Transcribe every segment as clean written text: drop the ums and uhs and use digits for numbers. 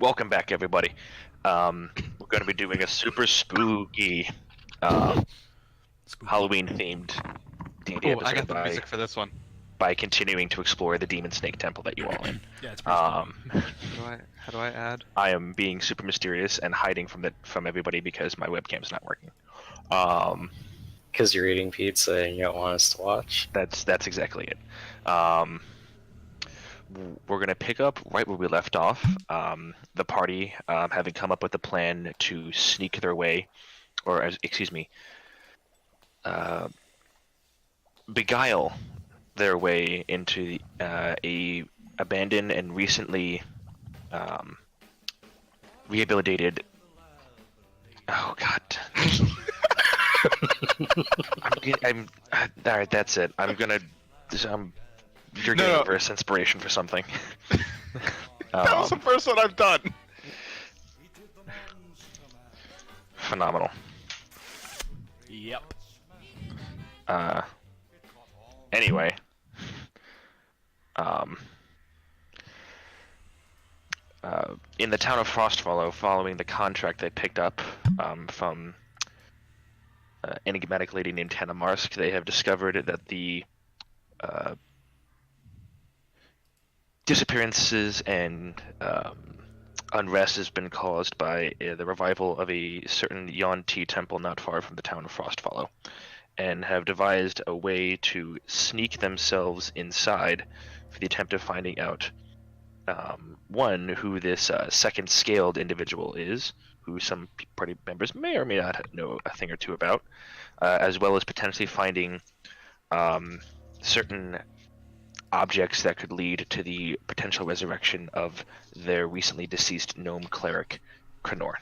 Welcome back, everybody. We're going to be doing a super spooky Halloween-themed D&D Oh, episode I got the music for this one. by continuing to explore the Demon Snake Temple that you all in. Yeah, it's pretty How do I add? I am being super mysterious and hiding from everybody because my webcam's not working. Because you're eating pizza and you don't want us to watch? That's exactly it. We're going to pick up right where we left off. The party, having come up with a plan to sneak their way, beguile their way into a abandoned and recently rehabilitated. Oh God. I'm all right. That's it. You're getting reverse inspiration for something. That was the first one I've done. Phenomenal. Yep. Anyway. In the town of Frostfollow, following the contract they picked up from enigmatic lady named Hannah Marsk, they have discovered that the disappearances and unrest has been caused by the revival of a certain Yuanti temple not far from the town of Frostfollow, and have devised a way to sneak themselves inside for the attempt of finding out one, who this second scaled individual is, who some party members may or may not know a thing or two about, as well as potentially finding certain objects that could lead to the potential resurrection of their recently deceased gnome cleric, Krenor.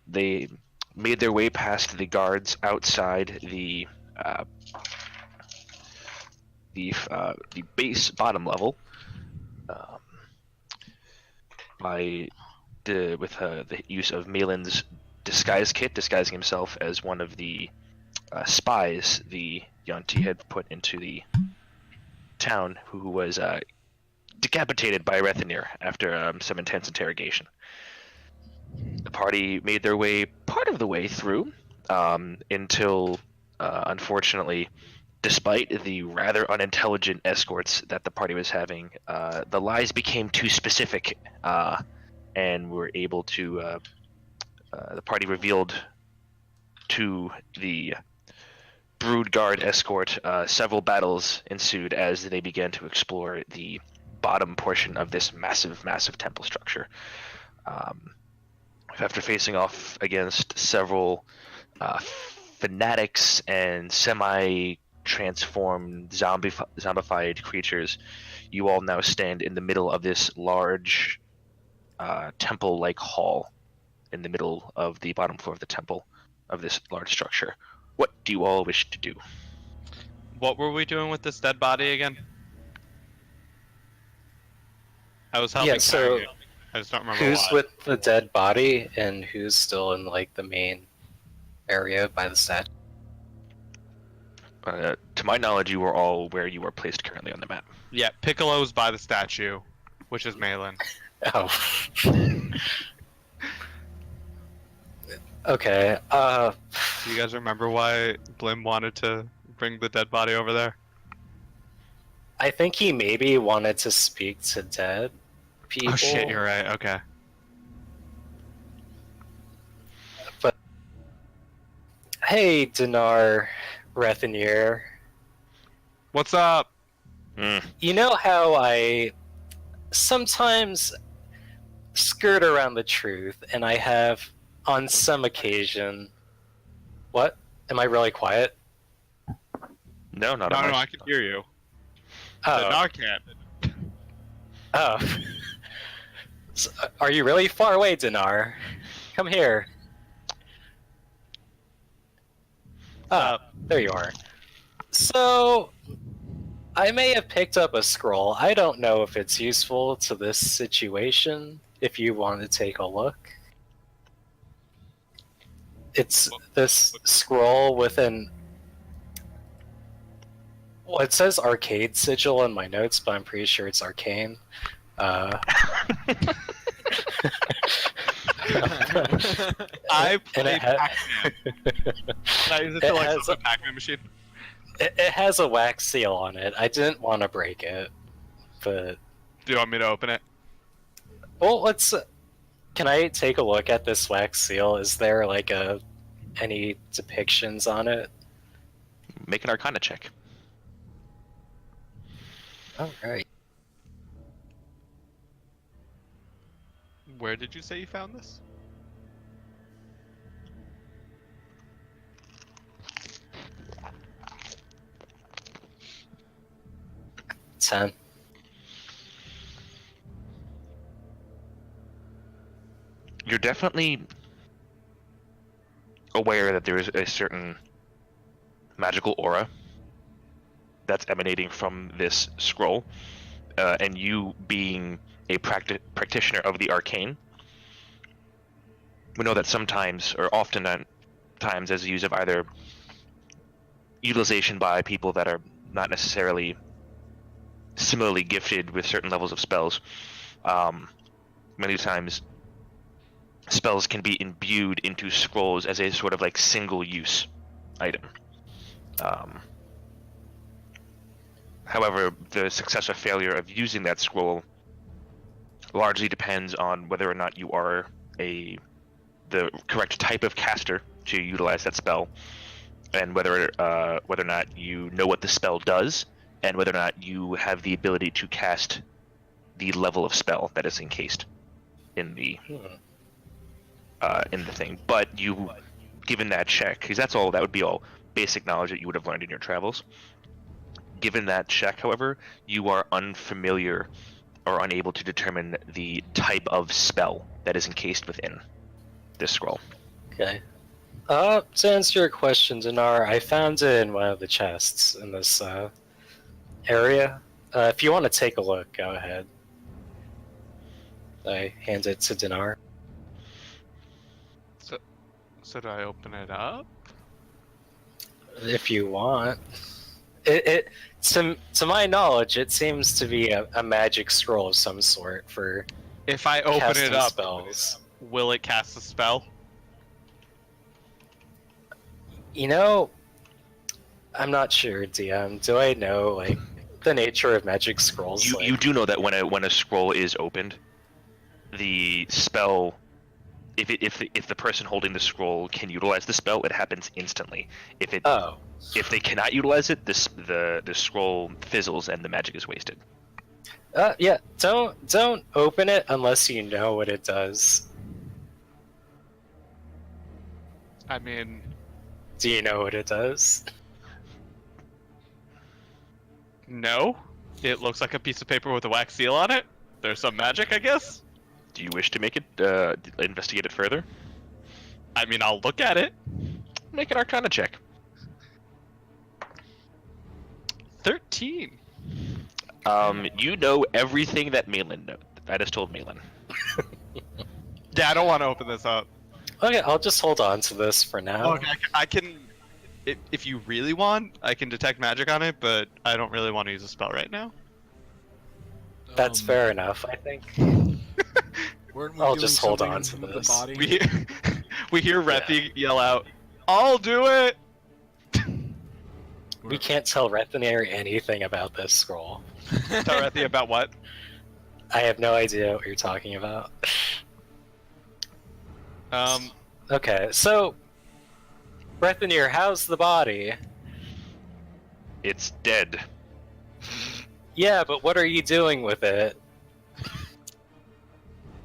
They made their way past the guards outside the bottom level with the use of Malin's disguise kit, disguising himself as one of the spies the Yuanti had put into the town, who was decapitated by Rethinir after some intense interrogation. The party made their way part of the way through until, unfortunately, despite the rather unintelligent escorts that the party was having, the lies became too specific, and were able to. The party revealed to the Brood Guard escort, several battles ensued as they began to explore the bottom portion of this massive temple structure. After facing off against several fanatics and semi-transformed zombified creatures, you all now stand in the middle of this large temple-like hall in the middle of the bottom floor of the temple of this large structure. What do you all wish to do? What were we doing with this dead body again? I was helping. Yeah, so I just don't remember who's why. with the dead body and who's still in like the main area by the statue? To my knowledge, you are all where you are placed currently on the map. Yeah, Piccolo's by the statue, which is Malin. Oh. Okay, Do you guys remember why Blim wanted to bring the dead body over there? I think he maybe wanted to speak to dead people. Oh shit, you're right, okay. But hey, Dndnatur Rethinir. What's up? You know how I sometimes skirt around the truth, and I have on some occasion. What? Am I really quiet? No, not No, much. I can hear you. Oh. The Narcan. Oh. So, are you really far away, Dndnatur? Come here. Ah, there you are. So, I may have picked up a scroll. I don't know if it's useful to this situation, if you want to take a look. It's this scroll with an... Well, it says arcade sigil in my notes, but I'm pretty sure it's arcane. I And played Pac-Man. Can I use it to like has open a Pac-Man machine? it has a wax seal on it. I didn't want to break it, but Do you want me to open it? well, let's. Can I take a look at this wax seal? Is there like any depictions on it? Make an Arcana check. Oh, right. Where did you say you found this? Ten. You're definitely aware that there is a certain magical aura that's emanating from this scroll, and you being a practitioner of the arcane, we know that sometimes, or often times, as a use of either utilization by people that are not necessarily similarly gifted with certain levels of spells, many times spells can be imbued into scrolls as a sort of like single-use item. However, the success or failure of using that scroll largely depends on whether or not you are the correct type of caster to utilize that spell, and whether or not you know what the spell does, and whether or not you have the ability to cast the level of spell that is encased in the thing. But you, given that check, because that would be all basic knowledge that you would have learned in your travels. Given that check, however, you are unfamiliar or unable to determine the type of spell that is encased within this scroll. Okay. To answer your question, Dinar, I found it in one of the chests in this area. If you want to take a look, go ahead. I hand it to Dinar. So do I open it up? If you want. To my knowledge, it seems to be a magic scroll of some sort for If I open casting it up, spells. will it cast a spell? You know, I'm not sure, DM. Do I know like the nature of magic scrolls? You do know that when a scroll is opened, the spell, if the person holding the scroll can utilize the spell, it happens instantly. If they cannot utilize it, the scroll fizzles and the magic is wasted. Yeah. Don't open it unless you know what it does. I mean, Do you know what it does? no. It looks like a piece of paper with a wax seal on it. There's some magic, I guess. Do you wish to make it investigate it further? I mean, I'll look at it. Make an Arcana check. 13. You know everything that Malin knows. That is told Malin. Yeah, I don't want to open this up. Okay, I'll just hold on to this for now. Okay, I can. If you really want, I can detect magic on it, but I don't really want to use a spell right now. That's fair enough, I think. I'll just hold on to this. We hear Rethi yell out, "I'll do it!" We can't tell Rethinary anything about this scroll. Tell Rethi about what? I have no idea what you're talking about. Okay, so Rethinir, how's the body? It's dead. Yeah, but what are you doing with it?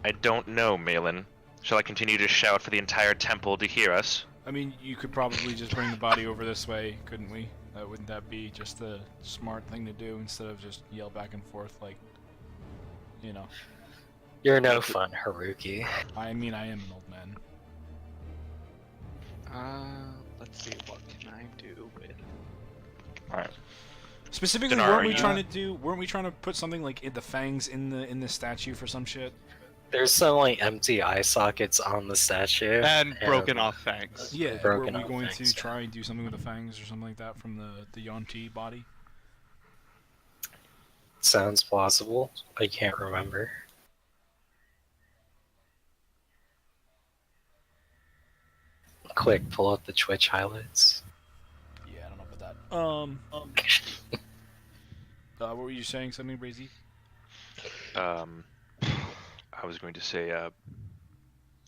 I don't know, Malin. Shall I continue to shout for the entire temple to hear us? I mean, you could probably just bring the body over this way, couldn't we? Wouldn't that be just the smart thing to do instead of just yell back and forth like, you know? You're no fun, Haruki. I mean, I am an old man. Let's see, what can I do with... Alright. Specifically, Dinar, weren't we trying to put something like the fangs in the statue for some shit? There's some like empty eye sockets on the statue. And broken off fangs. Yeah, broken were we off going fangs, to try and do something with the fangs or something like that from the Yuanti body? Sounds plausible. I can't remember. Quick, pull up the Twitch highlights. Yeah, I don't know about that. What were you saying? Something, Brazy? I was going to say,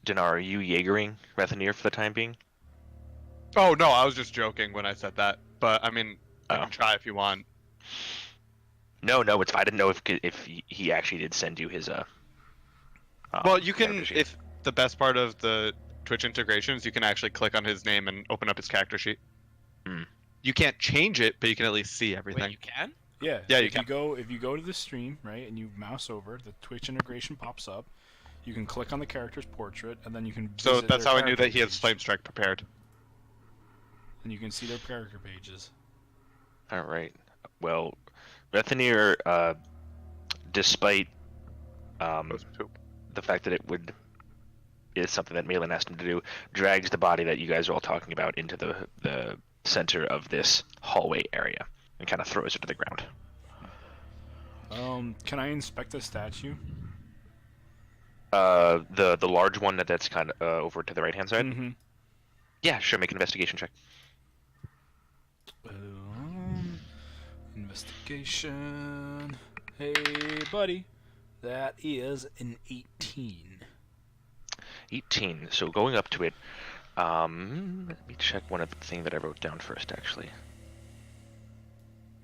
Dndnar, are you Jaegering Rethanir for the time being? Oh no, I was just joking when I said that. But I mean, you Oh. can try if you want. No, it's I didn't know if he actually did send you his Well, you can. character sheet. If the best part of the Twitch integrations, you can actually click on his name and open up his character sheet. Hmm. You can't change it, but you can at least see everything. Wait, you can? Yeah. Yeah, if you go to the stream, right, and you mouse over, the Twitch integration pops up. You can click on the character's portrait, and then you can. So visit that's their how I knew character that he has page, Flame Strike prepared. And you can see their character pages. All right. Well, Rethanir, despite the fact that it is something that Malin asked him to do, drags the body that you guys are all talking about into the center of this hallway area and kind of throws it to the ground. Can I inspect the statue? The large one that's kind of over to the right hand side. Mm-hmm. Yeah, sure. Make an investigation check. Investigation. Hey, buddy. That is an 18. 18. So going up to it, let me check one of the thing that I wrote down first. Actually,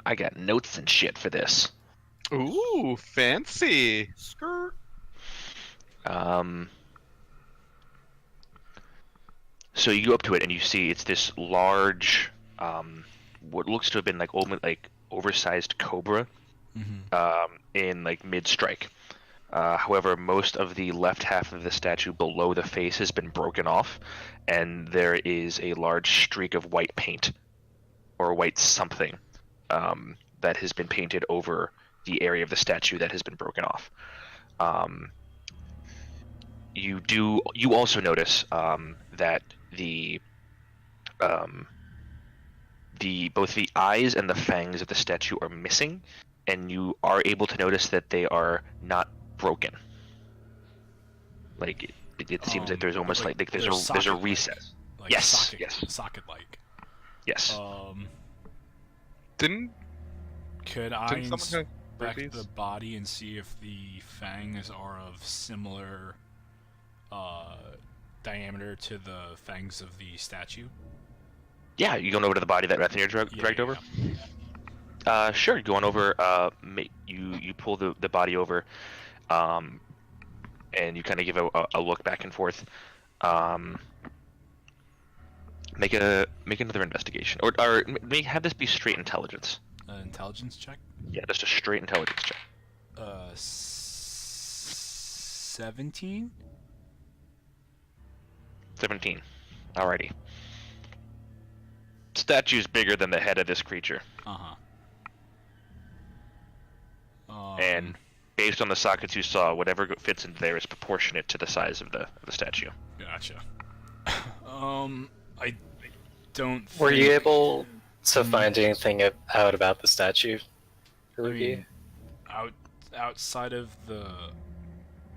I got notes and shit for this. Ooh, fancy. Skirt. So you go up to it and you see it's this large, what looks to have been like oversized cobra, in like mid strike. However, most of the left half of the statue below the face has been broken off, and there is a large streak of white paint, or white something, that has been painted over the area of the statue that has been broken off. You also notice that both the eyes and the fangs of the statue are missing, and you are able to notice that they are not broken. Like it seems like there's almost like there's a socket-like, recess. Like Yes, socket, yes. socket-like. Yes. Didn't Could I someone inspect break these? the body and see if the fangs are of similar diameter to the fangs of the statue? Yeah, you going over to the body that Rethanir dragged over? Sure. Going over. You pull the body over, and you kind of give a look back and forth. Make another investigation, or have this be straight intelligence. Intelligence check. Yeah, just a straight intelligence check. 17. 17. Alrighty. Statue's bigger than the head of this creature, and based on the sockets you saw, whatever fits into there is proportionate to the size of the statue. Gotcha. I don't. Were you think- able to find anything out about the statue? I mean, outside of the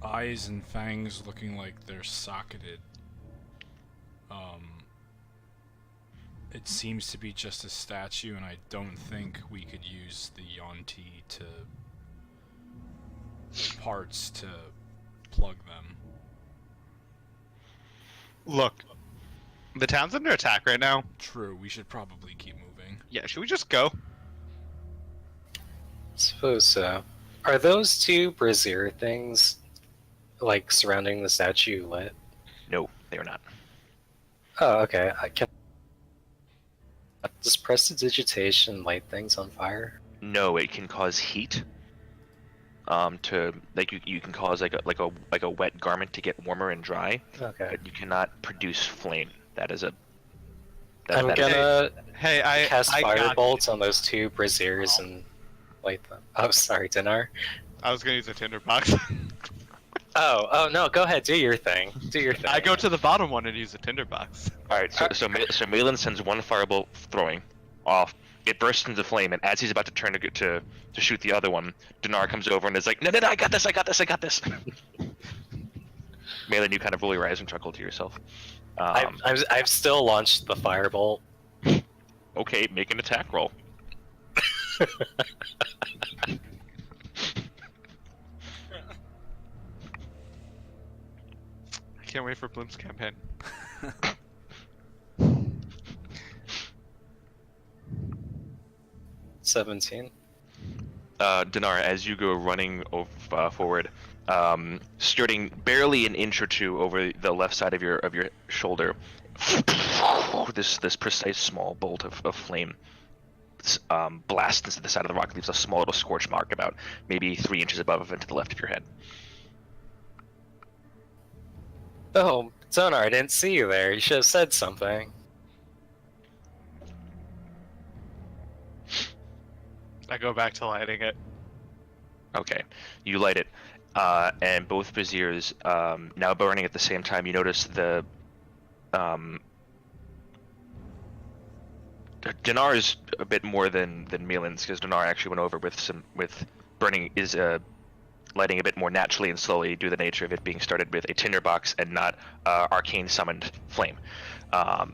eyes and fangs looking like they're socketed, it seems to be just a statue, and I don't think we could use the Yuanti parts to plug them. look? The town's under attack right now. True, we should probably keep moving. Yeah, should we just go? Suppose so. Are those two brazier things, like, surrounding the statue lit? No, they are not. Oh, okay. I can. Does prestidigitation light things on fire? No, it can cause heat. To like you can cause like a wet garment to get warmer and dry, Okay. but you cannot produce flame. That is a. I'm that is- gonna Hey, I cast got- firebolts on those two braziers and light them. Oh, sorry, Dndnar. I was gonna use a tinderbox. Oh no, go ahead, do your thing. Do your thing. I go to the bottom one and use a tinderbox. All right, so Malin sends one firebolt throwing off. It bursts into flame, and as he's about to turn to shoot the other one, Dndnar comes over and is like, "No, I got this. Malin, you kind of roll your eyes and chuckle to yourself. I've still launched the firebolt. Okay, make an attack roll. I can't wait for Bloom's campaign. 17. Dndnatur, as you go running forward, skirting barely an inch or two over the left side of your shoulder, this precise small bolt of flame blasts into the side of the rock, leaves a small little scorch mark about maybe 3 inches above and to the left of your head. Oh, Dndnatur, I didn't see you there. You should have said something. I go back to lighting it. Okay, you light it, and both braziers now burning at the same time. You notice the Nadaar is a bit more than Malin's, because Nadaar actually went over with burning is lighting a bit more naturally and slowly due to the nature of it being started with a tinderbox and not arcane summoned flame. But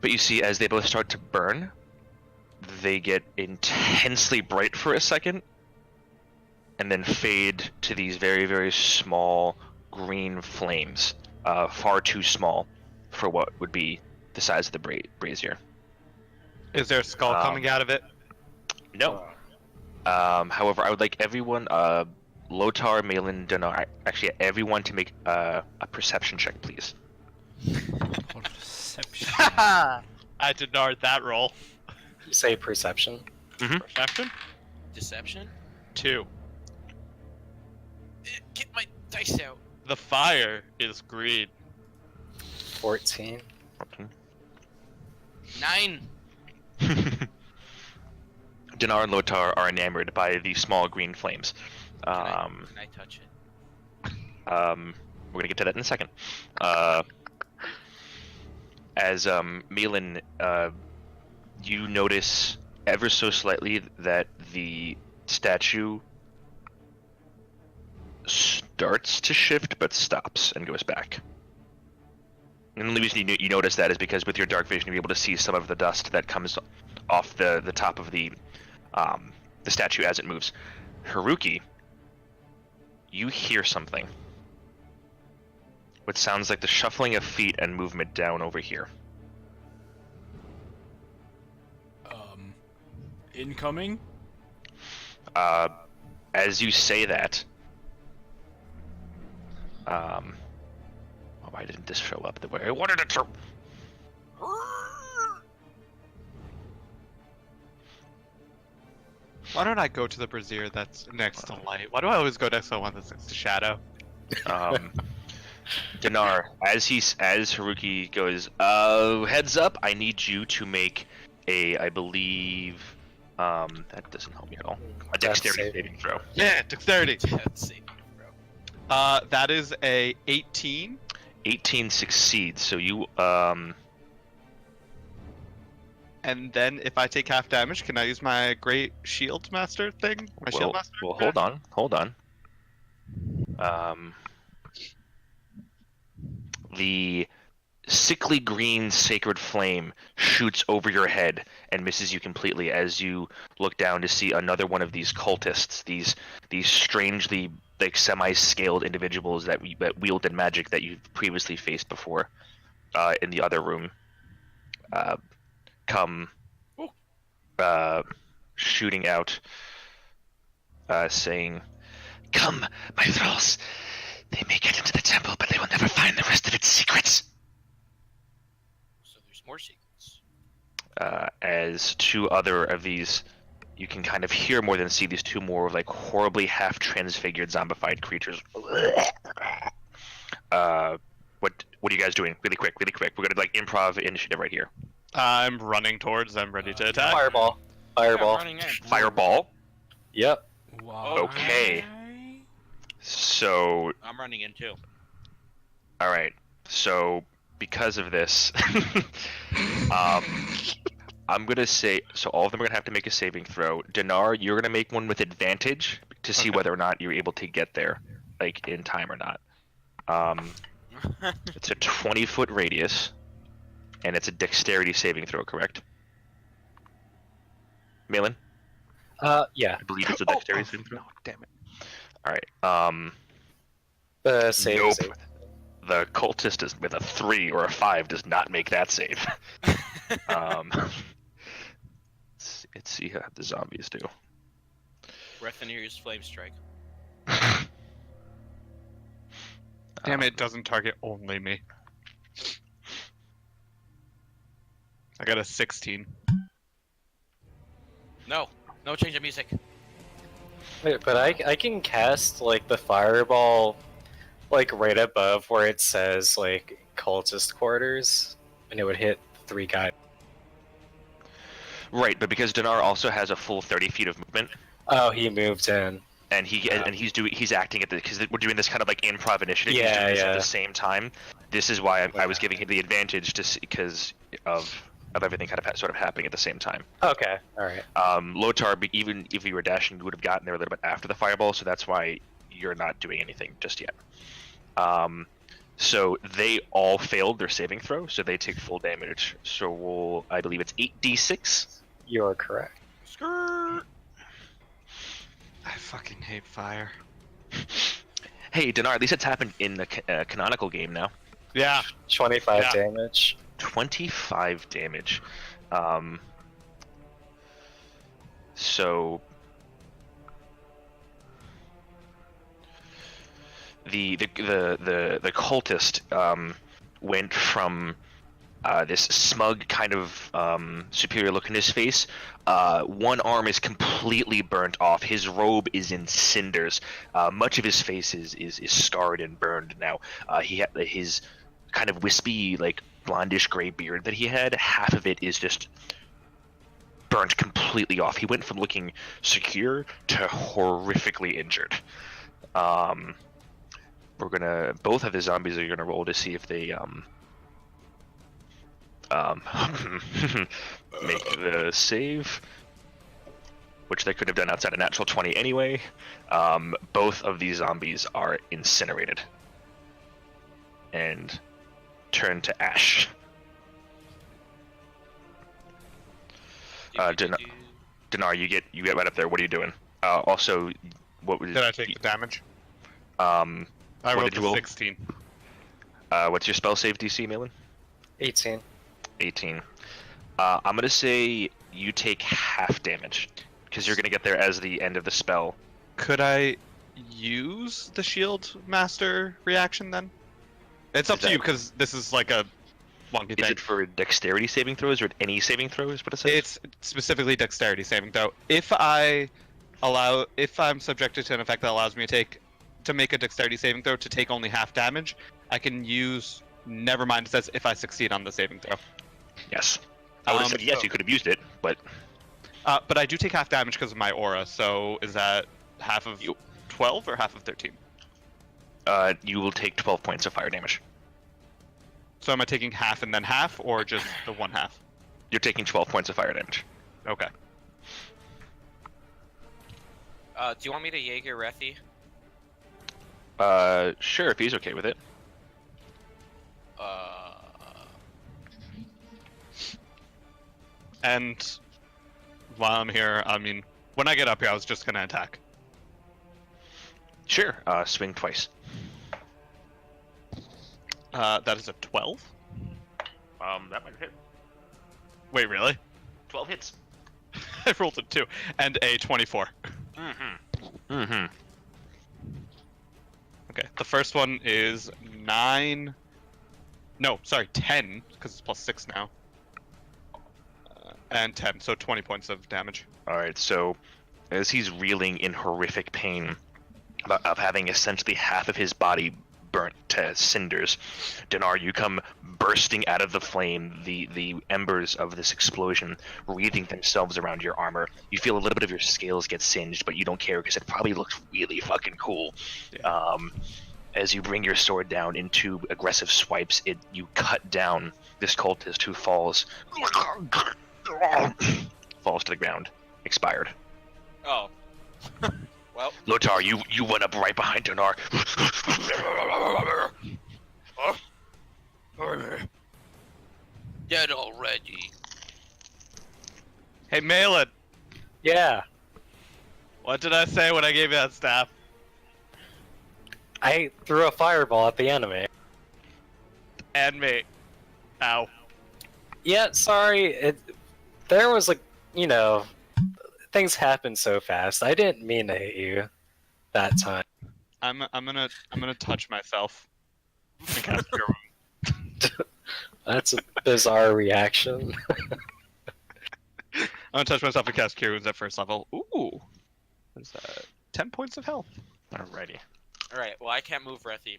you see, as they both start to burn, they get intensely bright for a second, and then fade to these very, very small green flames, far too small for what would be the size of the brazier. Is there a skull coming out of it? No. However, I would like everyone, Lothar, Malin, Dndnatur, actually everyone to make a perception check, please. Perception. I did not that roll. You say perception. Perception? Deception? 2. Get my dice out. The fire is green. 14. 9. Dndnatur and Lothar are enamored by the small green flames. Can I touch it? We're gonna get to that in a second. As Malin, you notice ever so slightly that the statue starts to shift but stops and goes back. And the only reason you notice that is because with your dark vision you're able to see some of the dust that comes off the top of the statue as it moves. Haruki, you hear something. What sounds like the shuffling of feet and movement down over here. Incoming? As you say that, why didn't this show up the way I wanted it to? Why don't I go to the brazier that's next to light? Why do I always go next to the one that's next to shadow? Dndnatur, as Haruki goes, heads up, I need you to make I believe, that doesn't help me at all. A dexterity saving throw. Yeah, dexterity. Death saving throw. That is a 18. 18 succeeds, so you, And then if I take half damage, can I use my great shield master thing? My shield master? Well, hold on. The sickly green sacred flame shoots over your head and misses you completely as you look down to see another one of these cultists, these strangely like semi-scaled individuals that wielded magic that you've previously faced before in the other room, come shooting out, saying, "Come, my thralls. They may get into the temple, but they will never find the rest of its secrets." So there's more secrets. As two other of these, you can kind of hear more than see these two more like horribly half transfigured zombified creatures. What are you guys doing? Really quick. We're gonna like improv initiative right here. I'm running towards them, ready to attack. Fireball. Yeah, Fireball. I'm running in. Fireball. Yep. Wow. Okay. So, I'm running in too. all right. So, because of this, I'm gonna say so. All of them are gonna have to make a saving throw. Dndnatur, you're gonna make one with advantage to see Okay. whether or not you're able to get there, like in time or not. It's a 20-foot radius, and it's a dexterity saving throw, correct? Malin? Yeah. I believe it's a dexterity saving throw. No, damn it. All right. The save Nope. is 8. The cultist is with a 3 or a 5 does not make that save. Let's see how the zombies do. Rethenir's flame strike. Damn it, doesn't target only me. I got a 16. No change of music. Wait, but I can cast like the fireball, like right above where it says like cultist quarters, and it would hit 3 guys. Right, but because Dndnar also has a full 30 feet of movement, Oh, he moved in. and he's acting at the because we're doing this kind of like improv initiative. He's Yeah, doing this at yeah. the same time. This is why I was giving him the advantage to see because of everything kind of sort of happening at the same time. Okay, all right. Lotar, even if you were dashing, you would have gotten there a little bit after the fireball, so that's why you're not doing anything just yet. So they all failed their saving throw, so they take full damage. So I believe it's 8d6. You're correct. Skirt. I fucking hate fire. Hey, Dndnar, at least it's happened in the canonical game now. Yeah. 25 Yeah. damage. 25 damage. So the cultist went from this smug kind of superior look in his face. One arm is completely burnt off. His robe is in cinders. Much of his face is scarred and burned now. He had his kind of wispy, like blondish gray beard that he had. Half of it is just burnt completely off. He went from looking secure to horrifically injured. We're gonna both of the zombies are gonna roll to see if they make the save, which they could have done outside a natural 20 anyway. Both of these zombies are incinerated and turn to ash. Dndnar, you get right up there. What are you doing? Also, what was? Did I take the damage? I I rolled did you a roll? 16. What's your spell save DC, Malin? 18. 18. I'm gonna say you take half damage because you're gonna get there as the end of the spell. Could I use the shield master reaction then? It's up Is to that- you because this is like a wonky Is thing. it for dexterity saving throws or any saving throws? What it says? It's specifically dexterity saving throw. If I'm subjected to an effect that allows me to make a dexterity saving throw to take only half damage, I can use. Never mind. It says if I succeed on the saving throw. Yes. I would have said yes. so- You could have used it, but But I do take half damage because of my aura. So is that half of 12 or half of 13? you will take 12 points of fire damage. So am I taking half and then half, or just the one half? You're taking 12 points of fire damage. Okay. Do you want me to Jaeger Rethi? Sure, if he's okay with it. And while I'm here, I mean, when I get up here, I was just gonna attack. Sure. Swing twice. That is a 12. That might hit. Wait, really? 12 hits. I rolled a 2 and a 24. Mm-hmm. Okay, the first one is 9. No, sorry, 10 because it's plus 6 now. And 10, so 20 points of damage. All right. So, as he's reeling in horrific pain of having essentially half of his body burnt to cinders, Dndnar, you come bursting out of the flame, the embers of this explosion wreathing themselves around your armor. You feel a little bit of your scales get singed, but you don't care because it probably looks really fucking cool. Yeah. As you bring your sword down in 2 aggressive swipes, you cut down this cultist who falls to the ground, expired. Oh. Well. Lotar, you went up right behind Dndnar. Dead already. Hey, Malin, Yeah, what did I say when I gave you that staff? I threw a fireball at the enemy. And me. Ow. Yeah, sorry. There was like, you know, things happen so fast. I didn't mean to hit you that time. I'm gonna touch myself. And cast Cure Wounds. That's a bizarre reaction. I'm gonna touch myself and cast Cure Wounds at first level. Ooh. What's that? 10 points of health. Alrighty. Alright, well, I can't move Rethi.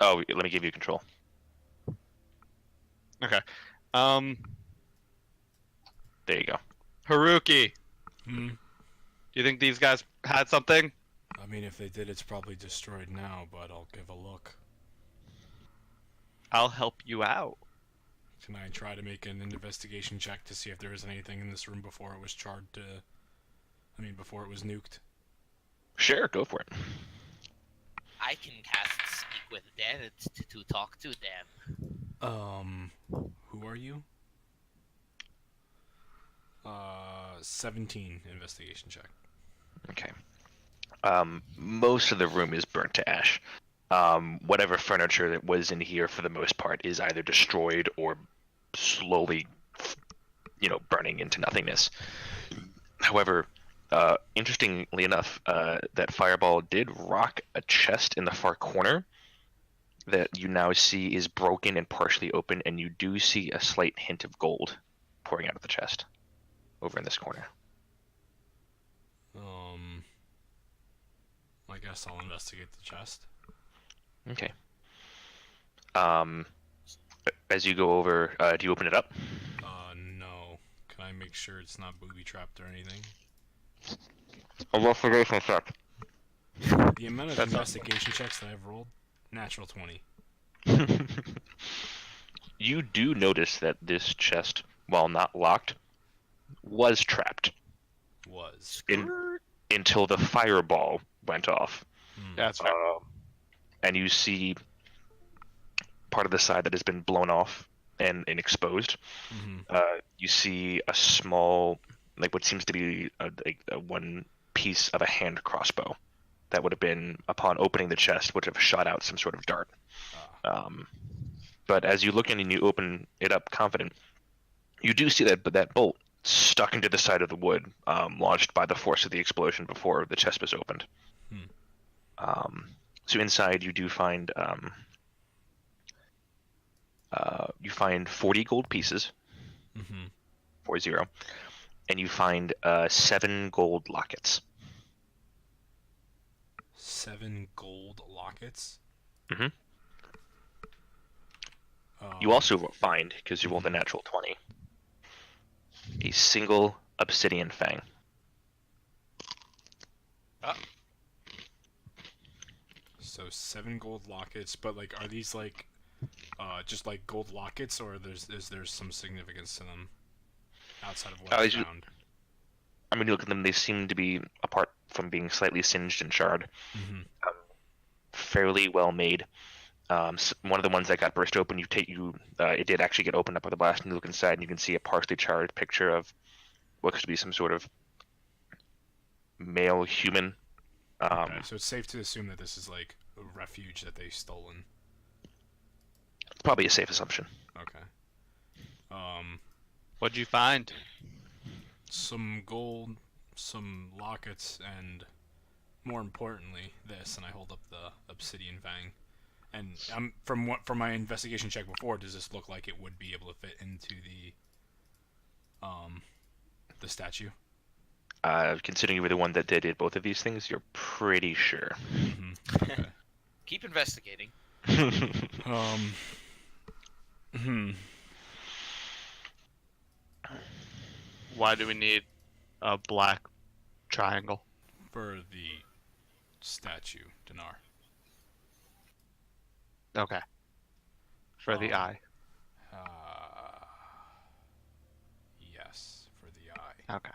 Oh, let me give you control. Okay. There you go. Haruki, Hmm. do you think these guys had something? I mean, if they did, it's probably destroyed now, but I'll give a look. I'll help you out. Can I try to make an investigation check to see if there is anything in this room before it was charred to... I mean, before it was nuked? Sure, go for it. I can cast Speak with Dead to talk to them. Who are you? 17 investigation check. Okay. Most of the room is burnt to ash. Whatever furniture that was in here, for the most part, is either destroyed or slowly, burning into nothingness. However, interestingly enough, that fireball did rock a chest in the far corner that you now see is broken and partially open, and you do see a slight hint of gold pouring out of the chest over in this corner. I guess I'll investigate the chest. Okay. As you go over, do you open it up? No. Can I make sure it's not booby-trapped or anything? A investigation check. The amount of investigation checks that I've rolled? Natural 20. You do notice that this chest, while not locked, was trapped Was. until the fireball went off. That's right. And you see part of the side that has been blown off and exposed. Mm-hmm. You see a small, like what seems to be a one piece of a hand crossbow that would have been, upon opening the chest, would have shot out some sort of dart. But as you look in and you open it up confident, you do see that bolt stuck into the side of the wood, launched by the force of the explosion before the chest was opened. So inside you do find 40 gold pieces, Mm-hmm. 40, and you find 7 gold lockets. 7 gold lockets? Mm-hmm. You also find, because you rolled a natural 20, a single obsidian fang. So 7 gold lockets, but like, are these like, just like gold lockets, or is there some significance to them outside of what I found? I mean, you look at them; they seem to be, apart from being slightly singed and charred, fairly well made. One of the ones that got burst open, it did actually get opened up with a blast, and you look inside, and you can see a partially charred picture of what could be some sort of male human. Okay, so it's safe to assume that this is like a refuge that they've stolen. Probably a safe assumption. Okay. What'd you find? Some gold, some lockets, and more importantly, this. And I hold up the obsidian fang. And from my investigation check before, does this look like it would be able to fit into the statue? Considering you were the one that did both of these things, you're pretty sure. Mm-hmm. Okay. Keep investigating. Why do we need a black triangle? For the statue, Dinar. Okay. For the eye. Yes, for the eye. Okay.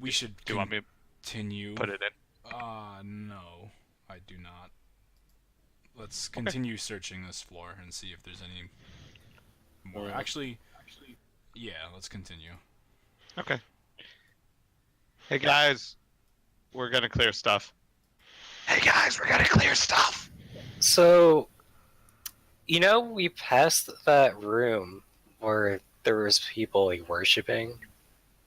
We should Do you want me to continue. put it in? No, I do not. let's continue searching this floor and see if there's any more. Actually, yeah, let's continue. Okay. Hey guys, we're gonna clear stuff. Hey guys, we're gonna clear stuff. So, we passed that room where there was people like worshiping.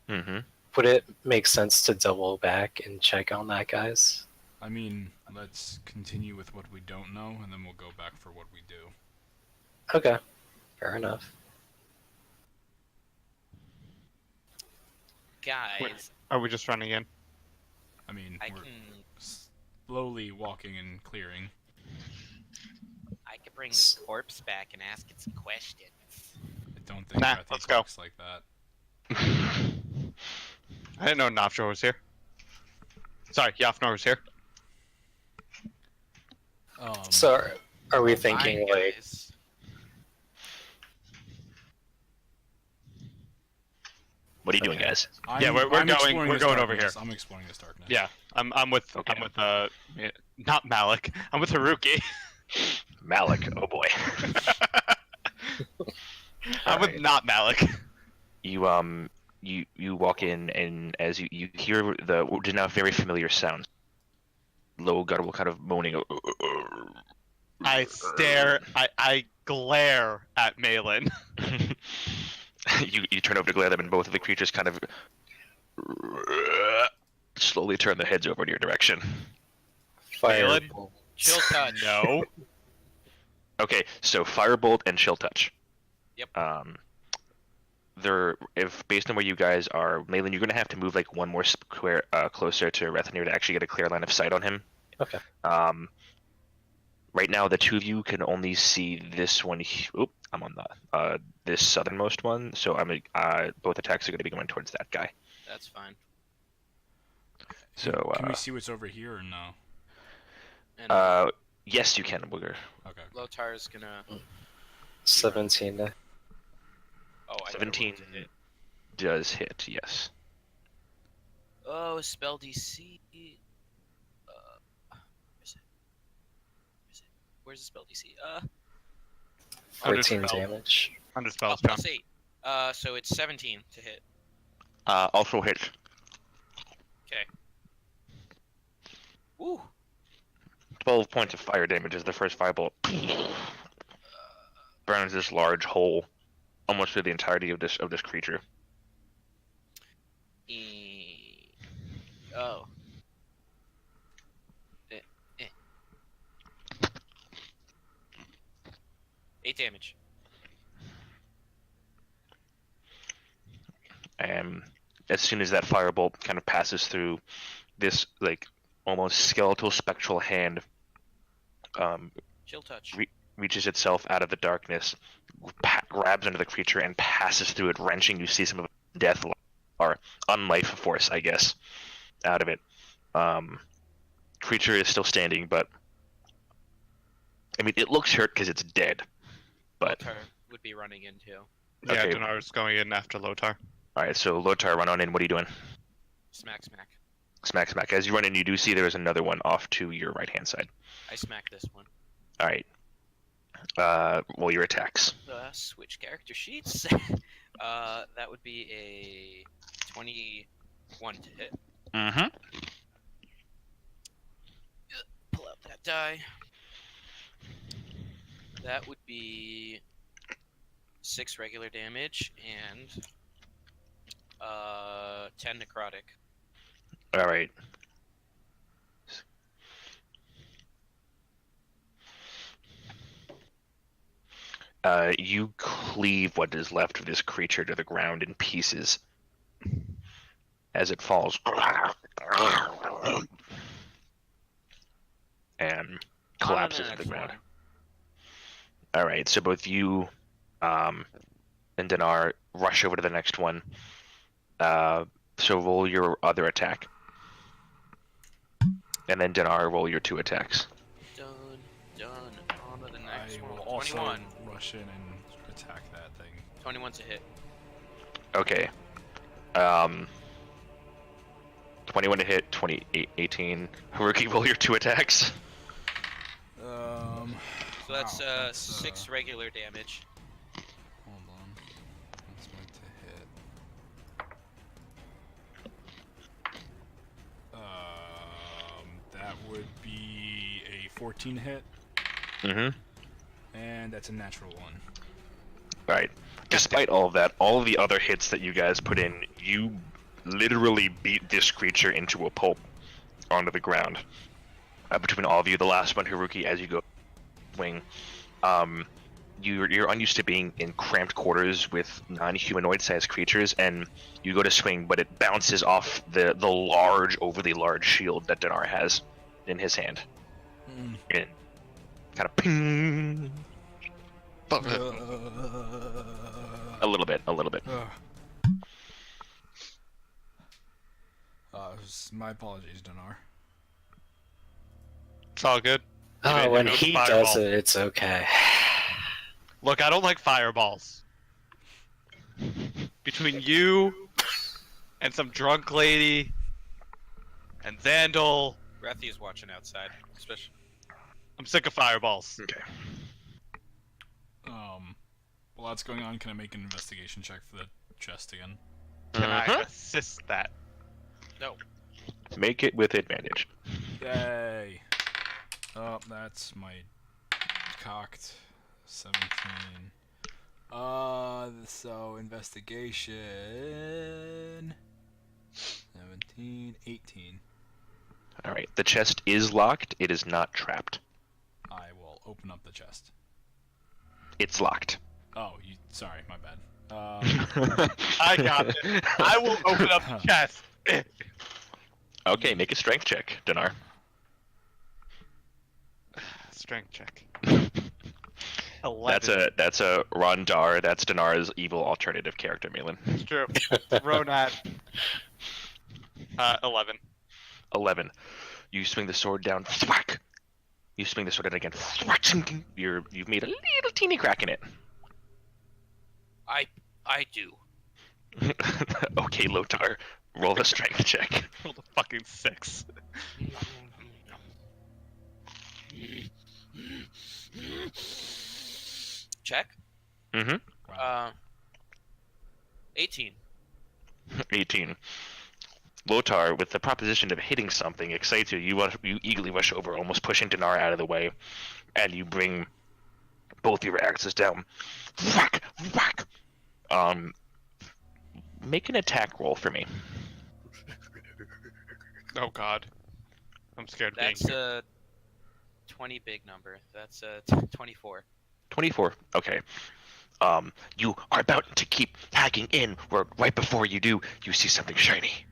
Mm-hmm. Would it make sense to double back and check on that, guys? I mean, let's continue with what we don't know, and then we'll go back for what we do. Okay, fair enough. Guys, Are we just running in? I mean, I we're can slowly walking and clearing. bring this corpse back and ask it some questions. I don't think Nah, Kathy let's go. talks like that. I didn't know Nafjor was here. Sorry, Yafnor was here. So, are we thinking Fine, like? guys. What are you doing, guys? Yeah, we're I'm going exploring this over darkness. here. I'm exploring this darkness. Yeah, I'm with not Malik. I'm with Haruki. Malik, oh boy. I'm with not Malik. You walk in, and as you hear the now very familiar sounds, low guttural kind of moaning. I stare. I glare at Malin. You turn over to glare at them, and both of the creatures kind of slowly turn their heads over in your direction. Malin? Chill touch. No. Okay, so firebolt and chill touch. Yep. If based on where you guys are, Malin, you're gonna have to move like one more square closer to Rethnir to actually get a clear line of sight on him. Okay. Right now, the two of you can only see this one. Oop, I'm on this southernmost one, so both attacks are going to be going towards that guy. That's fine. So Can we see what's over here or no? And yes, you can, Booger. Okay. Lotar's gonna. 17. Oh, I 17 better roll to hit. does hit. Yes. Oh, spell DC. Where's the spell DC? 14 spell. damage. Under spells, plus 8. So it's 17 to hit. Also hit. Okay. Woo. 12 points of fire damage as the first firebolt burns this large hole almost through the entirety of this creature. Oh. 8 damage. And as soon as that firebolt kind of passes through, this like almost skeletal spectral hand Chill touch. reaches itself out of the darkness, grabs into the creature, and passes through it, wrenching. You see some of death or unlife force, I guess, out of it. Creature is still standing, but I mean, it looks hurt because it's dead. But Lotar would be running in too. Yeah, Okay. Dnar's going in after Lotar. all right, so Lotar, run on in. What are you doing? Smack, smack. Smack, smack. As you run in, you do see there is another one off to your right-hand side. I smack this one. All right. Roll your attacks. Switch character sheets. That would be a 21 to hit. Mm-hmm. Pull out that die. That would be 6 regular damage and 10 necrotic. All right. You cleave what is left of this creature to the ground in pieces as it falls and collapses to the ground. All right, so both you and Dndnar rush over to the next one. So roll your other attack. And then Dndnar, roll your 2 attacks. Done. On to the next I one. will also 21. rush in and attack that thing. 21 to hit. Okay. 21 to hit, 18. Haruki, roll your 2 attacks. So that's wow, 6 regular damage. Hold on. That's meant to hit. That would be a 14 hit, and that's a natural 1. Right. Despite all of that, all of the other hits that you guys put in, you literally beat this creature into a pulp onto the ground. Between all of you, the last one, Haruki, as you go swing, you're unused to being in cramped quarters with non-humanoid-sized creatures, and you go to swing, but it bounces off the overly large shield that Dndnatur has in his hand. And kind of ping. A little bit. My apologies, Nadaar. It's all good. Oh, when he Fireball. does it, it's okay. Look, I don't like fireballs. Between you and some drunk lady and Xandal, Wrathy is watching outside, especially. I'm sick of fireballs. Okay. While that's going on, can I make an investigation check for the chest again? Can I assist that? No. Make it with advantage. Yay! Oh, that's my cocked 17. So investigation 17, 18. All right. The chest is locked. It is not trapped. I will open up the chest. It's locked. Oh, sorry, my bad. I got it. I will open up the chest. Okay, make a strength check, Dndnatur. Strength check. 11. That's a Rondar. That's Dndnar's evil alternative character, Malin. It's true. Ronad. 11. 11. You swing the sword down. Thwack. You swing the sword down again. Thwack. You've made a little teeny crack in it. I do. Okay, Lotar. Roll a strength check. Roll a fucking 6. Check. 18. 18. Lotar, with the proposition of hitting something, excites you. You eagerly rush over, almost pushing Dndnatur out of the way, and you bring both your axes down. Whack! Whack! Make an attack roll for me. Oh god. I'm scared. That's a 20 big number. That's a 24. 24. Okay. You are about to keep hacking in, where right before you do, you see something shiny,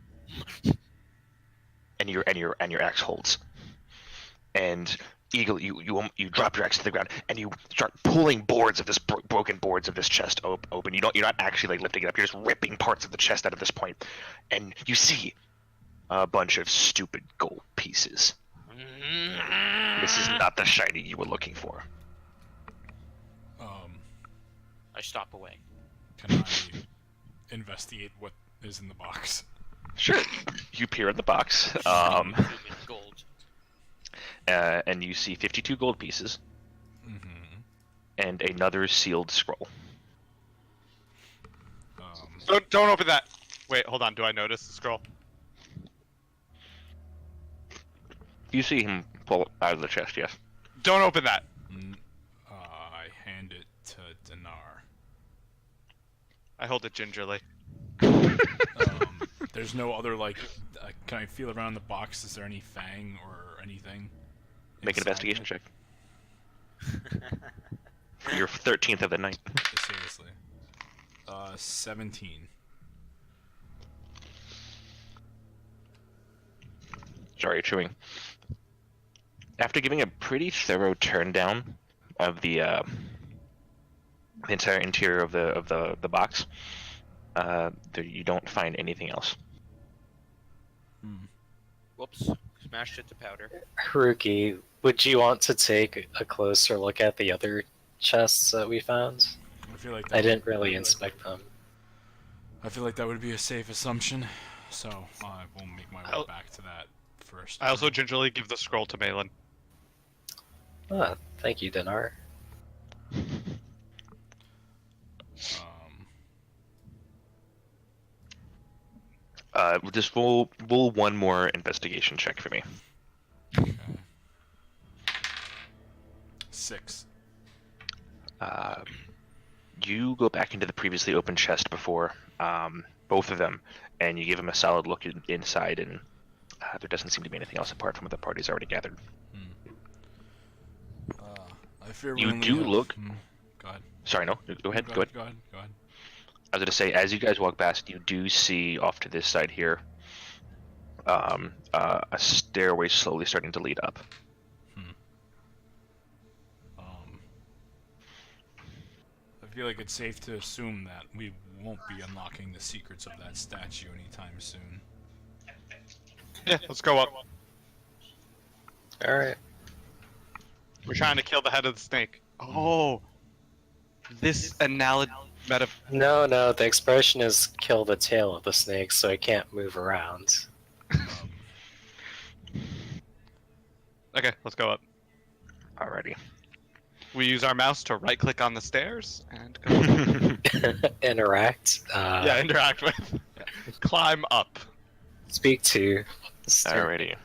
and your axe holds, and eagerly you drop your axe to the ground, and you start pulling boards of this broken boards of this chest open. You're not actually like lifting it up. You're just ripping parts of the chest out at this point, and you see a bunch of stupid gold pieces. This is not the shiny you were looking for. I stop away. Can I investigate what is in the box? Sure. You peer in the box, Gold. and you see 52 gold pieces, and another sealed scroll. Don't open that. Wait, hold on. Do I notice the scroll? You see him pull it out of the chest, yes. Don't open that. I hand it to Dndnatur. I hold it gingerly. There's no other, like, can I feel around the box? Is there any fang or anything? Make an investigation check. You're 13th of the night. Seriously. 17. Sorry, chewing. After giving a pretty thorough turn down of the entire interior of the box, you don't find anything else. Whoops. Smashed it to powder. Haruki, would you want to take a closer look at the other chests that we found? I feel like I didn't really inspect them. I feel like that would be a safe assumption, so I will make my way back to that first. I also gingerly give the scroll to Malin. Ah, thank you, Dndnatur. Just roll one more investigation check for me. Okay. 6. You go back into the previously opened chest before both of them, and you give them a solid look inside, and there doesn't seem to be anything else apart from what the party's already gathered. I fear You we only do have... look. Go ahead. Sorry, no. Go ahead. Go ahead. Go ahead. I was going to say, as you guys walk past, you do see off to this side here a stairway slowly starting to lead up. I feel like it's safe to assume that we won't be unlocking the secrets of that statue anytime soon. Yeah, let's go up. Alright. We're trying to kill the head of the snake. Oh, this analogy No, the expression is kill the tail of the snake so it can't move around. Okay, let's go up. Alrighty. We use our mouse to right-click on the stairs and go up. Interact. Yeah, interact with. Climb up. Speak to. Alrighty.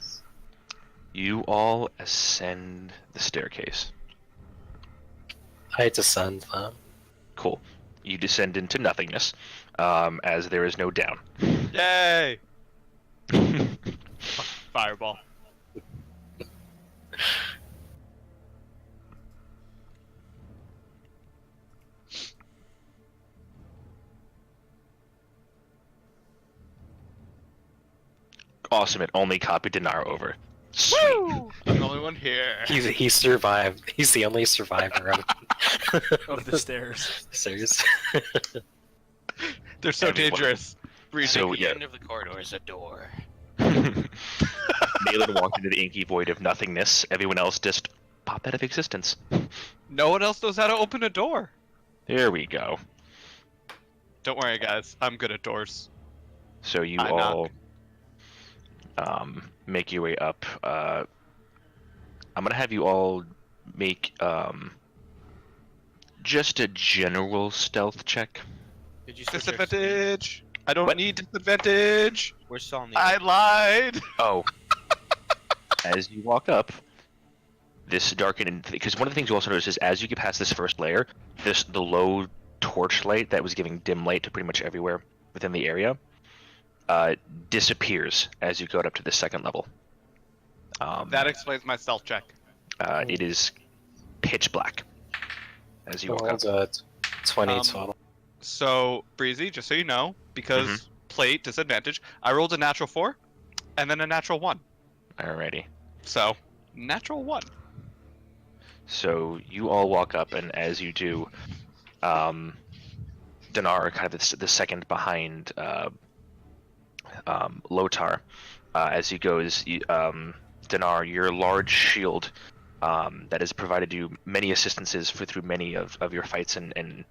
You all ascend the staircase. I descend them. Cool. You descend into nothingness, as there is no down. Yay! Fireball. Awesome, it only copied Nadaar over. Sweet. Woo! I'm the only one here. He survived. He's the only survivor of Of the stairs. stairs. They're so Everyone. dangerous. So, At the yeah. end of the corridor is a door. Malin walked into the inky void of nothingness. Everyone else just popped out of existence. No one else knows how to open a door. There we go. Don't worry, guys. I'm good at doors. So you I all make your way up. I'm gonna have you all make just a general stealth check. Did you switch our speed? Disadvantage. I don't What? need disadvantage. We're still on the. I lied. Oh. As you walk up, this darkened, because one of the things you also notice is as you get past this first layer, the low torchlight that was giving dim light to pretty much everywhere within the area disappears as you go up to the second level. That explains my stealth check. It is pitch black as you walk up. Rolled a 20 Um, total. So, Breezy, just so you know, because plate disadvantage, I rolled a natural 4 and then a natural 1. Alrighty. So, natural 1. So you all walk up, and as you do, Dndnatur, kind of the second behind Lotar, as he goes, Dndnatur, your large shield that has provided you many assistances through many of your fights and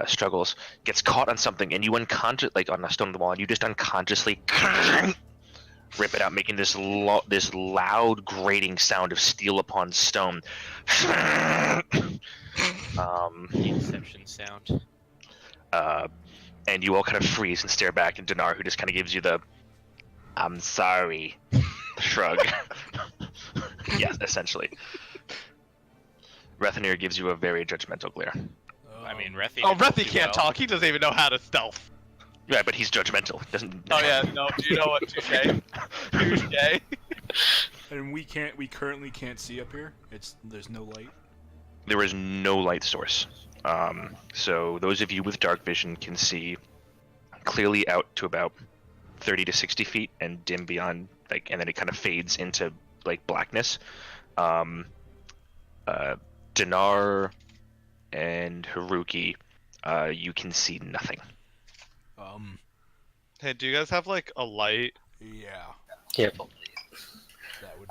struggles, gets caught on something, and you like on a stone wall, and you just unconsciously rip it out, making this loud grating sound of steel upon stone. The Inception sound. And you all kind of freeze and stare back at Dndnatur, who just kind of gives you the "I'm sorry" shrug. Yes, essentially. Rethanir gives you a very judgmental glare. I mean, Rethi. Oh, didn't do Rethi can't well. talk. He doesn't even know how to stealth. Yeah, but he's judgmental. Doesn't. Oh yeah, no. Do you know what? Touche. Touche. And we currently can't see up here. There's no light. There is no light source. So those of you with dark vision can see clearly out to about 30 to 60 feet and dim beyond, and then it kind of fades into blackness. Dndnatur and Haruki, you can see nothing. Hey, do you guys have a light? Yeah. Yep. That would.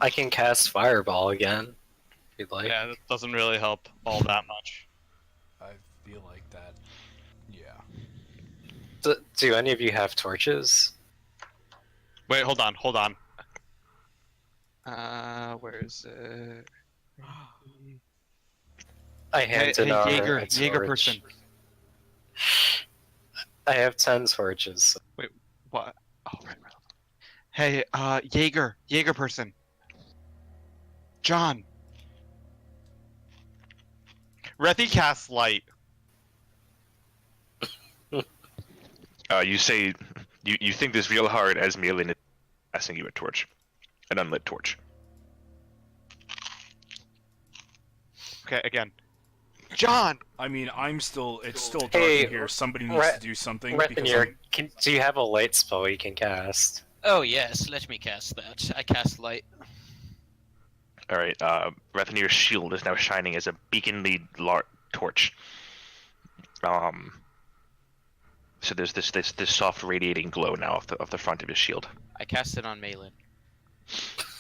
I can cast Fireball again. If you'd like. Yeah, that doesn't really help all that much. I feel like that. Yeah. Do any of you have torches? Wait, hold on. Where is it? I Hey, hand hey, Nadaar Jaeger, a Jaeger torch. person. I have 10 torches. What? Oh, right. Hey, Jaeger person. John. Rethi casts light. You say you think this real hard as Malin is passing you a torch, an unlit torch. Okay, again. John. I mean, it's still dark Hey, in here. Somebody needs to do something. because Rethinir, do you have a light spell you can cast? Oh yes, let me cast that. I cast light. All right. Rethinir's shield is now shining as a beaconly torch. So there's this soft radiating glow now of the front of his shield. I cast it on Malin.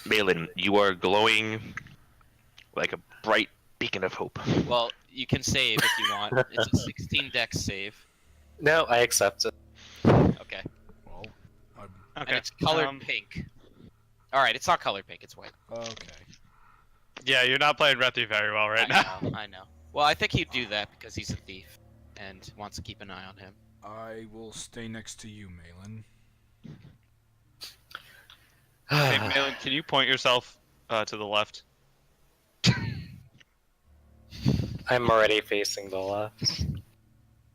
Malin, you are glowing like a bright beacon of hope. Well, you can save if you want. It's a 16 dex save. No, I accept it. Okay. Well, And it's colored pink. Alright, it's not colored pink, it's white. okay. Yeah, you're not playing Rethi very well right now. I know. Well, I think he'd do that because he's a thief and wants to keep an eye on him. I will stay next to you, Malin. Hey, Malin, can you point yourself to the left? I'm already facing the left.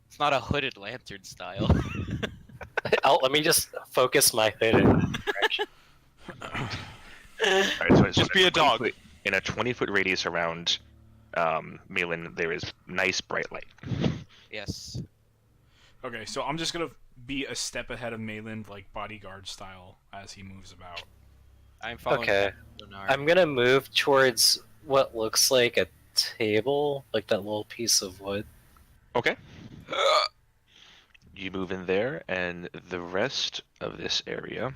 It's not a hooded lantern style. Let me just focus my hood in that direction. Alright, so Just be a dog. In a 20-foot radius around Malin, there is nice bright light. Yes. Okay, so I'm just gonna be a step ahead of Malin, like bodyguard style, as he moves about. I'm following Okay. Nadaar. I'm gonna move towards what looks like a table, like that little piece of wood. Okay. You move in there, and the rest of this area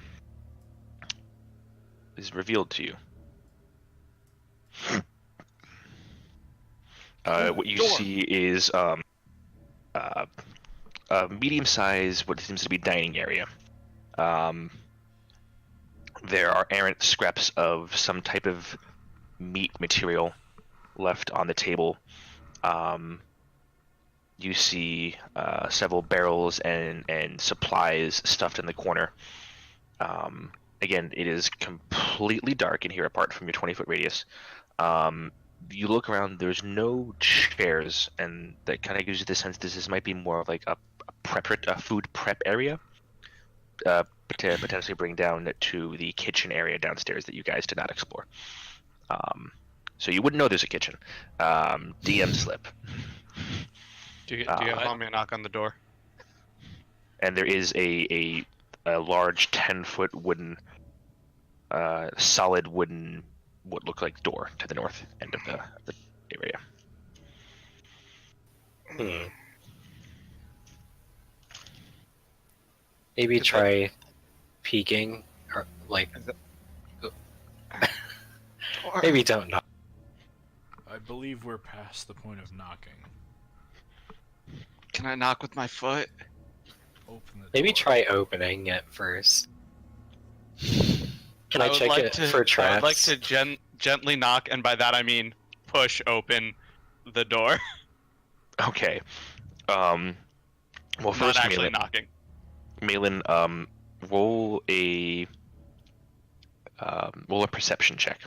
is revealed to you. What you see is a medium-sized, what seems to be dining area. There are errant scraps of some type of meat material left on the table. You see several barrels and supplies stuffed in the corner. Again, it is completely dark in here apart from your 20-foot radius. You look around, there's no chairs, and that kind of gives you the sense this might be more of like a food prep area to potentially bring down to the kitchen area downstairs that you guys did not explore. So you wouldn't know there's a kitchen. DM slip. Do you allow me a knock on the door? And there is a large 10-foot wooden, solid wooden, what looked like door to the north end of the area. Maybe try peeking, or like. Maybe don't knock. I believe we're past the point of knocking. Can I knock with my foot? Open the Maybe door. try opening it first. Can I check it for traps? I would like to gently knock, and by that I mean push open the door. Okay. Well, Not first, actually knocking. Malin, roll a perception check.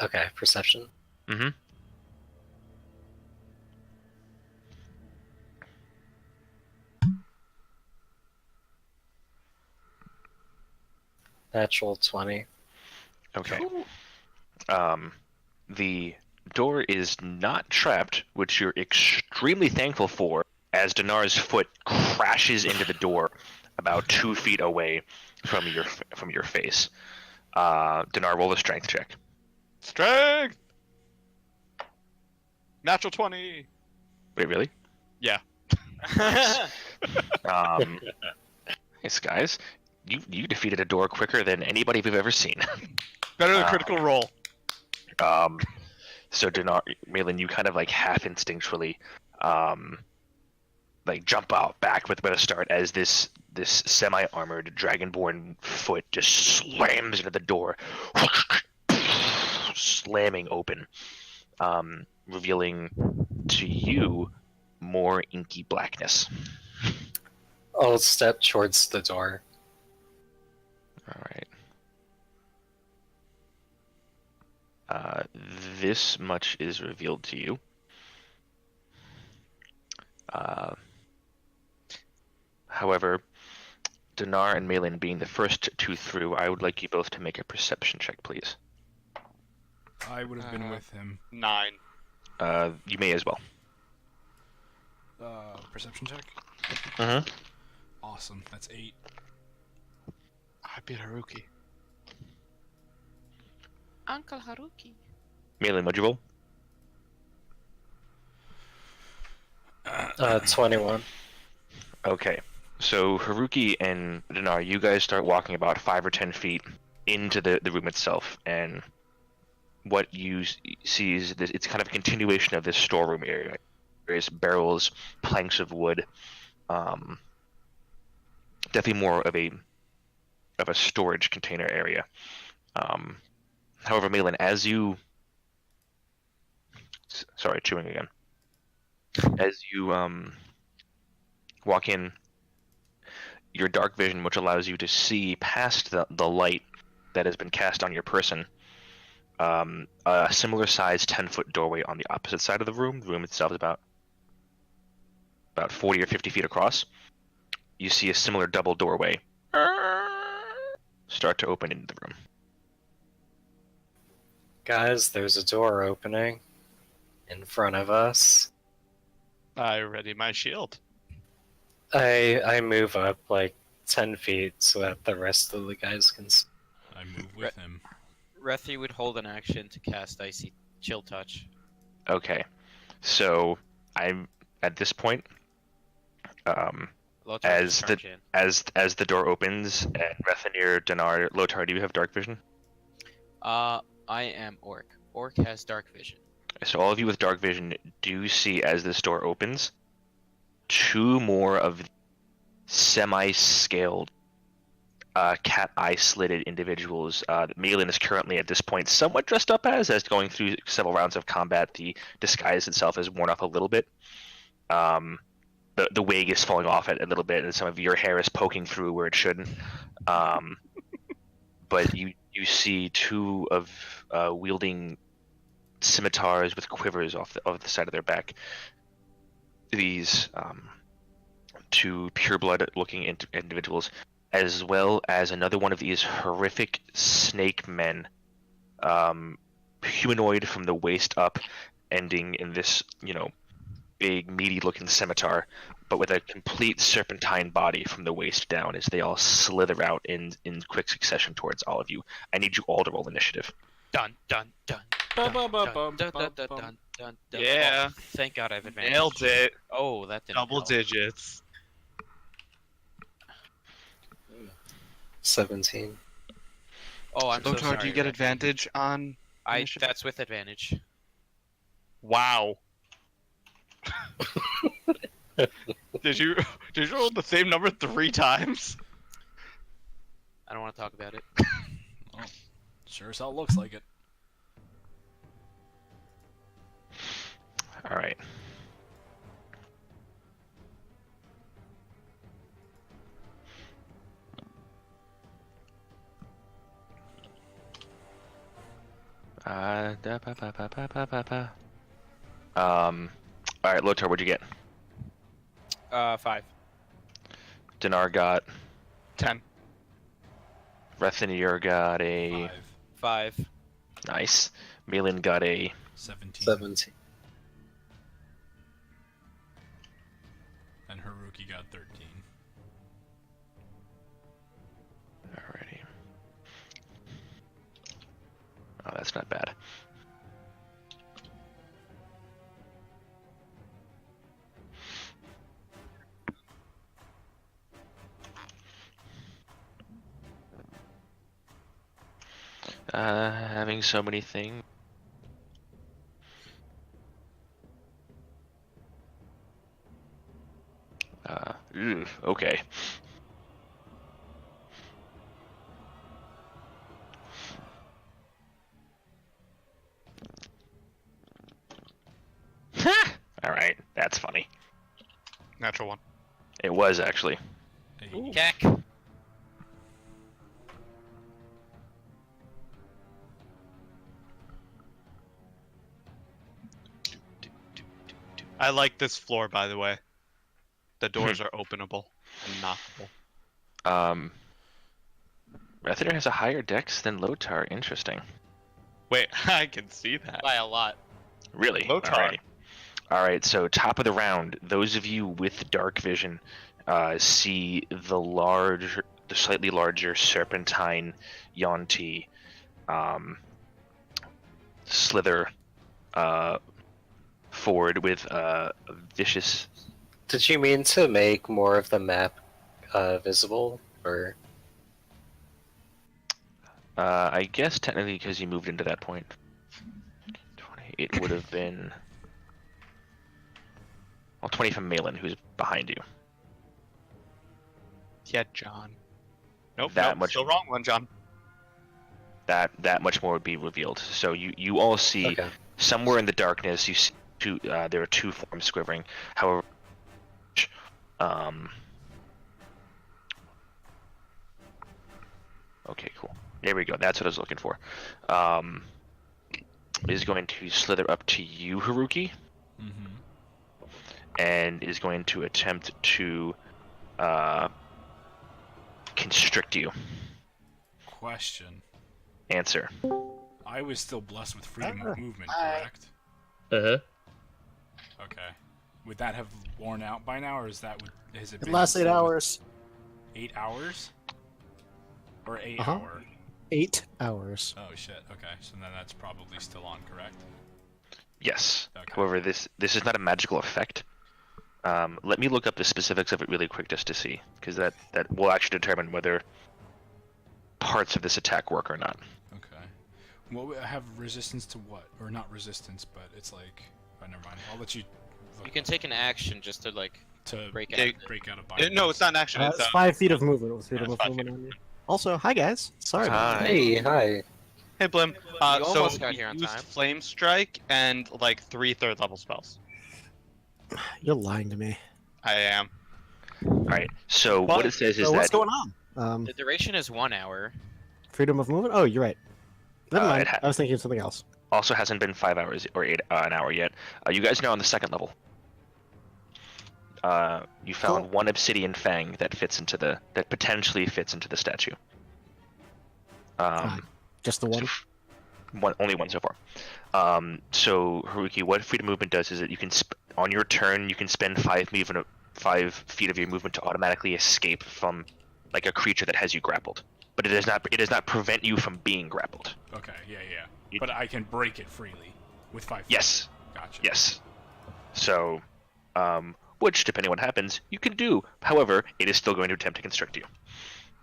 Okay, perception. Mm-hmm. Natural 20. Okay. The door is not trapped, which you're extremely thankful for, as Dnar's foot crashes into the door about 2 feet away from your face. Dndnar, roll a strength check. Strength! Natural 20! Wait, really? Yeah. Nice, guys. You defeated a door quicker than anybody we've ever seen. Better than critical roll. So Dndnar, Malin, you kind of like half instinctually like jump out back with a start as this this semi-armored dragonborn foot just slams into the door, slamming open, revealing to you more inky blackness. I'll step towards the door. All right. This much is revealed to you. However, Dndnar and Malin being the first two through, I would like you both to make a perception check, please. I would have been with him. 9. You may as well. Perception check? Mm-hmm. Awesome. That's 8. I beat Haruki. Uncle Haruki. Malin, what'd you roll? 21. Okay. So Haruki and Dndnar, you guys start walking about 5 or 10 feet into the room itself, and what you see is this, it's kind of a continuation of this storeroom area. Various barrels, planks of wood, definitely more of a storage container area. However, Malin, as you chewing again. As you walk in, your dark vision, which allows you to see past the light that has been cast on your person, a similar sized 10-foot doorway on the opposite side of the room. The room itself is about 40 or 50 feet across. You see a similar double doorway start to open into the room. Guys, there's a door opening in front of us. I ready my shield. I move up like 10 feet so that the rest of the guys can see. I move with him. Rethi would hold an action to cast Icy Chill Touch. Okay, so I'm at this point. Lothar As just charge as the door opens, and Rethanir, Dndnar, Lothar, do you have dark vision? I am Orc. Orc has dark vision. So all of you with dark vision do see, as this door opens, 2 more of semi-scaled cat eye slitted individuals that Malin is currently at this point somewhat dressed up as going through several rounds of combat. The disguise itself has worn off a little bit. The wig is falling off it a little bit, and some of your hair is poking through where it shouldn't. But you see 2 of wielding scimitars with quivers off the side of their back. These 2 pureblood-looking individuals, as well as another one of these horrific snake men, humanoid from the waist up, ending in this, big meaty-looking scimitar, but with a complete serpentine body from the waist down, as they all slither out in quick succession towards all of you. I need you all to roll initiative. Dun dun dun. Dun. Yeah. Oh, thank God I have advantage. Nailed it. Oh, that didn't Double help. digits. 17. Oh, I'm so Lothar, sorry. do you get Rethi. advantage on initiative? That's with advantage. Wow. Did you roll the same number 3 times? I don't want to talk about it. Well, sure as hell looks like it. All right. All right, Lothar, what'd you get? 5. Dndnar got 10. Rethanir got a 5. 5. nice. Malin got a 17. 17. And Haruki got 13. alrighty. Oh, that's not bad. Having so many things. Okay. That's funny. Natural one. It was actually. Hey, Keck. I like this floor, by the way. The doors are openable and knockable. Rethander has a higher dex than Lotar. Interesting. Wait, I can see that. By a lot. Really? Lotar. Alright, so top of the round, those of you with dark vision see the slightly larger serpentine Yuanti slither forward with a vicious. Did you mean to make more of the map visible, or? I guess technically because you moved into that point. 20, it would have been. Well, 20 from Malin, who's behind you. Yeah, John. Nope, That nope, much- still wrong one, John. That much more would be revealed. So you all see Okay. somewhere in the darkness you see two. There are two forms quivering. However, okay, cool. There we go. That's what I was looking for. Is going to slither up to you, Haruki, and is going to attempt to constrict you. question. Answer. I was still blessed with freedom of movement, Hi. correct? Uh-huh. Okay. Would that have worn out by now, or has it It been lasts 8 still- hours. 8 hours? Or 8 Uh-huh. hour? 8 hours. Oh shit. Okay, so then that's probably still on, correct? Yes. Okay. However, this is not a magical effect. Let me look up the specifics of it really quick just to see, because that will actually determine whether parts of this attack work or not. Okay. Well, we have resistance to what? Or not resistance, but it's like. Oh, never mind. I'll let you. Look You can take an action just to like to break Yeah, out. break out a body. No, it's not an action. It's It's 5 feet of movement with freedom it's of 5 movement on you. Also, hi guys. Sorry about Hi. Hey, hi. Hey, Blim. almost So got you here on used time. Flame Strike and like 3 third level spells. that. You're lying to me. I am. All right. So What? what it says is So what's that going on? The duration is 1 hour. Freedom of movement? Oh, you're right. Never Uh, mind. it ha- I was thinking of something else. also hasn't been 5 hours or an hour yet. You guys are on the second level. You found Cool. one obsidian fang that potentially fits into the statue. Just the one? Only one so far. So Haruki, what freedom movement does is that you can on your turn you can spend 5 feet of your movement to automatically escape from like a creature that has you grappled. But it does not prevent you from being grappled. Okay, yeah. You- But I can break it freely with 5 feet. Yes. Gotcha. Yes. So, which depending on what happens, you can do. However, it is still going to attempt to constrict you.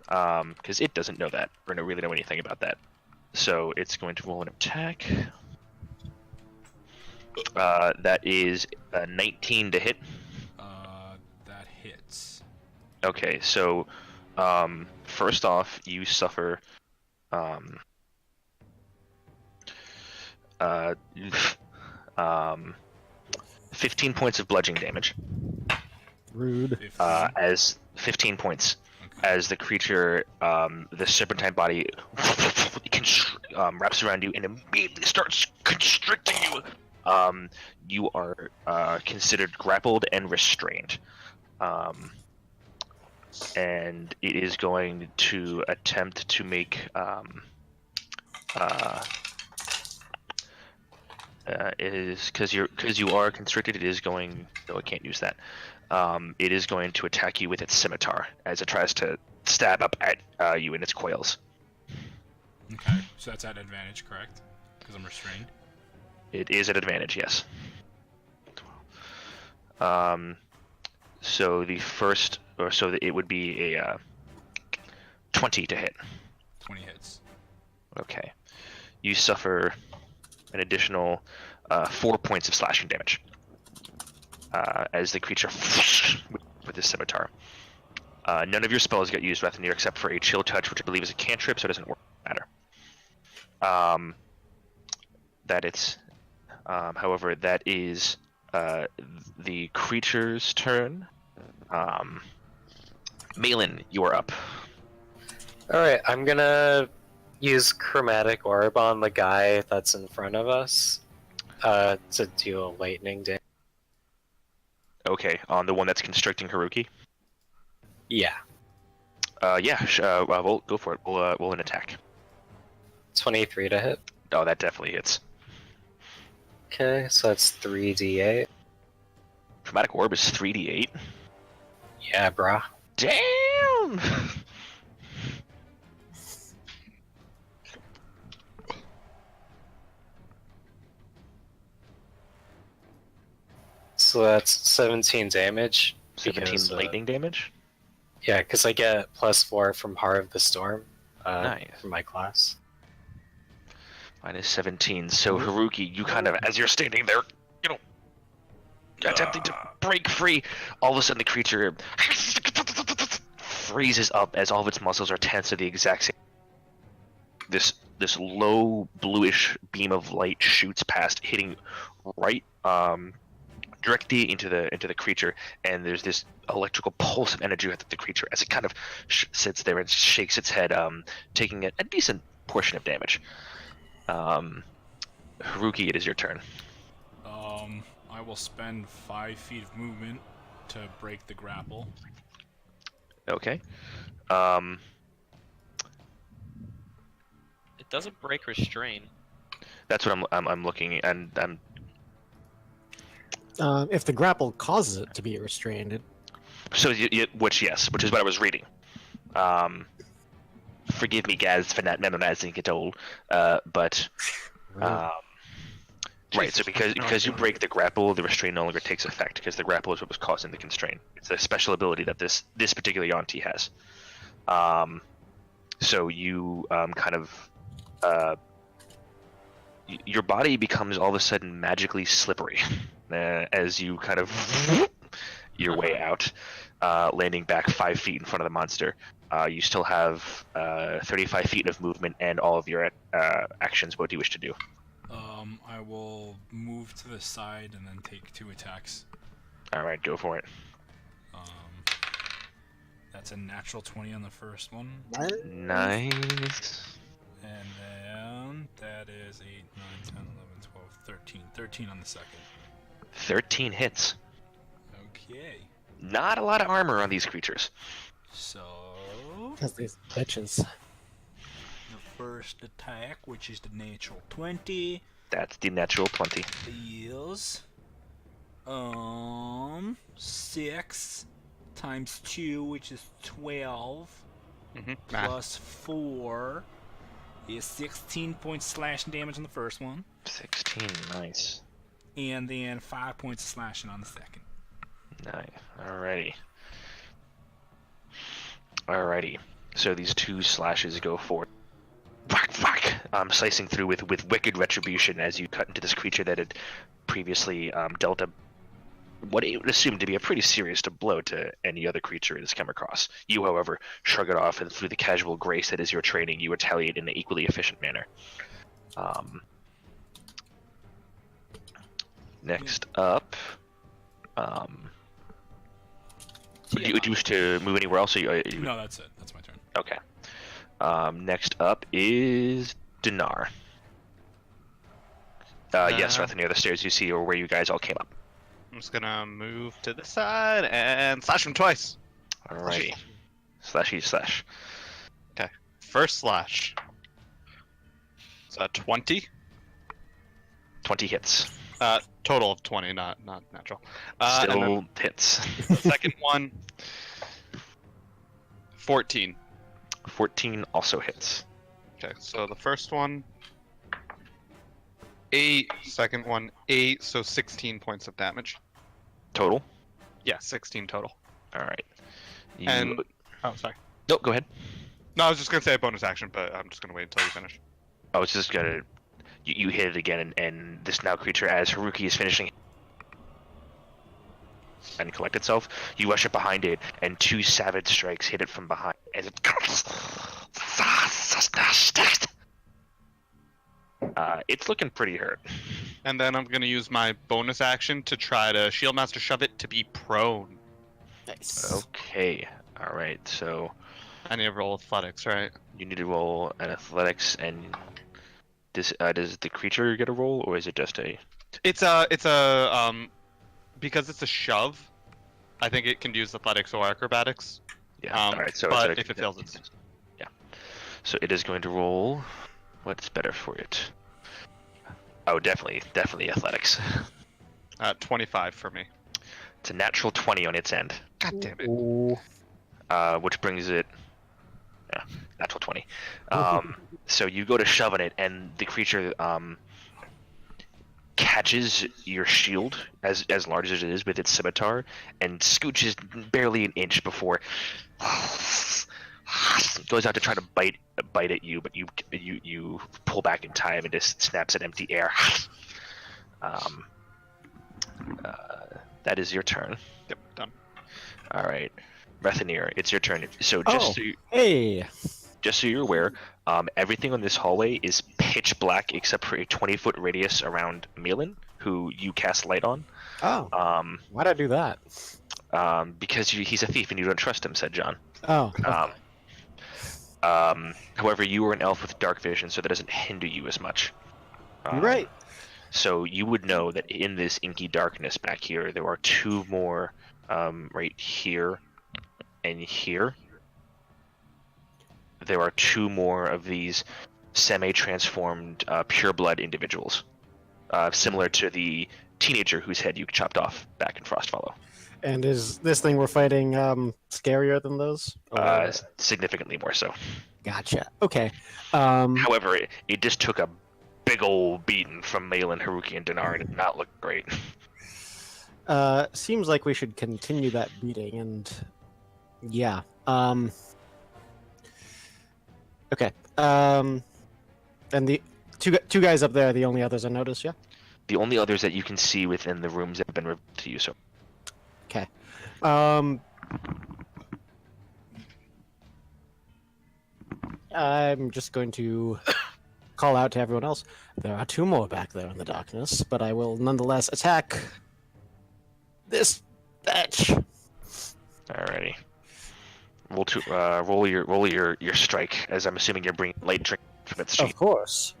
Because it doesn't know that or don't really know anything about that. So it's going to roll an attack. That is a 19 to hit. That hits. Okay, so first off, you suffer 15 points of bludgeoning damage. Rude. 15. As 15 points. Okay. As the creature, the serpentine body wraps around you and immediately starts constricting you. You are considered grappled and restrained. And it is going to attempt to make it is because you are constricted. It is going. No, I can't use that. It is going to attack you with its scimitar as it tries to stab up at you in its coils. Okay, so that's at advantage, correct? Because I'm restrained. It is at advantage, yes. So the first, it would be a 20 to hit. 20 hits. Okay. You suffer an additional 4 points of slashing damage as the creature with his scimitar. None of your spells get used, Rethander, except for a chill touch, which I believe is a cantrip, so it doesn't matter. However, that is the creature's turn. Malin, you're up. Alright, I'm gonna use Chromatic Orb on the guy that's in front of us to do a lightning damage. Okay, on the one that's constricting Haruki. Yeah. We'll go for it. We'll an attack. 23 to hit. Oh, that definitely hits. Okay, so that's 3d8. Chromatic Orb is 3d8. Yeah, brah. Damn! So that's 17 damage. 17 because, lightning damage? Yeah, because I get +4 from Heart of the Storm Nice. from my class. Minus 17. So Haruki, you kind of, as you're standing there, attempting to break free, all of a sudden the creature freezes up as all of its muscles are tense at the exact same. This low bluish beam of light shoots past, hitting right directly into the creature, and there's this electrical pulse of energy at the creature as it kind of sits there and shakes its head, taking a decent portion of damage. Haruki, it is your turn. I will spend 5 feet of movement to break the grapple. Okay. It doesn't break restrain. That's what I'm looking at, and I'm. If the grapple causes it to be restrained, So which is what I was reading. Forgive me, guys, for not memorizing it all. But right. So because you break the grapple, the restraint no longer takes effect because the grapple is what was causing the constraint. It's a special ability that this particular Yuanti has. So you your body becomes all of a sudden magically slippery as you kind of your way out, landing back 5 feet in front of the monster. You still have 35 feet of movement and all of your actions. What do you wish to do? I will move to the side and then take 2 attacks. All right, go for it. That's a natural 20 on the first one. Nice. And then that is 8, 9, 10, 11, 12, 13. 13 on the second. 13 hits. Okay. Not a lot of armor on these creatures. So because these bitches. the first attack, which is the natural 20, That's the natural 20. is 6 times 2, which is 12, plus 4 is 16 points slashing damage on the first one, 16, nice. and then 5 points of slashing on the second. Nice. Alrighty. So these 2 slashes go for whack, slicing through with wicked retribution as you cut into this creature that had previously dealt what it would assume to be a pretty serious blow to any other creature it has come across. You, however, shrug it off, and through the casual grace that is your training, you retaliate in an equally efficient manner. Next up, would you wish to move anywhere else? Or you... No, that's it. That's my turn. Okay. Next up is Dndnar. Yes, right near the stairs you see, or where you guys all came up. I'm just gonna move to the side and slash him twice. Alrighty. Slashy slash. Okay. First slash. It's a 20. 20 hits. Total of 20, not natural. Still hits. The second one, 14. 14 also hits. Okay, so the first one, 8. Second one, 8. So 16 points of damage. Total? Yeah, 16 total. Alright. And oh, sorry. No, go ahead. No, I was just gonna say a bonus action, but I'm just gonna wait until you finish. I was just gonna... You hit it again, and this now creature, as Haruki is finishing and collect itself, you rush up behind it, and 2 savage strikes hit it from behind as it comes. It's looking pretty hurt. And then I'm gonna use my bonus action to try to Shield Master shove it to be prone. Nice. Okay. All right. So I need to roll athletics, right? you need to roll an athletics, and does the creature get a roll, or is it just a? It's because it's a shove. I think it can use athletics or acrobatics. Yeah. All right. So but it's if it fails, it's yeah. So it is going to roll. What's better for it? Oh, definitely athletics. 25 for me. It's a natural 20 on its end. God damn it. Ooh. Which brings it, yeah, natural 20. So you go to shove on it, and the creature catches your shield, as large as it is, with its scimitar, and scooches barely an inch before goes out to try to bite at you, but you pull back in time and just snaps at empty air. That is your turn. Yep, done. All right, Rethanir, it's your turn. So Hey. just so you're aware, everything on this hallway is pitch black except for a 20-foot radius around Milan, who you cast light on. Oh. Why'd I do that? Because he's a thief and you don't trust him, said John. Oh. However, you are an elf with dark vision, so that doesn't hinder you as much. You're right. So you would know that in this inky darkness back here, there are two more right here and here. There are two more of these semi-transformed pureblood individuals, similar to the teenager whose head you chopped off back in Frostfollow. And is this thing we're fighting scarier than those? Or- Significantly more so. Gotcha. Okay. However, it just took a big old beating from Malin, Haruki, and Dndnatur, and it did not look great. Seems like we should continue that beating, and yeah. Okay. And the two guys up there are the only others I noticed, yeah? The only others that you can see within the rooms that have been revealed to you, so. Okay. I'm just going to call out to everyone else. There are two more back there in the darkness, but I will nonetheless attack this batch. Alrighty. Roll your strike, as I'm assuming you're bringing light drink from its sheet. Of course.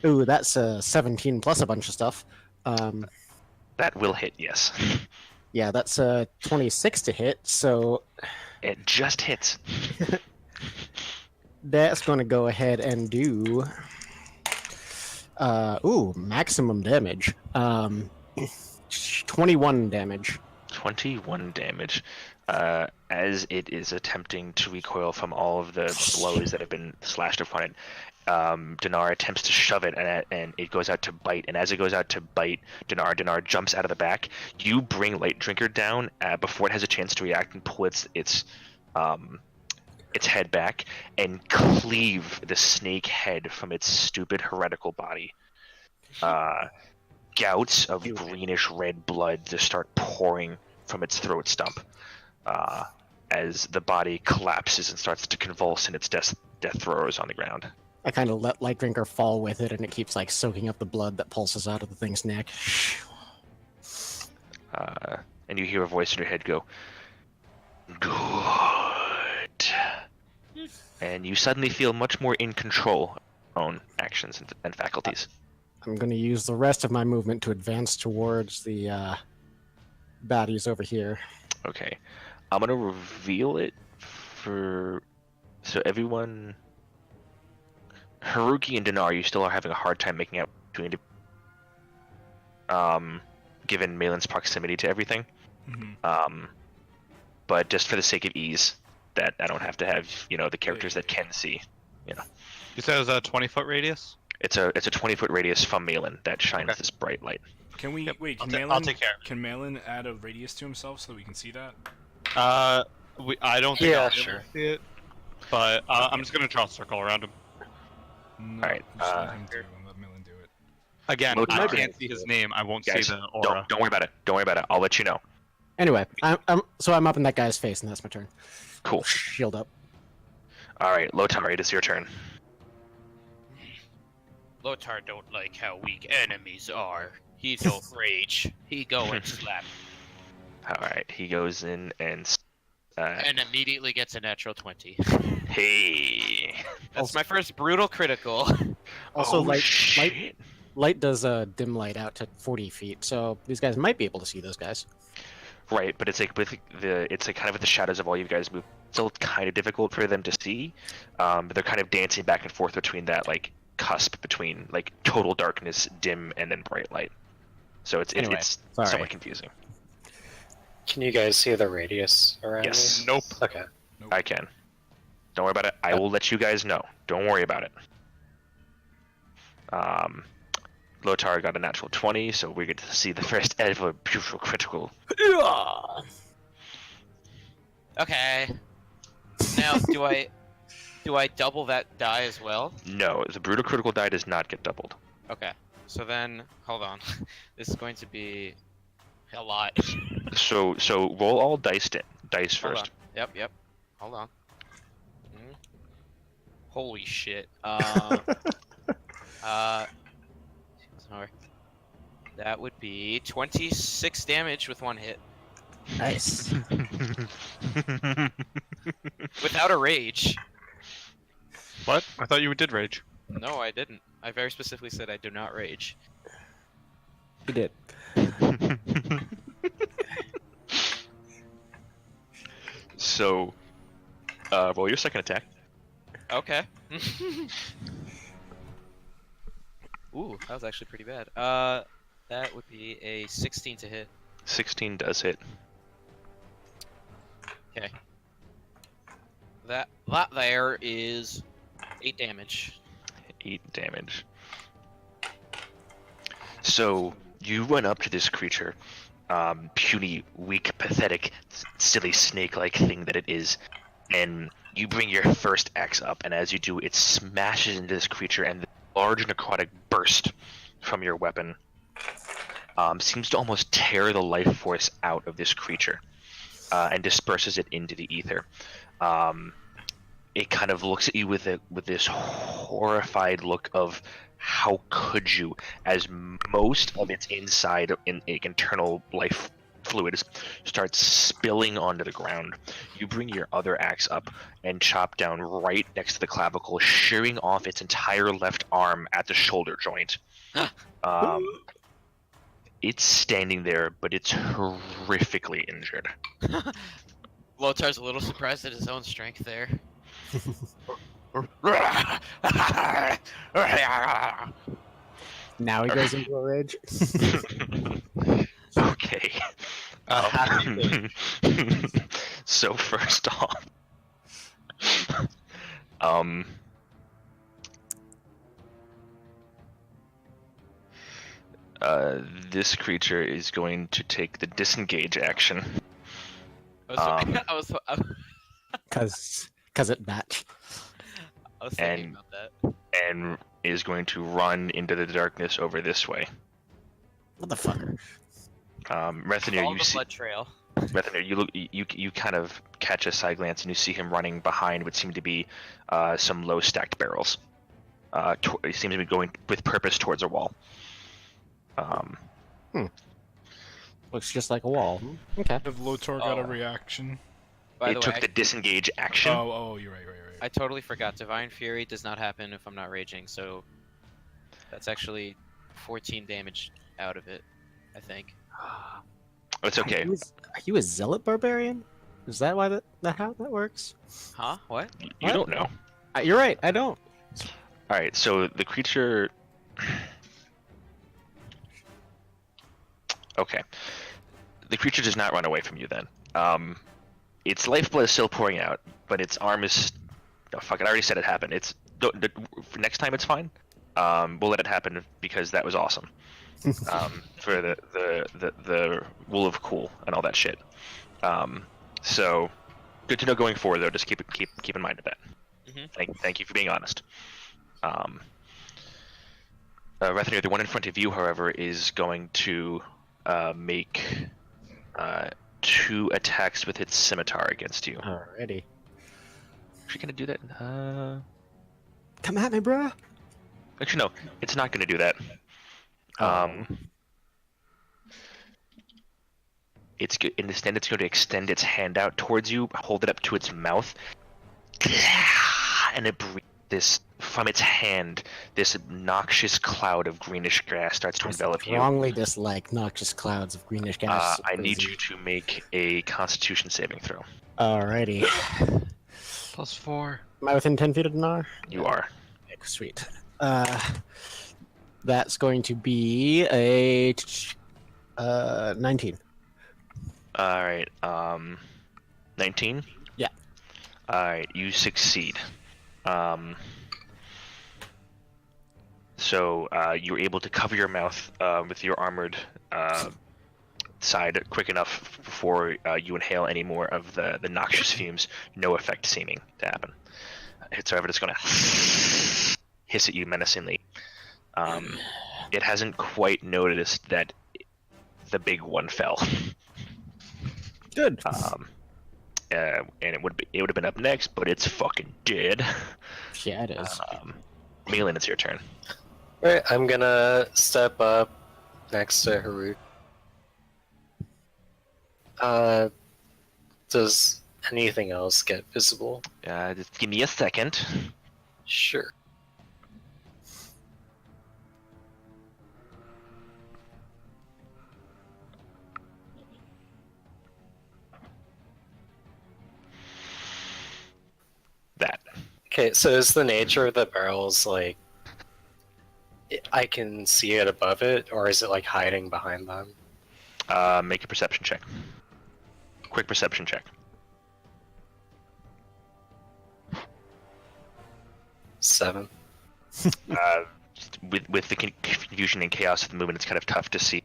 Ooh, that's a 17 plus a bunch of stuff. That will hit, yes. Yeah, that's a 26 to hit, so It just hits. that's going to go ahead and do maximum damage. 21 damage. 21 damage. As it is attempting to recoil from all of the blows that have been slashed upon it, Dndnatur attempts to shove it, and it goes out to bite. And as it goes out to bite Dndnatur jumps out of the back. You bring Light Drinker down before it has a chance to react and pull its head back and cleave the snake head from its stupid heretical body. Gouts of greenish red blood just start pouring from its throat stump as the body collapses and starts to convulse in its death throes on the ground. I kind of let Light Drinker fall with it, and it keeps like soaking up the blood that pulses out of the thing's neck. And you hear a voice in your head go, "Good." And you suddenly feel much more in control of your own actions and faculties. I'm going to use the rest of my movement to advance towards the baddies over here. Okay. I'm going to reveal it so everyone... Haruki and Dndnatur, you still are having a hard time making out between given Malin's proximity to everything. Mm-hmm. But just for the sake of ease, that I don't have to have, the characters that can see, You said it was a 20-foot radius? It's a 20-foot radius from Malin that shines this bright light. Can we wait? Can I'll Malin, take care of it. Can Malin add a radius to himself so that we can see that? I don't think Yeah, I'll be able sure. to see it, but I'm just gonna draw a circle around him. No, Alright, just let him let Malin do it. Again, Look, I maybe- can't see his name. I won't Guys, see the aura. don't worry about it. Don't worry about it. I'll let you know. Anyway, I'm up in that guy's face, and that's my turn. Cool. Shield up. All right, Lotar, it is your turn. Lotar don't like how weak enemies are. He don't rage. He go and slap. Alright, he goes in and... And immediately gets a natural 20. Hey! That's my first brutal critical. Also, Oh, shit. light does dim light out to 40 feet, so these guys might be able to see those guys. Right, but it's like with it's like kind of with the shadows of all you guys move. It's still kind of difficult for them to see. But they're kind of dancing back and forth between that like cusp between like total darkness, dim, and then bright light. So it's Anyway, it's sorry. somewhat confusing. Can you guys see the radius around Yes. me? Nope. Okay. I can. Don't worry about it. I will let you guys know. Don't worry about it. Lotar got a natural 20, so we get to see the first ever brutal critical. Okay. Now, do I double that die as well? No, the brutal critical die does not get doubled. Okay. So then, hold on. This is going to be a lot. So roll all dice Hold first. on. Yep. Hold on. Holy shit. Sorry. That would be 26 damage with one hit. Nice. Without a rage. What? I thought you did rage. No, I didn't. I very specifically said I do not rage. You did. So, roll your second attack. Okay. Ooh, that was actually pretty bad. That would be a 16 to hit. 16 does hit. Okay. That there is 8 damage. 8 damage. So, you run up to this creature, puny, weak, pathetic, silly snake-like thing that it is, and you bring your first axe up, and as you do, it smashes into this creature, and the large necrotic burst from your weapon seems to almost tear the life force out of this creature, and disperses it into the ether. It kind of looks at you with this horrified look of how could you, as most of its inside internal life fluids starts spilling onto the ground. You bring your other axe up and chop down right next to the clavicle, shearing off its entire left arm at the shoulder joint. It's standing there, but it's horrifically injured. Lotar's a little surprised at his own strength there. Now he goes into a rage. Okay. So first off, this creature is going to take the disengage action. I was Cause it matched. thinking about that. And is going to run into the darkness over this way. Motherfucker. Rethinir, Follow you the see. blood trail. Rethinir, you kind of catch a side glance and you see him running behind what seem to be some low stacked barrels. He seems to be going with purpose towards a wall. Looks just like a wall. Okay. Have Lotor got a Oh. reaction? By It the took way, the disengage action. Oh, you're right. I totally forgot. Divine Fury does not happen if I'm not raging, so that's actually 14 damage out of it, I think. It's okay. Are you a zealot barbarian? Is that why how that works? Huh? What? You don't know. You're right. I don't. All right. So the creature. Okay. The creature does not run away from you then. Its lifeblood is still pouring out, but its arm is. Oh, fuck it! I already said it happened. For next time it's fine. We'll let it happen because that was awesome. For the wool of cool and all that shit. So good to know going forward though. Just keep in mind of that. Mm-hmm. Thank you for being honest. Rethinir, the one in front of you, however, is going to make 2 attacks with its scimitar against you. Alrighty. Is she gonna do that? Come at me, bruh. Actually, no, it's not going to do that. Oh. Instead, it's going to extend its hand out towards you, hold it up to its mouth, and it breathes this from its hand. This noxious cloud of greenish gas starts to I envelop you. strongly dislike noxious clouds of greenish gas. I need you to make a Constitution saving throw. Alrighty. +4. Am I within 10 feet of Dndnatur? You are. Sweet. That's going to be a 19. All right. 19. Yeah. All right. You succeed. So you're able to cover your mouth with your armored side quick enough before you inhale any more of the noxious fumes. No effect seeming to happen. It's however just gonna hiss at you menacingly. It hasn't quite noticed that the big one fell. Good. And it would have been up next, but it's fucking dead. Yeah, it is. Malin, it's your turn. Alright, I'm gonna step up next to Haruk. Does anything else get visible? Just give me a second. Sure. That. Okay, so is the nature of the barrels like I can see it above it, or is it like hiding behind them? Make a perception check. Quick perception check. 7. With the confusion and chaos of the movement, it's kind of tough to see.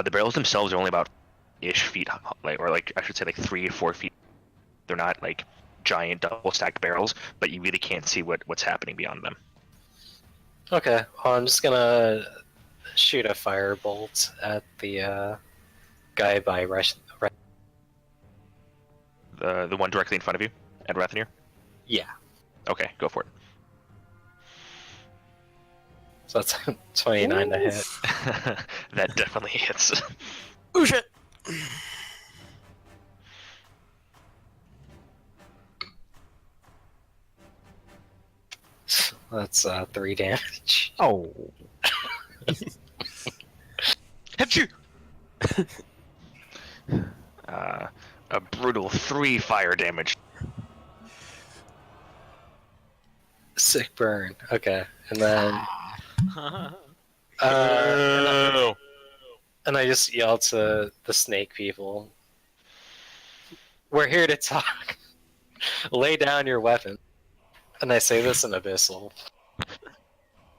The barrels themselves are only about feet, I should say 3 or 4 feet. They're not like giant double stacked barrels, but you really can't see what's happening beyond them. Okay, well, I'm just gonna shoot a firebolt at the guy by The one directly in front of you, at Rathanir? Yeah, Okay, go for it. so that's 29 to hit. That definitely hits. Oh shit! That's 3 damage. Oh. Hit you! A brutal 3 fire damage. Sick burn. Okay, and then Oh. and I just yell to the snake people. We're here to talk. Lay down your weapon. And I say this in Abyssal,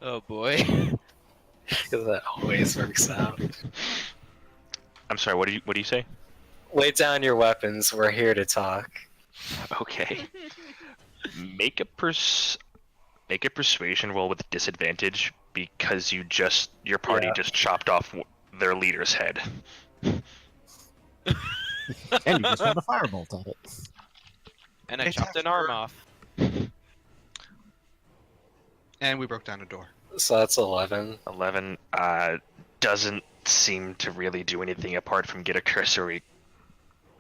Oh boy. because that always works out. I'm sorry, what do you say? Lay down your weapons, we're here to talk. Okay. Make a persuasion roll with disadvantage because your party Yeah. just chopped off their leader's head. And you just have a firebolt at it. And I It's chopped an half arm off. And we broke down a door. So that's 11. 11 doesn't seem to really do anything apart from get a cursory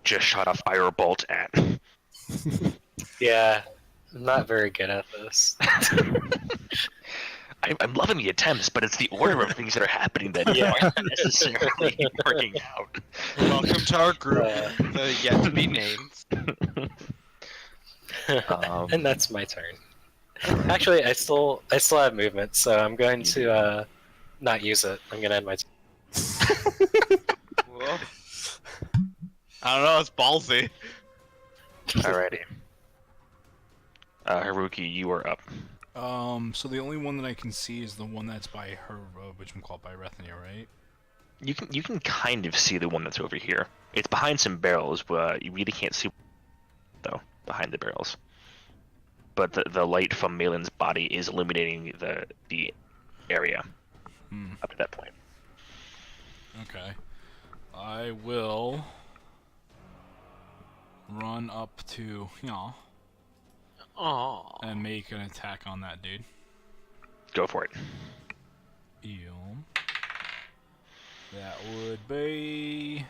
just shot a firebolt at. Yeah, I'm not very good at this. I'm loving the attempts, but it's the order of things that are happening that aren't necessarily working out. Welcome to our group. Uh, Yet to be named. And that's my turn. Actually, I still have movement, so I'm going to not use it. I'm gonna end my turn. Whoa. I don't know, it's ballsy. Alrighty. Haruki, you are up. So the only one that I can see is the one that's by her, whatchamacallit, by Rethanir, right? You can kind of see the one that's over here. It's behind some barrels, but you really can't see though behind the barrels. But the light from Malin's body is illuminating the area up to that point. Okay. I will run up to, Aww. and make an attack on that dude. Go for it. That would be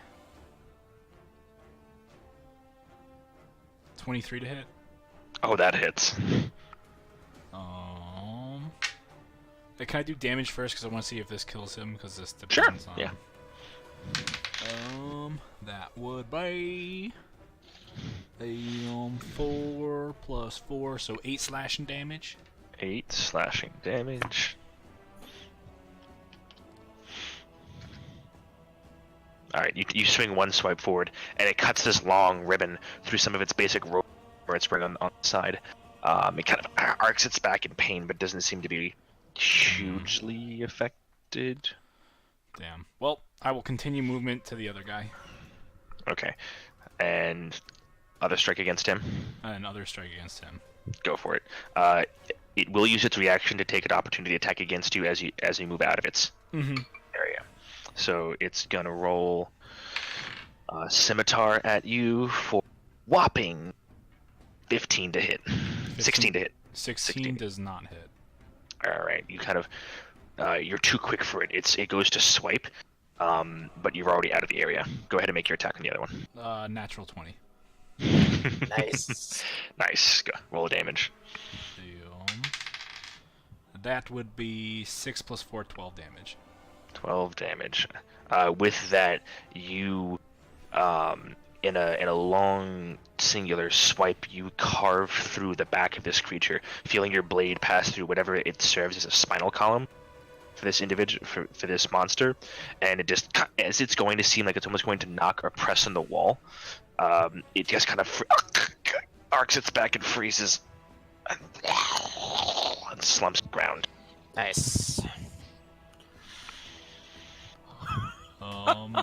23 to hit. Oh, that hits. Can I do damage first? Because I want to see if this kills him. Because this Sure. depends on. Yeah. That would be 4 plus 4, so 8 slashing damage. 8 slashing damage. Alright, you swing one swipe forward, and it cuts this long ribbon through some of its basic rope where it's right on the side. It kind of arcs its back in pain, but doesn't seem to be hugely affected. Damn. Well, I will continue movement to the other guy. Okay. And other strike against him? And other strike against him. Go for it. It will use its reaction to take an opportunity attack against you as you move out of its area. So it's gonna roll scimitar at you for whopping 15 to hit. 16 to hit. 16 does not hit. All right, you kind of you're too quick for it. It goes to swipe, but you're already out of the area. Go ahead and make your attack on the other one. Natural 20. Nice. Nice. Go. Roll damage. That would be 6 plus 4, 12 damage. 12 damage. With that, you in a long singular swipe, you carve through the back of this creature, feeling your blade pass through whatever it serves as a spinal column for this individual, for this monster, and it just, as it's going to seem like it's almost going to knock or press on the wall, it just kind of arcs its back and freezes and slumps to the ground. Nice.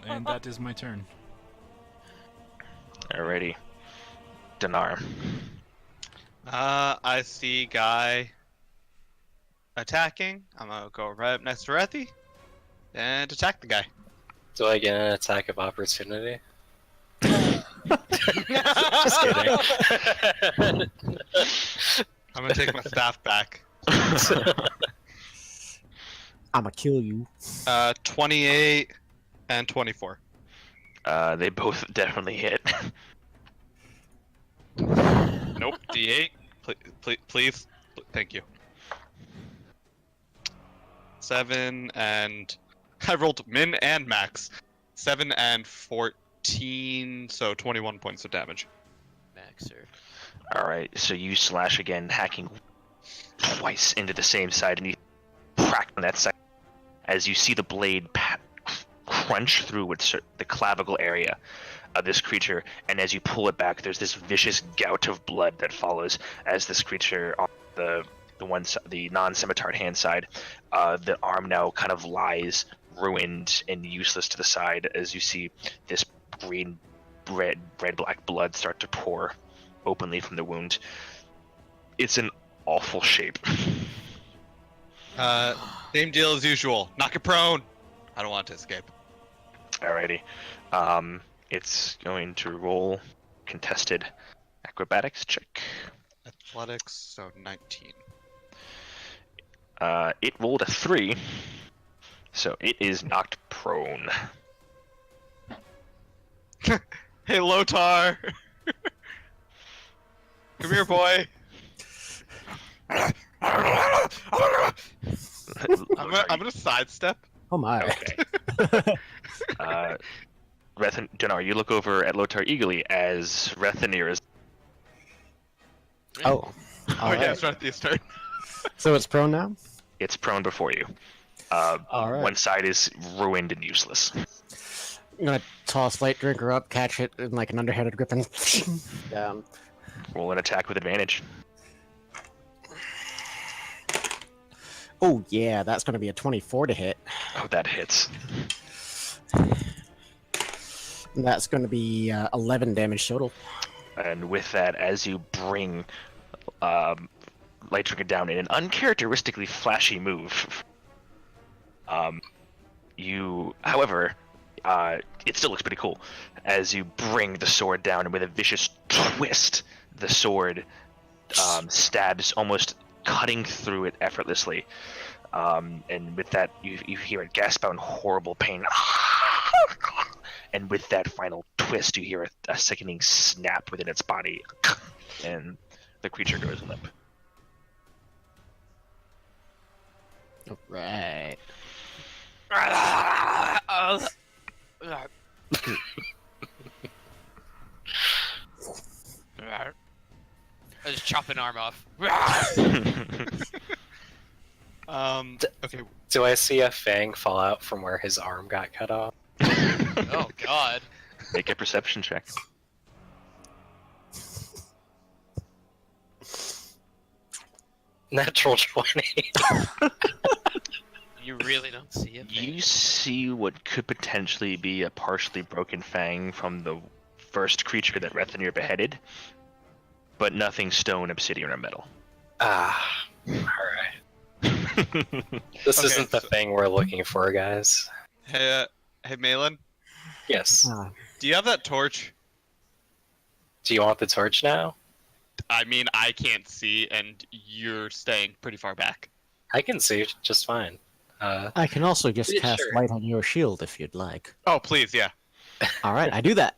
And that is my turn. Alrighty. Dndnatur. I see guy attacking. I'm gonna go right up next to Rethi and attack the guy. Do I get an attack of opportunity? Just kidding. I'm gonna take my staff back. I'ma kill you. 28 and 24. They both definitely hit. Nope. D8. Please. Thank you. 7 and I rolled min and max. 7 and 14, so 21 points of damage. Maxer. Alright, so you slash again, hacking twice into the same side, and you crack on that side as you see the blade crunch through the clavicle area of this creature, and as you pull it back, there's this vicious gout of blood that follows as this creature on the non-scimitar hand side, the arm now kind of lies ruined and useless to the side as you see this red black blood start to pour openly from the wound. It's an awful shape. Same deal as usual. Knock it prone. I don't want to escape. Alrighty. It's going to roll contested acrobatics check. Athletics, so 19. It rolled a 3, so it is knocked prone. Hey, Lotar! Come here, boy! I'm gonna sidestep. Oh my. Okay. Dndnatur, you look over at Lotar eagerly as Rethanir is. Oh. Oh yeah, it's Rethi's turn. So it's prone now? It's prone before you. Alright. One side is ruined and useless. I'm gonna toss Light Drinker up, catch it in like an underhanded grip, and down. Roll an attack with advantage. Oh yeah, that's gonna be a 24 to hit. Oh, that hits. And that's gonna be 11 damage total. And with that, as you bring Light Drinker down in an uncharacteristically flashy move, however, it still looks pretty cool. As you bring the sword down, and with a vicious twist, the sword stabs almost cutting through it effortlessly. And with that, you hear it gasp out in horrible pain. And with that final twist, you hear a sickening snap within its body, and the creature goes limp. Right. I just chop an arm off. Okay. Do I see a fang fall out from where his arm got cut off? Oh God. Make a perception check. Natural 20. You really don't see it. You see what could potentially be a partially broken fang from the first creature that Rethenir beheaded, but nothing stone, obsidian, or metal. Ah, alright. This Okay, isn't the so- thing we're looking for, guys. Hey, Malin, Yes. do you have that torch? Do you want the torch now? I mean, I can't see, and you're staying pretty far back. I can see just fine. I can also just Yeah, cast sure. light on your shield if you'd like. Oh, please, yeah. All right, I do that.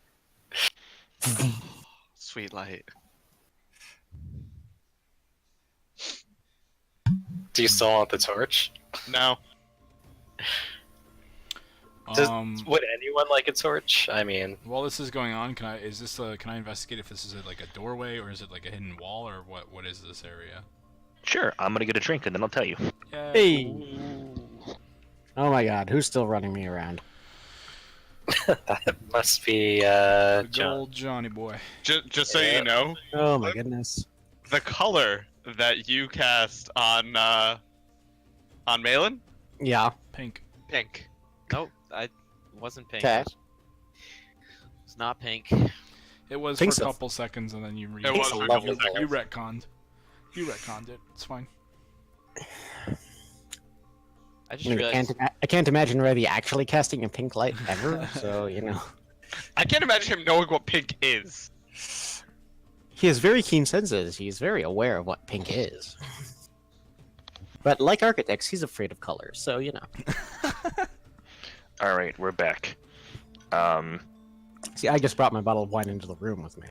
Sweet light. Do you still want the torch? No. Would anyone like a torch? I mean, While this is going on, can I investigate if this is like a doorway or is it like a hidden wall or what is this area? Sure, I'm gonna get a drink and then I'll tell you. Hey. Oh my God, who's still running me around? that must be Good John. old Johnny boy. Just so Yeah. you know, Oh my goodness. the color that you cast on Malin, Yeah. Pink. pink. Nope, I wasn't pink. Okay. It's not pink. It was Pink's for a a- couple seconds and then you It was a for a lovely couple color. you seconds. retconned. You retconned it. It's fine. I just I, mean, realized. I can't imagine Reddy actually casting a pink light ever, so, you know. I can't imagine him knowing what pink is. He has very keen senses. He's very aware of what pink is. But like architects, he's afraid of color, so, you know. All right, we're back. See, I just brought my bottle of wine into the room with me.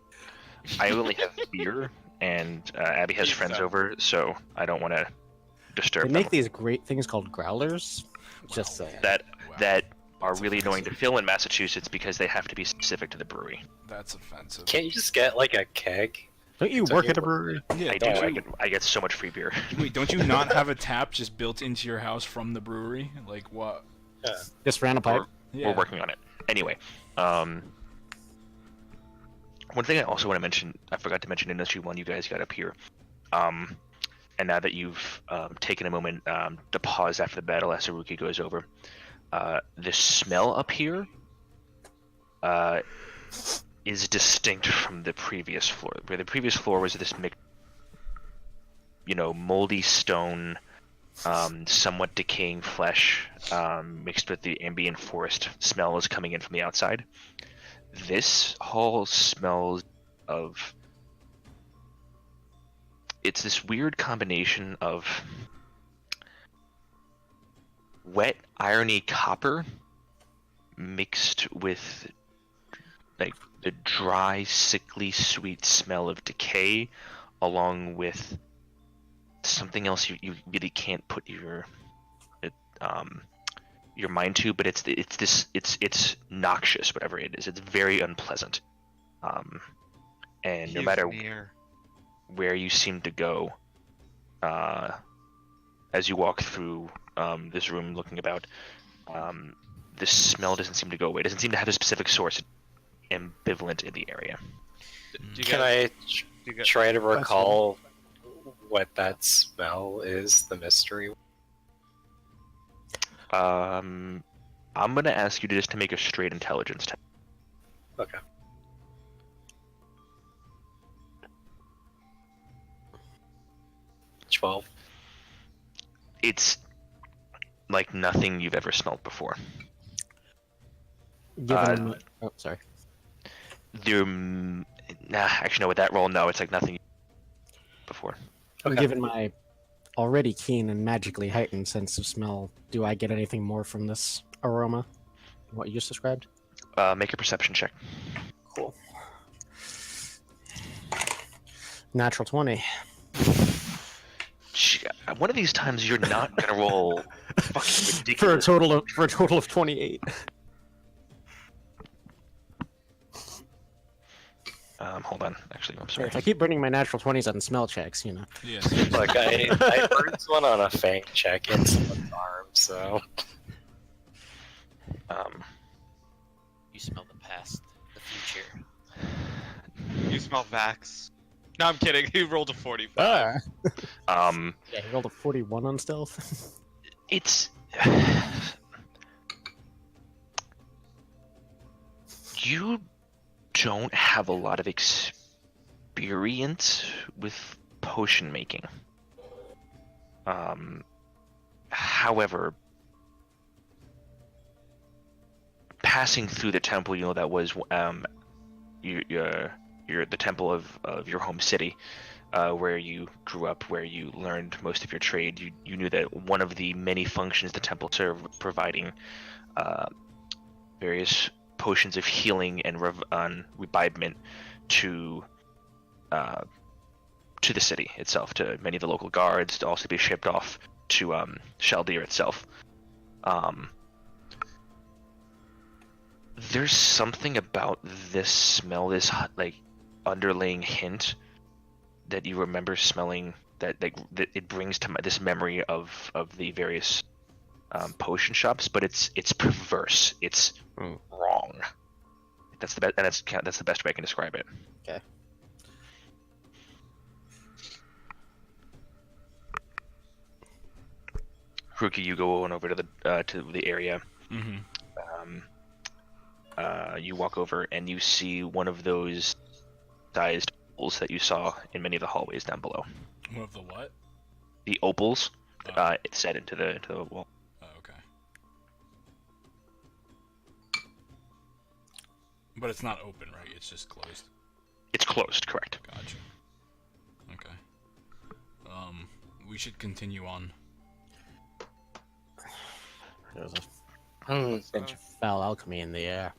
I only have beer, and Abby has friends Pizza. over, so I don't want to They disturb them. make these great things called growlers. Just saying. That Wow. are That's really annoying to offensive. fill in Massachusetts because they have to be specific to the brewery. That's offensive. Can't you just get like a keg? Don't you Don't work you at a brewery? Yeah, I do. don't I you, get so much free beer. wait, don't you not have a tap just built into your house from the brewery? Like what? Just ran a pipe? Yeah. We're working on it. Anyway, one thing I also want to mention, I forgot to mention initially when you guys got up here, and now that you've taken a moment to pause after the battle as Haruki goes over, the smell up here is distinct from the previous floor. Where the previous floor was this moldy stone, somewhat decaying flesh, mixed with the ambient forest smells coming in from the outside. This hall smells of... It's this weird combination of wet irony copper mixed with like the dry, sickly, sweet smell of decay, along with something else you really can't put your mind to, but it's noxious, whatever it is. It's very unpleasant, and no He's matter near. where you seem to go, as you walk through this room looking about, this smell doesn't seem to go away. It doesn't seem to have a specific source. It's ambivalent in the area. Do you Can guys- I do you guys- try to recall what that smell is? The mystery. I'm gonna ask you to make a straight intelligence test. Okay. $12. It's like nothing you've ever smelled before. Given oh, sorry. Actually, no. With that roll, no. It's like nothing before. Okay. Given my already keen and magically heightened sense of smell, do I get anything more from this aroma? What you just described? Make a perception check. Cool. Natural 20. One of these times you're not gonna roll fucking For a ridiculous. total of 28. Hold on. Actually, I'm sorry. If I keep burning my natural 20s on smell checks, Yes. Look, I burned one on a fang check in someone's arm, so. You smell the past, the future. You smell Vax. No, I'm kidding. He rolled a 45. Um, Yeah, he rolled a 41 on stealth. it's you don't have a lot of experience with potion making. However, passing through the temple, that was the temple of your home city, where you grew up, where you learned most of your trade. You knew that one of the many functions the temple served, providing various potions of healing and revivement to the city itself, to many of the local guards, to also be shipped off to Chaldeer itself. There's something about this smell, this underlying hint that you remember smelling, that it brings to this memory of the various potion shops, but it's perverse. It's wrong. That's the best, and that's the best way I can describe it. Okay. Ruki, you go on over to the area. Mm-hmm. You walk over and you see one of those sized opals that you saw in many of the hallways down below. One of the what? The opals. Oh. It's set into the wall. Oh, okay. But it's not open, right? It's just closed. It's closed, correct. Gotcha. Okay. We should continue on. There's a pinch of foul alchemy in the air.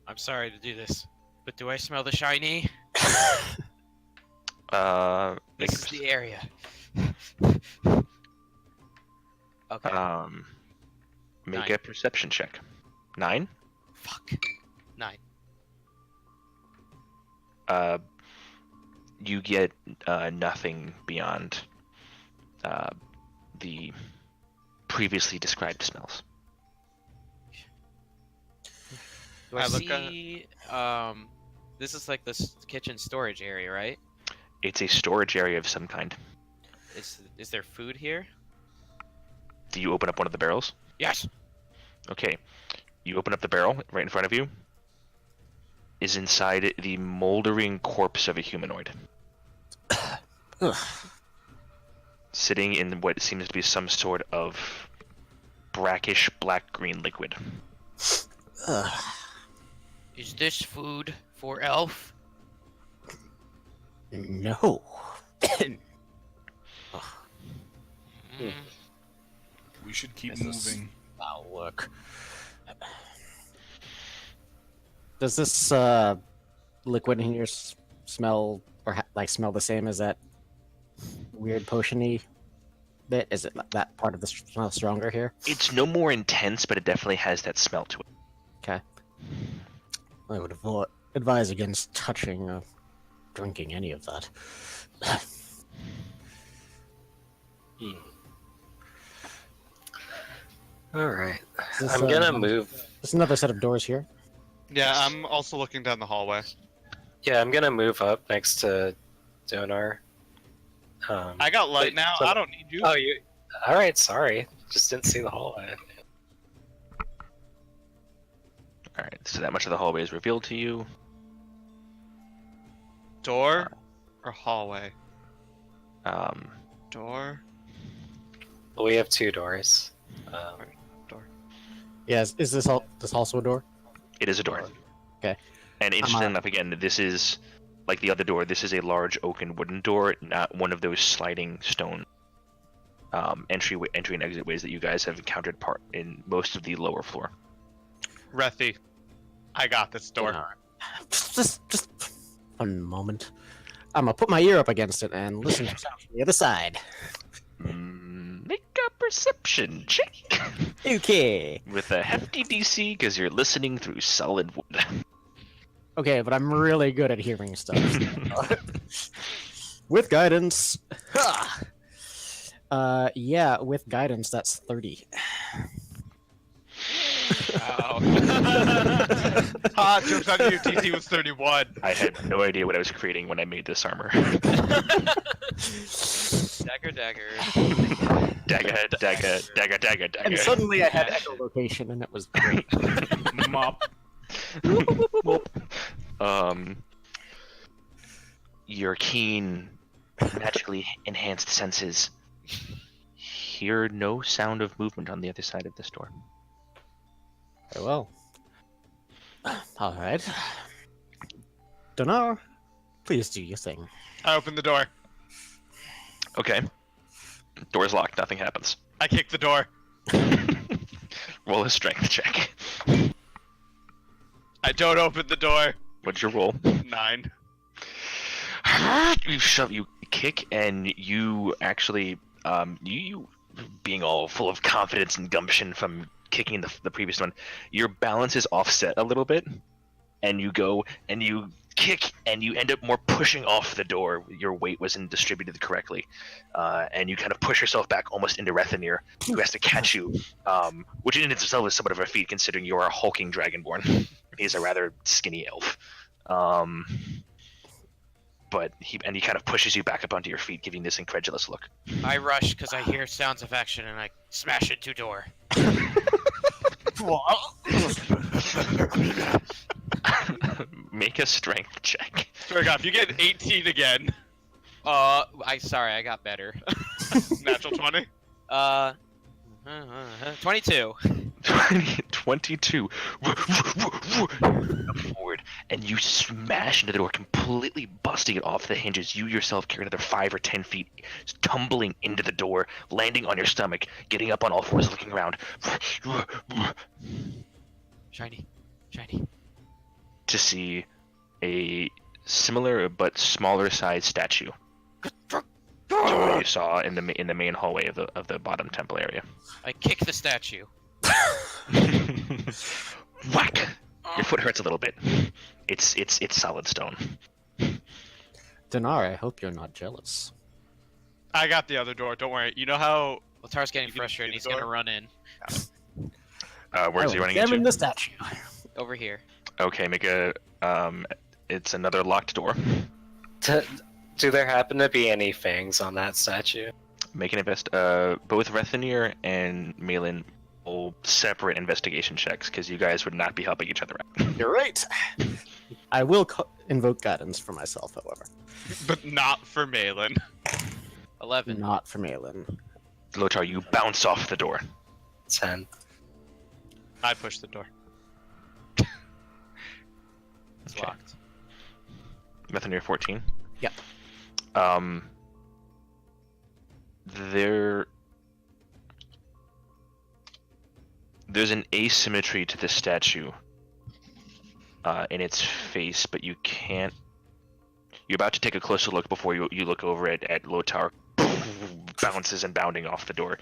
I'm sorry to do this, but do I smell the shiny? Make This is the area. Okay. make 9. a perception check. 9. Fuck. 9. You get nothing beyond the previously described smells. Do I I look see? This is like the kitchen storage area, right? It's a storage area of some kind. Is there food here? Do you open up one of the barrels? Yes. Okay. You open up the barrel right in front of you. Is inside the moldering corpse of a humanoid. Sitting in what seems to be some sort of brackish black-green liquid. Is this food for Elf? No. Mm. We should keep This is- moving. Foul look. Does this liquid in here smell or smell the same as that weird potion-y bit? Is it that part of the smell stronger here? It's no more intense, but it definitely has that smell to it. Okay. I would advise against touching or drinking any of that. Alright. This, I'm gonna move. There's another set of doors here. Yeah, I'm also looking down the hallway. Yeah, I'm gonna move up next to Donar. I got light Wait, now. so- I don't need you. Oh, you. Alright, sorry. Just didn't see the hallway. Alright, so that much of the hallway is revealed to you. Door or hallway? Um, Door. Well, we have 2 doors. Yes. Is this also a door? it is a door. Okay. And interesting I'm, enough, again, this is like the other door, this is a large oaken wooden door, not one of those sliding stone entry and exit ways that you guys have encountered in most of the lower floor. Rethy, I got this door. Just one moment. I'm gonna put my ear up against it and listen for sounds from the other side. Make a perception check. Okay. With a hefty DC, because you're listening through solid wood. Okay, but I'm really good at hearing stuff. With guidance. Yeah, with guidance, that's 30. Wow. Joke's on you, DC was 31. I had no idea what I was creating when I made this armor. Dagger. Dagger. And suddenly I had echolocation, and it was great. Mop. Your keen, magically enhanced senses hear no sound of movement on the other side of this door. Very well. All right. Dndnatur, please do your thing. I opened the door. Okay. Door's locked. Nothing happens. I kicked the door. Roll a strength check. I don't open the door. What's your roll? 9. You kick, and you actually, you being all full of confidence and gumption from kicking the previous one, your balance is offset a little bit, and you go and you kick, and you end up more pushing off the door. Your weight wasn't distributed correctly, and you kind of push yourself back almost into Rethinir, who has to catch you, which in itself is somewhat of a feat considering you are a hulking dragonborn. He's a rather skinny elf. But he kind of pushes you back up onto your feet, giving this incredulous look. I rush because I hear sounds of action and I smash into door. Make a strength check. Swear to God, if you get 18 again, Sorry, I got better. natural 20. 22. 22. Forward, and you smash into the door, completely busting it off the hinges. You yourself carry another 5 or 10 feet, tumbling into the door, landing on your stomach, getting up on all fours, looking around. Shiny. To see a similar but smaller sized statue to what you saw in the main hallway of the bottom temple area. I kick the statue. Whack! Your foot hurts a little bit. It's solid stone. Dndnatur, I hope you're not jealous. I got the other door. Don't worry. You know how? Latar's getting You can frustrated. see He's the gonna door? run in. Where's he running Examine into? the statue. Over here. Okay, make a it's another locked door. Do there happen to be any fangs on that statue? Make an both Rethinir and Malin will separate investigation checks because you guys would not be helping each other out. You're right. I will invoke guidance for myself, however. But not for Malin. 11. Not for Malin. Lotar, you bounce off the door. 10. I pushed the door. It's Okay. locked. Rethinir 14. Yep. There's an asymmetry to the statue in its face, but you can't. You're about to take a closer look before you look over at Lotar. Bounces and bounding off the door.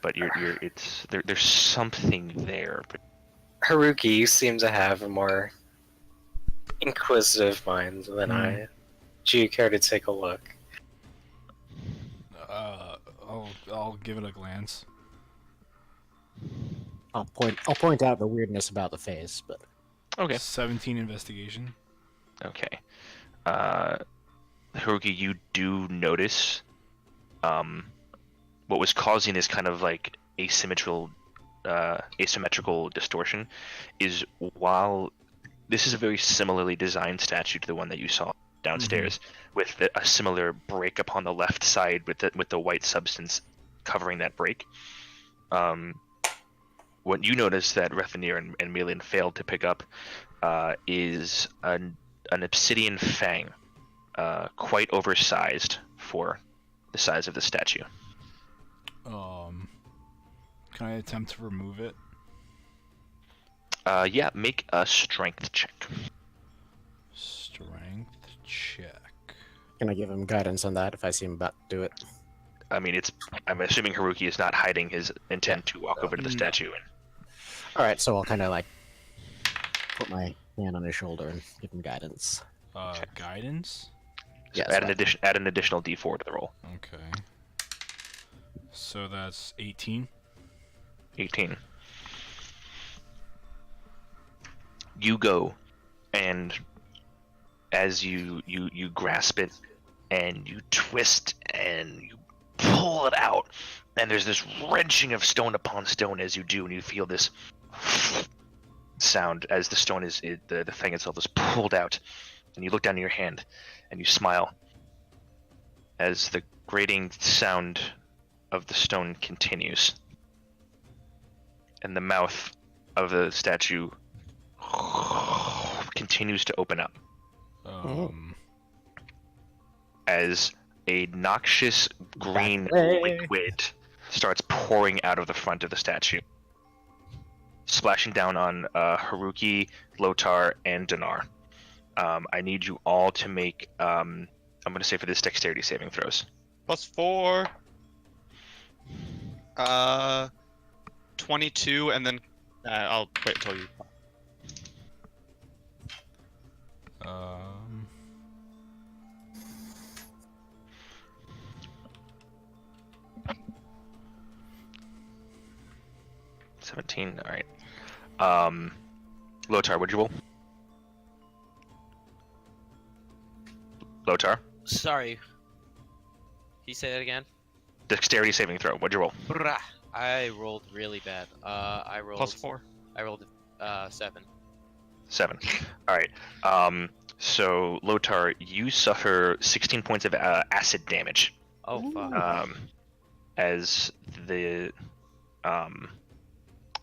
But there's something there. But Haruki, you seem to have a more inquisitive mind than I. Do you care to take a look? I'll give it a glance. I'll point out the weirdness about the face, but okay. 17 investigation. Okay. Haruki, you do notice what was causing this kind of like asymmetrical distortion is while this is a very similarly designed statue to the one that you saw downstairs, with a similar break upon the left side with the white substance covering that break. What you notice that Rethinir and Malin failed to pick up is an obsidian fang, quite oversized for the size of the statue. Can I attempt to remove it? Yeah, make a strength check. Strength check. Can I give him guidance on that if I see him about to do it? I mean, I'm assuming Haruki is not hiding his intent to walk over to the No. statue. All right, so I'll kind of like put my hand on his shoulder and give him guidance. Guidance? Yes, add right. an additional D4 to the roll. Okay. So that's 18. 18. You go, and as you grasp it, and you twist, and you pull it out, and there's this wrenching of stone upon stone as you do, and you feel this sound as the stone the fang itself is pulled out, and you look down at your hand, and you smile as the grating sound of the stone continues, and the mouth of the statue continues to open up as a noxious green liquid starts pouring out of the front of the statue, splashing down on Haruki, Lotar, and Dndnatur. I need you all to make, I'm going to say for this, dexterity saving throws. +4. 22, and then I'll wait until you. 17. All right. Lotar, what'd you roll? Lotar, Sorry. Can you say that again? dexterity saving throw. What'd you roll? Brah. I rolled really bad. I rolled +4. I rolled 7. 7. All right. So Lotar, you suffer 16 points of acid damage. Oh fuck. As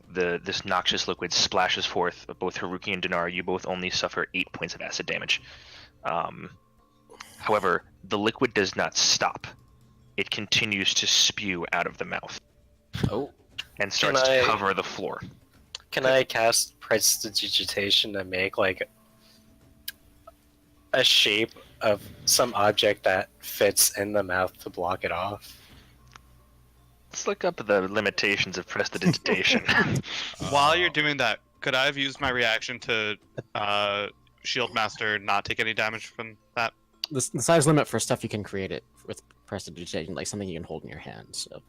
this noxious liquid splashes forth. Both Haruki and Dndnatur, you both only suffer 8 points of acid damage. However, the liquid does not stop. It continues to spew out of the mouth. Oh. And starts to cover the floor. Can I cast Prestidigitation to make like a shape of some object that fits in the mouth to block it off? Let's look up the limitations of prestidigitation. While you're doing that, could I have used my reaction to Shield Master not take any damage from that? The size limit for stuff you can create it with prestidigitation, like something you can hold in your hand. So.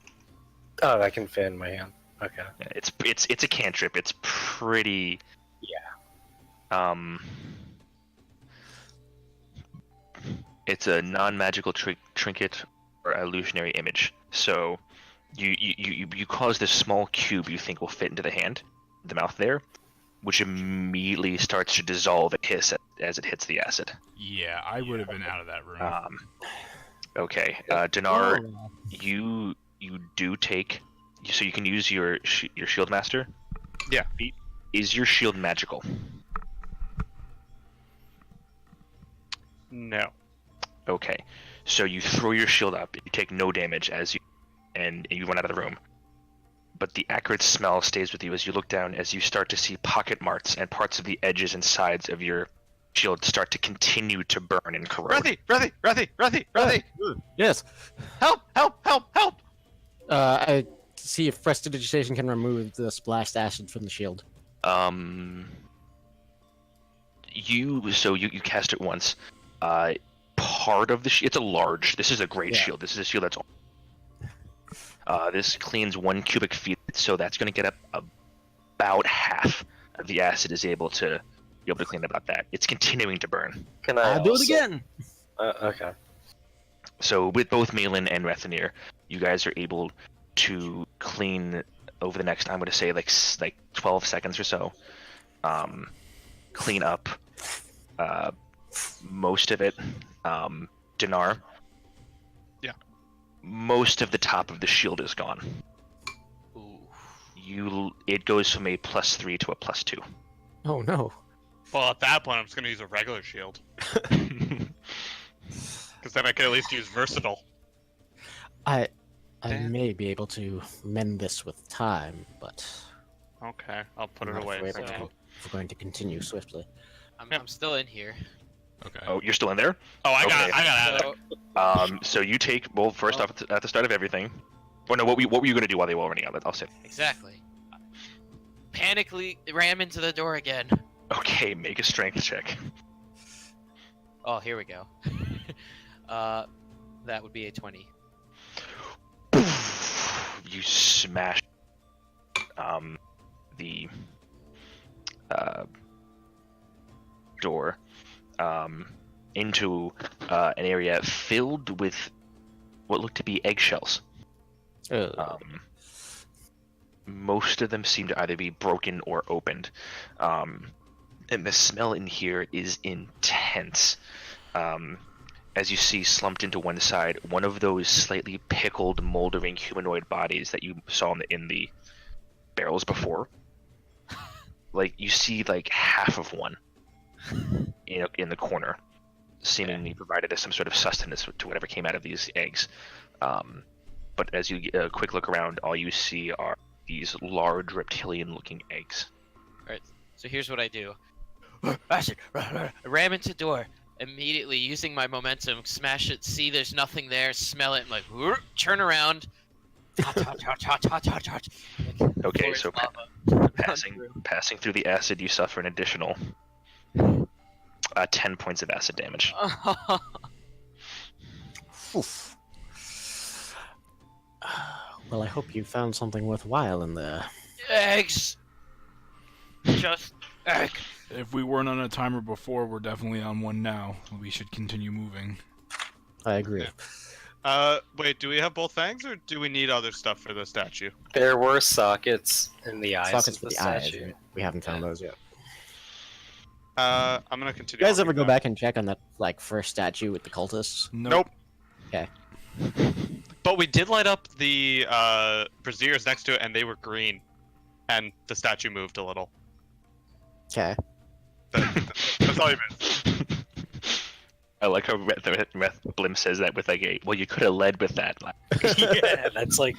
Oh, that can fit in my hand. Okay. It's a cantrip. It's pretty. Yeah. It's a non-magical trinket or illusionary image. So, you cause this small cube you think will fit into the mouth there, which immediately starts to dissolve and hiss as it hits the acid. Yeah, I would have been out of that room. Okay, Dndnatur, you do take. So you can use your shield master. Yeah. Is your shield magical? No. Okay. So you throw your shield up. You take no damage and you run out of the room. But the acrid smell stays with you as you look down, as you start to see pocket marks and parts of the edges and sides of your shield start to continue to burn and corrode. Rethy! Yes. Help! I see if prestidigitation can remove the splashed acid from the shield. You cast it once. Part of the shield. It's a large. This is a great shield. This is a shield that's. This cleans 1 cubic feet, so that's going to get up about half of the acid is able to clean about that. It's continuing to burn. Can I I'll do it again. Okay. So with both Malin and Rethanir, you guys are able to clean over the next, I'm going to say like 12 seconds or so. Clean up most of it. Dndnatur. Yeah. Most of the top of the shield is gone. Ooh. It goes from a +3 to a +2. Oh no. Well, at that point, I'm just gonna use a regular shield. Because then I can at least use versatile. I Damn. may be able to mend this with time, but Okay, I'll put it not if away we're for able to- now. if we're going to continue swiftly. I'm still in here. Okay. Oh, you're still in there? Oh, I got Okay. out of there. So, So you take, well, first off, at the start of everything. Well, no, what were you going to do while they were running out? I'll say. exactly. Panically ram into the door again. Okay, make a strength check. Oh, here we go. That would be a 20. You smash the door into an area filled with what looked to be eggshells. Most of them seem to either be broken or opened. And the smell in here is intense. As you see slumped into one side, one of those slightly pickled, moldering humanoid bodies that you saw in the barrels before. Like, you see like half of one in the corner, seemingly provided as some sort of sustenance to whatever came out of these eggs. But as you get a quick look around, all you see are these large reptilian-looking eggs. Alright, so here's what I do. Acid! Ram into door. Immediately, using my momentum, smash it, see there's nothing there, smell it, I'm like, "Whoop," turn around. Hot. Okay, so passing through the acid, you suffer an additional 10 points of acid damage. Oof. Well, I hope you found something worthwhile in there. Eggs! Just egg. If we weren't on a timer before, we're definitely on one now. We should continue moving. I agree. Wait, do we have both fangs, or do we need other stuff for the statue? There were sockets in the eyes Sockets of for the the eyes. statue. We haven't found those yet. I'm gonna continue. You guys on ever with go that. back and check on that like first statue with the cultists? Nope. Okay. But we did light up the braziers next to it, and they were green, and the statue moved a little. Okay. That's all you missed. I like how Blim says that with like a, well, you could have led with that. Yeah, that's like.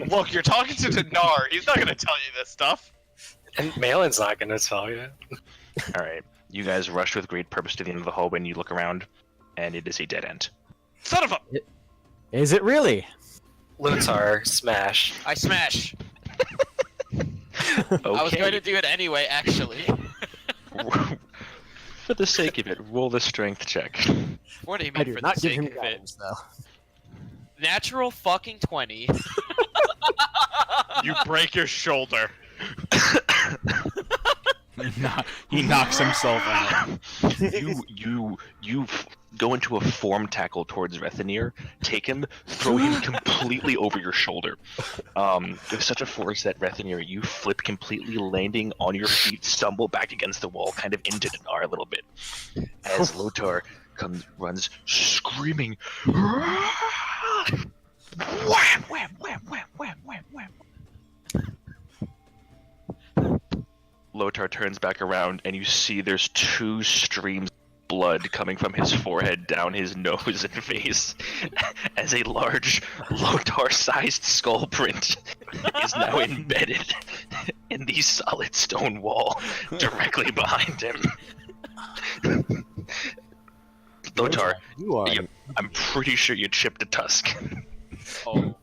Look, you're talking to Dndnatur. He's not gonna tell you this stuff. And Malin's not gonna tell you. All right, you guys rush with great purpose to the end of the hallway, and you look around, and it is a dead end. Son of a. Is it really? Lutar, smash. I smash. Okay. I was going to do it anyway, actually. For the sake of it, roll the strength check. What do you I mean do for not the give sake him of it? guidance, though. Natural fucking 20. You break your shoulder. He knocks himself out. You go into a form tackle towards Rethanir, take him, throw him completely over your shoulder. With such a force that Rethanir, you flip completely, landing on your feet, stumble back against the wall, kind of into Nadaar a little bit. As Lotar runs screaming, wham, wham, wham, wham, wham, wham, wham. Lotar turns back around, and you see there's 2 streams of blood coming from his forehead down his nose and face, as a large Lotar-sized skull print is now embedded in the solid stone wall directly behind him. Lotar, You are. I'm pretty sure you chipped a tusk. Oh.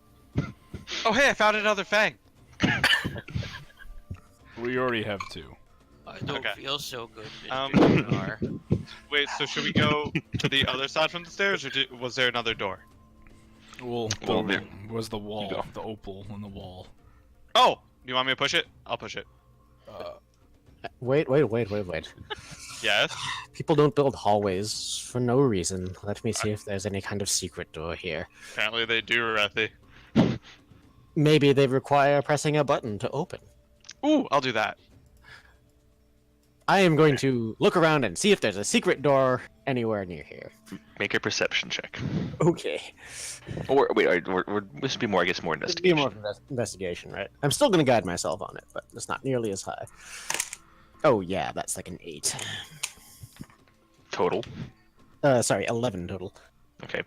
Oh, hey, I found another fang. We already have 2. I don't Okay. feel so good, Um, Mr. Nadaar. Wait, so should we go to the other side from the stairs, or was there another door? Well, Well, there there- was the wall, go. the opal on the wall. Oh, you want me to push it? I'll push it. Wait. Yes. People don't build hallways for no reason. Let me see if there's any kind of secret door here. Apparently they do, Rethi. Maybe they require pressing a button to open. Ooh, I'll do that. I am going to look around and see if there's a secret door anywhere near here. Make a perception check. Okay. Or wait, this would be more, I guess, more This would be investigation. more of an investigation, right? I'm still going to guide myself on it, but it's not nearly as high. Oh yeah, that's like an 8. Total. Sorry, 11 total. Okay.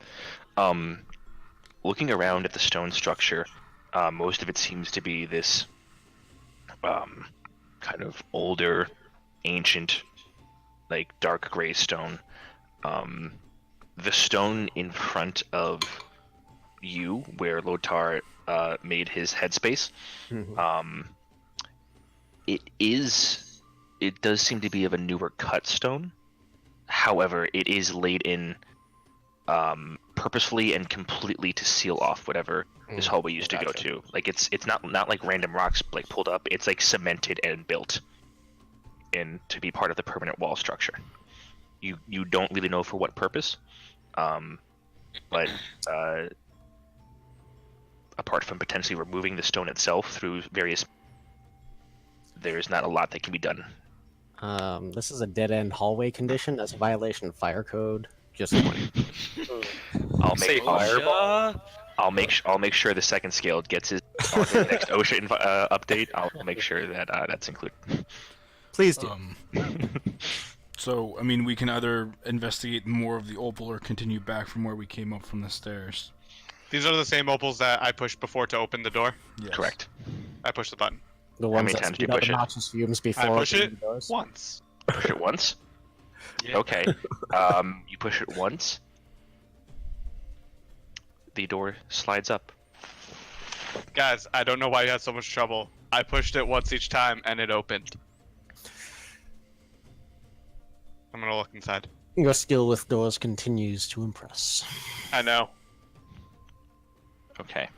Looking around at the stone structure, most of it seems to be this kind of older, ancient, like dark gray stone. The stone in front of you, where Lotar made his headspace, it does seem to be of a newer cut stone. However, it is laid in purposefully and completely to seal off whatever this hallway used to go to. Like it's not like random rocks like pulled up. It's like cemented and built in to be part of the permanent wall structure. You don't really know for what purpose, but apart from potentially removing the stone itself through various, there's not a lot that can be done. This is a dead-end hallway condition. That's a violation of fire code. Just warning. I'll make sure the second scale gets his on the next OSHA update. I'll make sure that that's included. Please do. So, I mean, we can either investigate more of the opal or continue back from where we came up from the stairs. These are the same opals that I pushed before to open the door? Yes. Correct. I pushed the button. The How ones many that times do you speed up push it? obnoxious fumes before I push opening it the doors. once. Push it once. Yeah. Okay. You push it once. The door slides up. Guys, I don't know why you had so much trouble. I pushed it once each time and it opened. I'm gonna look inside. Your skill with doors continues to impress. I know. Okay.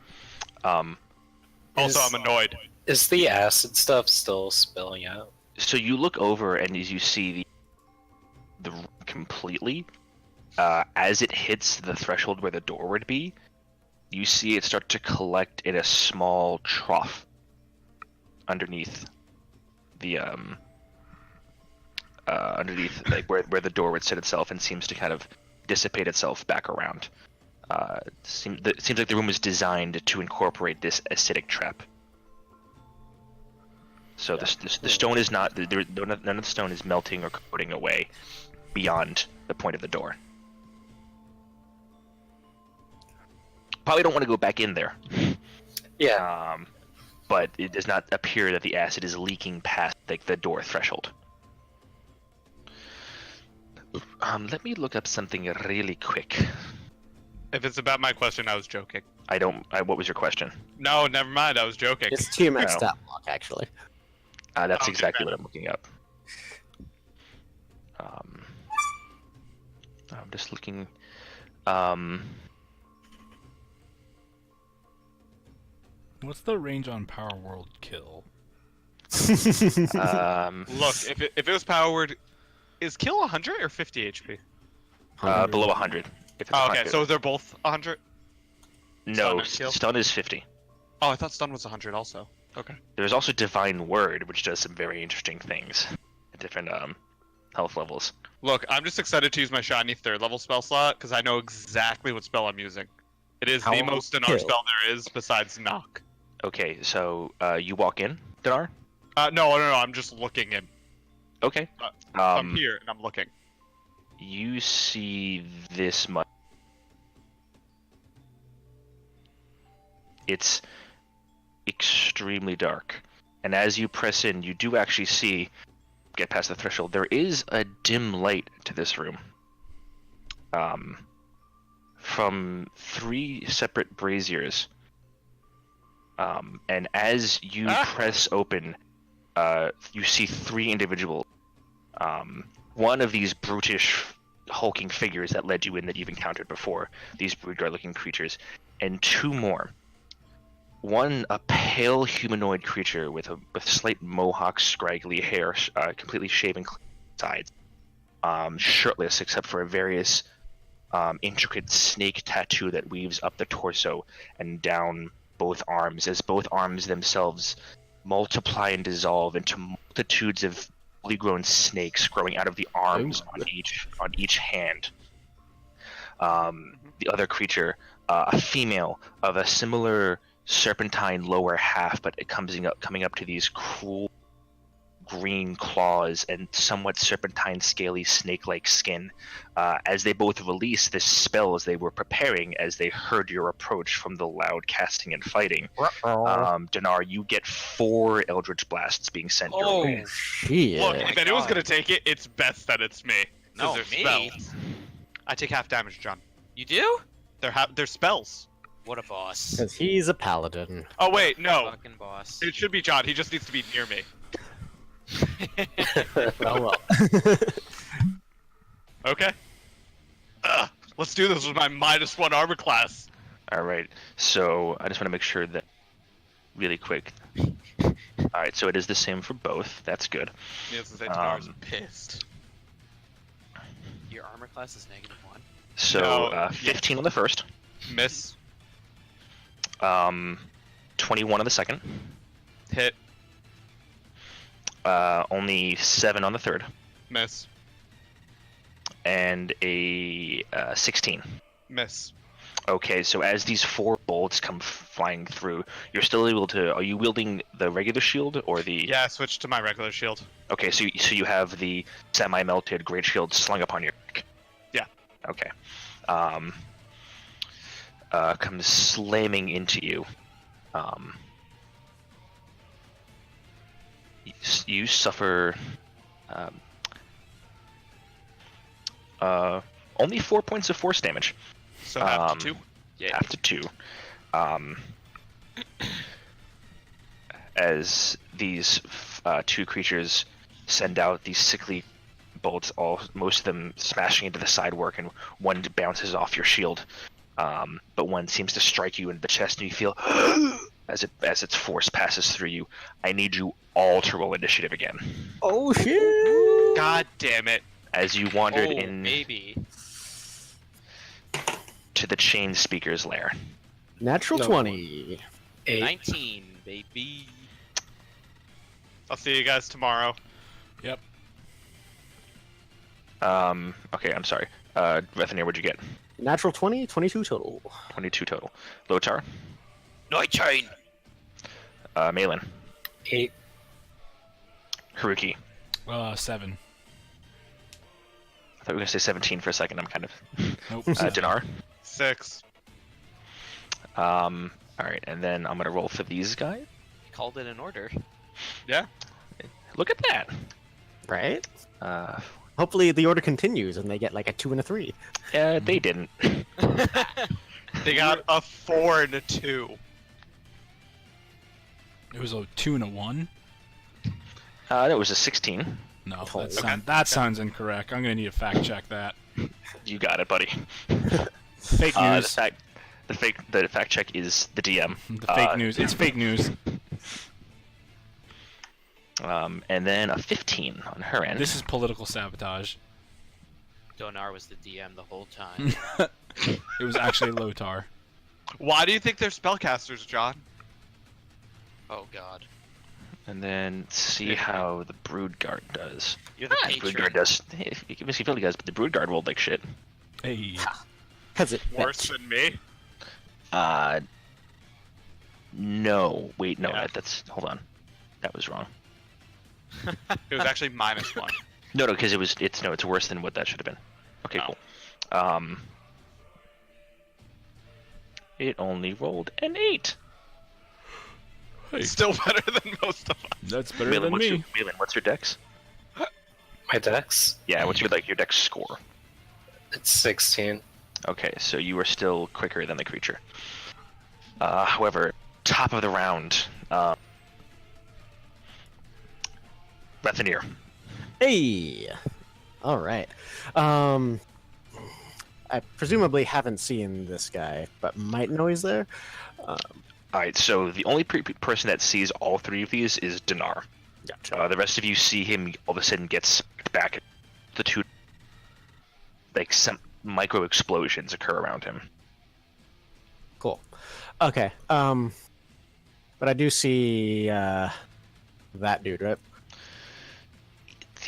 Also, I'm annoyed. Is the acid stuff still spilling out? So you look over and as you see the room completely, as it hits the threshold where the door would be, you see it start to collect in a small trough underneath the like where the door would sit itself, and seems to kind of dissipate itself back around. It seems like the room was designed to incorporate this acidic trap. So the stone is not none of the stone is melting or corroding away beyond the point of the door. Probably don't want to go back in there. Yeah. But it does not appear that the acid is leaking past like the door threshold. Let me look up something really quick. If it's about my question, I was joking. What was your question? No, never mind. I was joking. It's TMX No. stat block, actually. That's Okay, exactly fair. what I'm looking up. I'm just looking. What's the range on Power World Kill? Look, if it was powered, is kill 100 or 50 HP? Below 100. If it's Oh, okay, 100. so they're both 100? No, stun and kill? stun is 50. Oh, I thought stun was 100 also. Okay. There's also Divine Word, which does some very interesting things at different health levels. Look, I'm just excited to use my shiny 3rd level spell slot because I know exactly what spell I'm using. It is the Power most Dndnar kill. spell there is besides knock. Okay, so you walk in, Dndnar? No, I'm just looking in. Okay. I'm here and I'm looking. You see this much. It's extremely dark, and as you press in, you do actually see, get past the threshold, there is a dim light to this room. From 3 separate braziers. And as you press open, you see 3 individuals. One of these brutish, hulking figures that led you in that you've encountered before, these broodguard-looking creatures, and 2 more. One, a pale humanoid creature with slight mohawk, scraggly hair, completely shaven sides, shirtless except for a various intricate snake tattoo that weaves up the torso and down both arms, as both arms themselves multiply and dissolve into multitudes of fully grown snakes growing out of the arms on each hand. The other creature, a female of a similar serpentine lower half, but it coming up to these cruel green claws and somewhat serpentine, scaly, snake-like skin. As they both release this spell as they were preparing, as they heard your approach from the loud casting and fighting. Dndnatur, you get 4 Eldritch Blasts being sent your way. Shit. Look, my if anyone's God. gonna take it, it's best that it's me. 'Cause No, they're me. spells. I take half damage, John. You do? They're spells. What a boss. Because he's a paladin. Oh wait, no. Fucking boss. It should be John. He just needs to be near me. Well. Okay. Let's do this with my -1 armor class. All right. So I just want to make sure that really quick. All right. So it is the same for both. That's good. Yes, Dndnar's pissed. Your armor class is -1. So No, 15 on the first. Miss. 21 on the second. Hit. Only 7 on the third. Miss. And a 16. Miss. Okay, so as these 4 bolts come flying through, you're still able to. Are you wielding the regular shield or the? Yeah, switch to my regular shield. Okay, so you have the semi-melted great shield slung upon your neck. Yeah. Okay. Comes slamming into you. You suffer. Only 4 points of force damage. So half to 2. Yeah. After 2. As these 2 creatures send out these sickly bolts, most of them smashing into the sidework, and one bounces off your shield. But one seems to strike you in the chest, and you feel as its force passes through you. I need you all to roll initiative again. Oh shit! God damn it. As you wandered Oh, in baby. to the chain speaker's lair. Natural No. 20. 8. 19, baby. I'll see you guys tomorrow. Yep. Okay, I'm sorry. Rethanir, what'd you get? Natural 20, 22 total. 22 total. Lotar? Night chain. Malin? 8. Haruki? 7. I thought we were gonna say 17 for a second. I'm kind of. Nope. Dndnatur? 6. All right, and then I'm gonna roll for these guys. Called it in order. Yeah. Look at that. Right? Uh, Hopefully the order continues and they get like a 2 and a 3. yeah, they didn't. They got a 4 and a 2. It was a 2 and a 1. That was a 16. No, Oh, that sounds incorrect. I'm gonna need to fact check that. You got it, buddy. Fake The news. fact check is the DM. The fake news. It's fake news. And then a 15 on her end. This is political sabotage. Dndnatur was the DM the whole time. It was actually Lotar. Why do you think they're spellcasters, John? Oh god. And then see how the Broodguard does. You're the The Broodguard patron. does. You can miss you feel guys, but the Broodguard rolled like shit. Hey. Because it Worse than me? No. Wait, no. Yeah. That's. Hold on. That was wrong. It was actually -1. No, because it's worse than what that should have been. Okay, Oh. cool. It only rolled an 8. Hey, Still better than most of us. that's better Malin, than me. what's your dex? My dex? Yeah, what's your dex score? It's 16. Okay, so you are still quicker than the creature. However, top of the round, Rethanir. Hey! Alright. I presumably haven't seen this guy, but might know he's there. Alright, so the only person that sees all 3 of these is Dndnatur. Gotcha. The rest of you see him all of a sudden get smacked back. The 2, like, some micro explosions occur around him. Cool. Okay. But I do see that dude, right?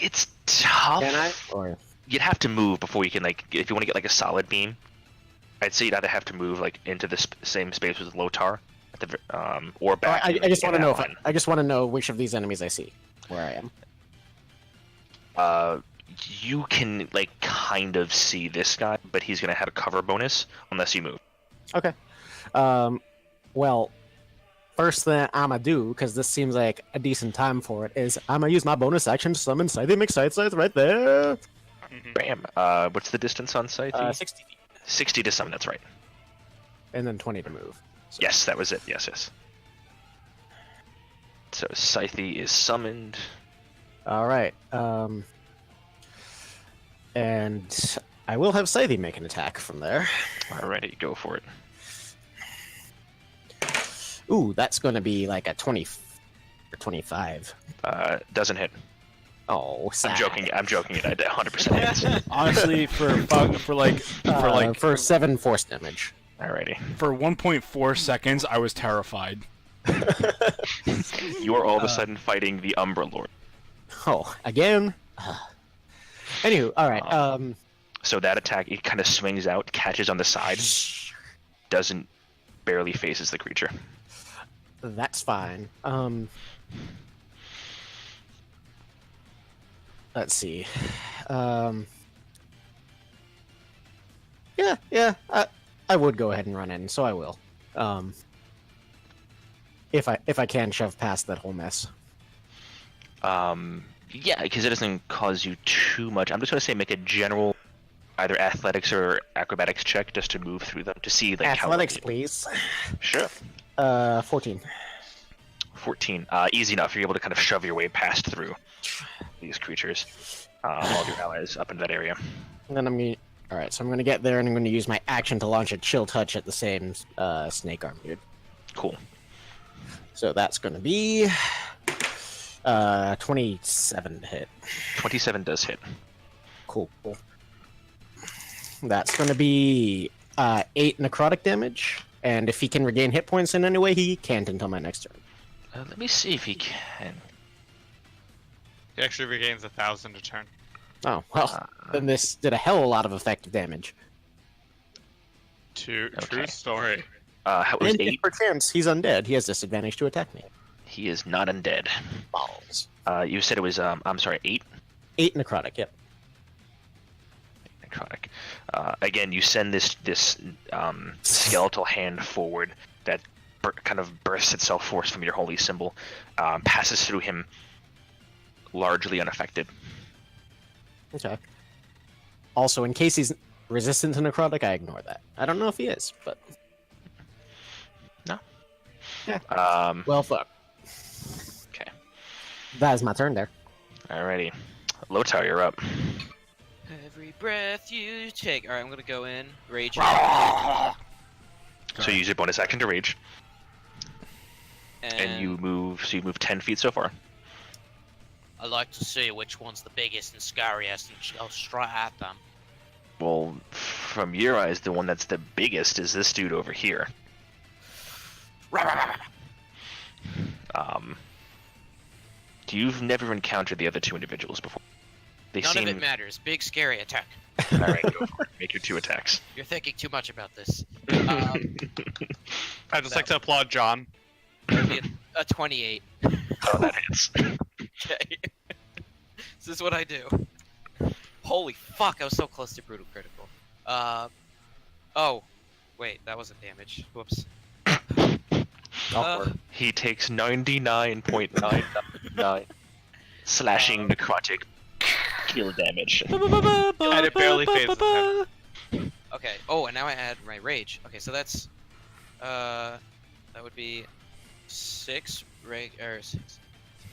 It's tough. Can I? Or You'd have to move before you can, like, if you want to get like a solid beam. I'd say you'd either have to move like into the same space with Lotar, at the or back. I just want to know that I just want to know which of these enemies I see, where I am. You can like kind of see this guy, but he's gonna have a cover bonus unless you move. Okay. Well, first thing I'ma do, because this seems like a decent time for it, is I'ma use my bonus action to summon Scythe Scythe right there. Bam. What's the distance on site? 60 feet. 60 to summon. That's right. And then 20 to move. So. Yes, that was it. Yes. So Scythe is summoned. All right. And I will have Scythe make an attack from there. Alrighty, go for it. Ooh, that's going to be like a 20 or 25. Doesn't hit. Oh, sad. I'm joking. It 100% hits. Honestly, for 7 force damage. Alrighty. for 1.4 seconds, I was terrified. You are all of a sudden fighting the Umbra Lord. Oh, again? Anywho, alright, So that attack, it kind of swings out, catches on the side, barely faces the creature. That's fine. Let's see. Yeah, I would go ahead and run in, so I will. If I can shove past that whole mess. Yeah, because it doesn't cause you too much. I'm just gonna say make a general, either athletics or acrobatics check just to move through them to see like Athletics, how. please. Sure. 14. 14. Easy enough. You're able to kind of shove your way past through these creatures, all your allies up in that area. And then I'm gonna. All right, so I'm gonna get there, and I'm gonna use my action to launch a chill touch at the same snake arm dude. Cool. So that's gonna be 27 to hit. 27 does hit. Cool. That's gonna be 8 necrotic damage, and if he can regain hit points in any way, he can't until my next turn. Let me see if he can. He actually regains 1,000 a turn. Oh well, then this did a hell of a lot of effective damage. True Okay. story. How was And if 8? perchance he's undead, he has disadvantage to attack me. He is not undead. Balls. You said it was, I'm sorry, 8? 8 necrotic. Yep. Necrotic. Again, you send this skeletal hand forward that kind of bursts itself forth from your holy symbol, passes through him largely unaffected. Okay. Also, in case he's resistant to necrotic, I ignore that. I don't know if he is, but No. Yeah. Well, fuck. Okay. That is my turn there. Alrighty. Lotar, you're up. Every breath you take. All right, I'm gonna go in, rage. So you use your bonus action to rage, and and you move. So you move 10 feet so far. I like to see which one's the biggest and scariest, and I'll strike at them. Well, from your eyes, the one that's the biggest is this dude over here. You've never encountered the other two individuals before. They None seem... of it matters. Big, scary attack. All right, go for it. Make your 2 attacks. You're thinking too much about this. I'd just like to applaud John. That'd be a 28. Oh, that hits. Okay. This is what I do. Holy fuck, I was so close to brutal critical. Oh. Wait, that wasn't damage. Whoops. He takes 99.999 slashing necrotic kill damage. And it barely phases him. Okay. Oh, and now I add my rage. Okay, so that's that would be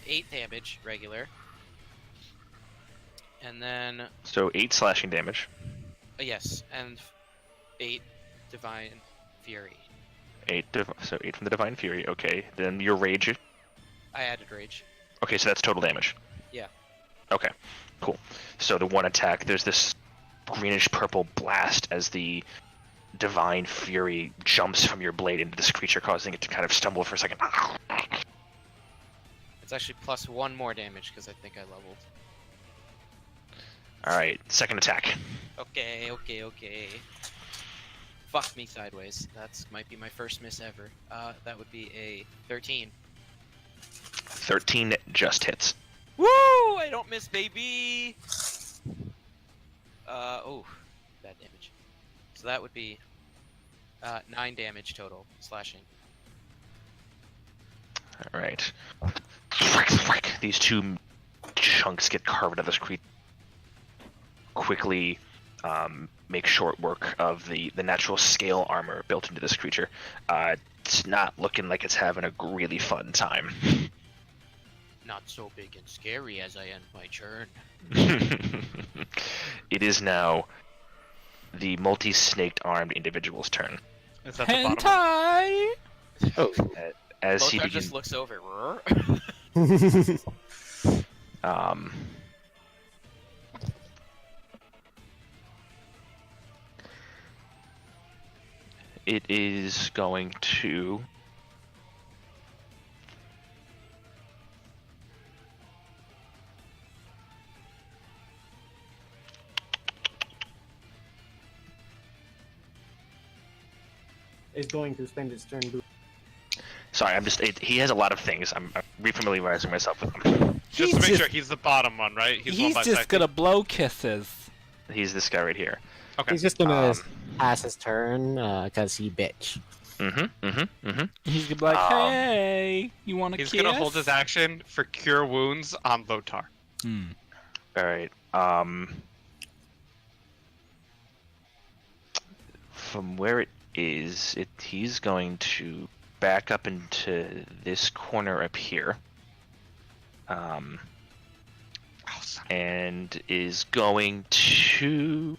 8 damage regular, and then So 8 slashing damage. yes, and 8 divine fury. 8 from the Divine Fury. Okay, then your rage. I added rage. Okay, so that's total damage. Yeah. Okay, cool. So the one attack, there's this greenish purple blast as the Divine Fury jumps from your blade into this creature, causing it to kind of stumble for a second. It's actually plus 1 more damage because I think I leveled. Alright, second attack. Okay. Fuck me sideways. That's might be my first miss ever. That would be a 13. 13 just hits. Woo! Woo! I don't miss, baby. Oh, bad damage. So that would be 9 damage total, slashing. All right. These two chunks get carved out of this creature. Quickly make short work of the natural scale armor built into this creature. It's not looking like it's having a really fun time. Not so big and scary as I end my turn. It is now the multi-snaked armed individual's turn. Is that the bottom one? Hentai! Oh, as he Lothar begins, just looks over. it is going to Is going to spend his turn. Sorry, he has a lot of things. I'm refamiliarizing myself with him. Just to make sure, he's the bottom one, right? He's one just bisected. gonna blow kisses. He's this guy right here. Okay. He's just gonna pass his turn because he bitch. He's gonna be like, Um, hey, you want a kiss? He's gonna hold his action for cure wounds on Lothar. Hmm. All right. From where it is, he's going to back up into this corner up here. And is going to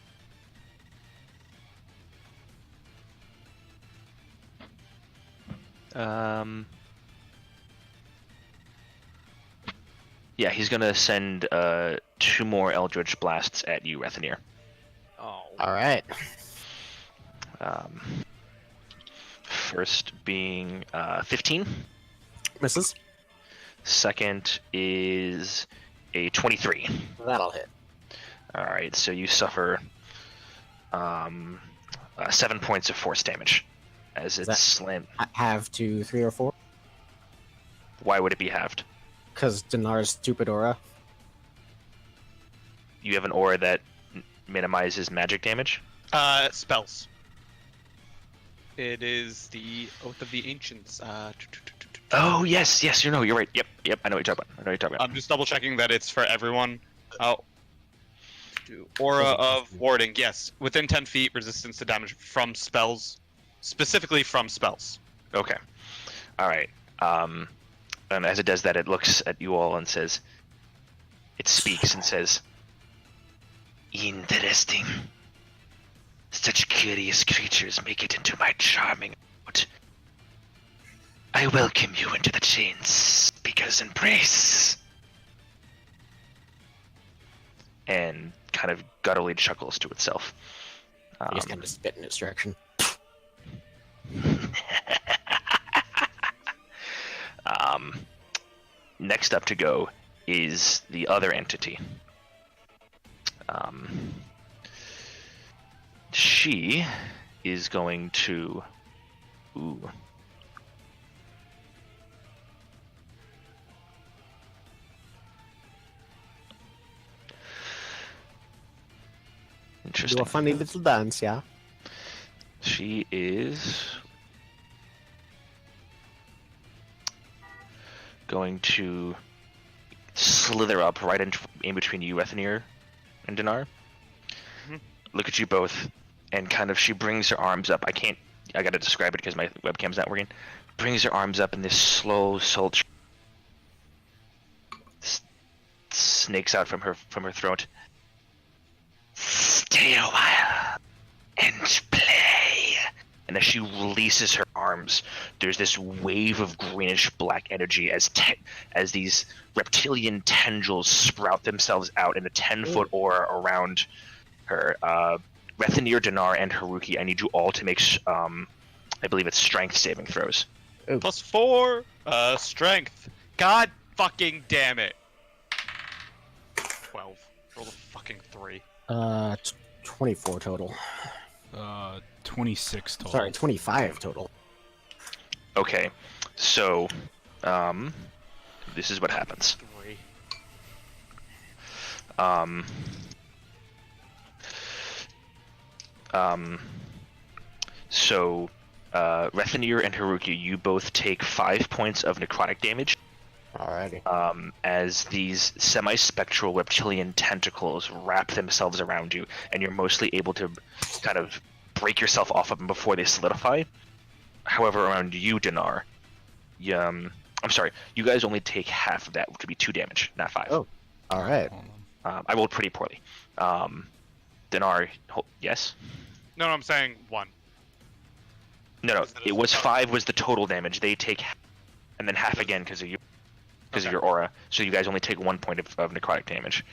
yeah, he's gonna send 2 more Eldritch Blasts at you, Rethanier. Oh. All right. First being 15. Misses. Second is a 23. That'll hit. Alright, so you suffer 7 points of force damage as it's that- slammed. Have to 3 or 4. Why would it be halved? Because Dnar's stupid aura. You have an aura that minimizes magic damage? Spells. It is the Oath of the Ancients. Oh, yes, you're right. Yep, I know what you're talking about. I'm just double checking that it's for everyone. Oh. Aura of Warding, yes. Within 10 feet, resistance to damage from spells. Specifically from spells. Okay. Alright. And as it does that, it looks at you all and says, it speaks and says, interesting. Such curious creatures make it into my charming abode. I welcome you into the Chain Speaker's embrace. And kind of gutturally chuckles to itself. He just kind of spit in its direction. Next up to go is the other entity. She is going to... Ooh. Interesting. Do a funny little dance, yeah? She is going to slither up right in between you, Rethanier, and Dndnar. Look at you both, and kind of she brings her arms up. I gotta describe it because my webcam's not working. Brings her arms up in this slow, sultry snakes out from her throat. Stay a while and play. And as she releases her arms, there's this wave of greenish black energy as these reptilian tendrils sprout themselves out in a 10-foot aura around her. Rethanier, Dndnar, and Haruki, I need you all to make, I believe it's strength saving throws. +4, strength. God fucking damn it. 12. Roll a fucking 3. 24 total. 26 total. Sorry, 25 total. Okay, so, this is what happens. 3. Um, so, Rethanir and Haruki, you both take 5 points of necrotic damage. Alrighty. As these semi-spectral reptilian tentacles wrap themselves around you, and you're mostly able to kind of break yourself off of them before they solidify. However, around you, Dndnar, I'm sorry, you guys only take half of that, which would be 2 damage, not 5. Oh, alright. Hold on. I rolled pretty poorly. Dndnar, yes? No, I'm saying 1. No, Is it was 5 was the total damage. They take, and then half again because of your aura. So you guys only take 1 point of necrotic damage.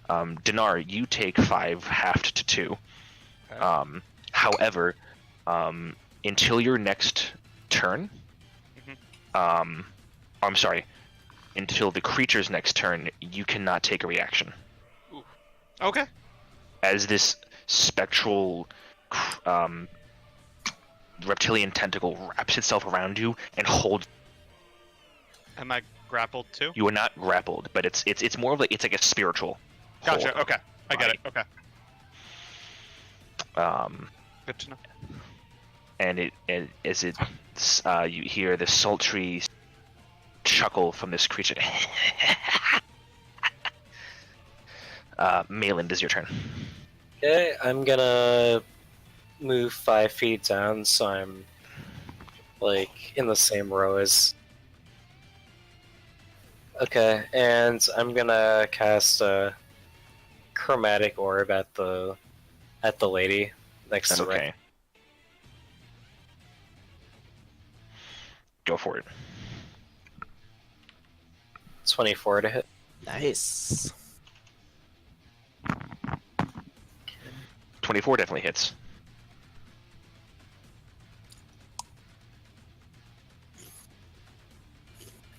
Dndnar, you take 5 halved to 2. Okay. However, until your next turn, I'm sorry, until the creature's next turn, you cannot take a reaction. Ooh. Okay. As this spectral reptilian tentacle wraps itself around you and holds. Am I grappled too? You are not grappled, but it's more of it's like a spiritual. Gotcha. hold. Okay. I get it. Okay. Good to know. And you hear the sultry chuckle from this creature. Mayland, is your turn. Okay, I'm gonna move 5 feet down so I'm like in the same row as. Okay, and I'm gonna cast a chromatic orb at the lady next to Okay. Go for it. 24 to hit. Nice. 24 definitely hits.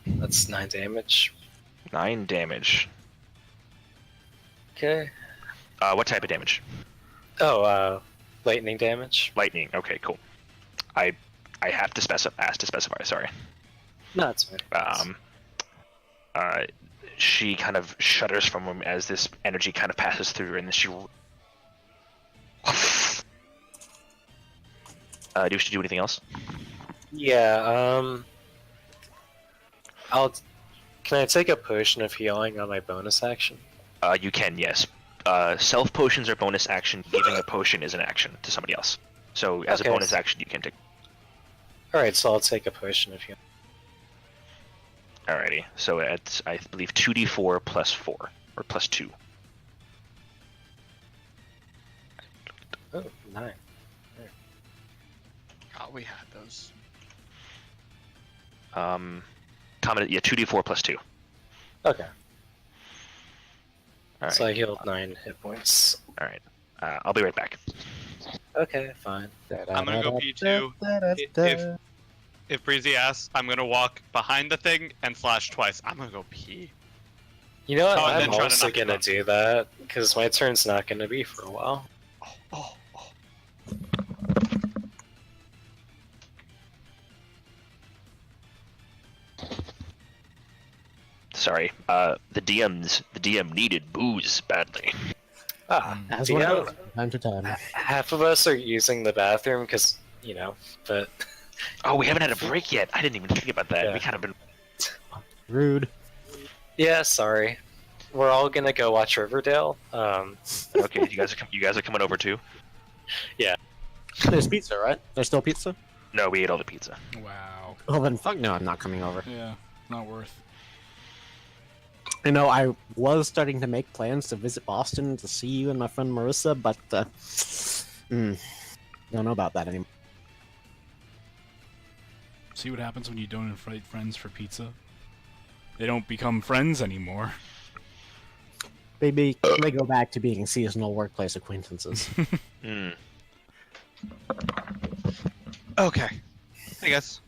That's 9 damage. 9 damage. Okay. What type of damage? Oh, lightning damage. Lightning. Okay, cool. I have to ask to specify. Sorry. No, it's fine. She kind of shudders from him as this energy kind of passes through her, and then she. Do you do anything else? Yeah. Can I take a potion of healing on my bonus action? You can, yes. Self potions are bonus action. Giving a potion is an action to somebody else. So as a Okay, bonus so- action, you can take. All right, so I'll take a potion of healing. Alrighty. So it's I believe 2d4 plus 4 or plus 2. Oh, 9. Oh, we had those. Common, yeah, 2d4 plus 2. Okay. Alright. So I healed 9 hit points. Alright. I'll be right back. Okay, fine. I'm gonna go pee too. If Breezy asks, I'm gonna walk behind the thing and slash twice. I'm gonna go pee. You know what? Oh, and then I'm try to also knock it gonna down. do that because my turn's not gonna be for a while. Oh. Sorry. The DM needed booze badly. As you one know, goes from time to time. half of us are using the bathroom because but Oh, we haven't had a break yet. I didn't even think about that. Yeah. We kind of been. Rude. yeah, sorry. We're all gonna go watch Riverdale. Okay, you guys are coming over too. There's pizza, right? There's still pizza? No, we ate all the pizza. Wow. Oh, then fuck no, I'm not coming over. Yeah, not worth. You know, I was starting to make plans to visit Boston to see you and my friend Marissa, but, don't know about that anymore. See what happens when you don't invite friends for pizza? They don't become friends anymore. Maybe they go back to being seasonal workplace acquaintances. Hmm. Okay. I guess.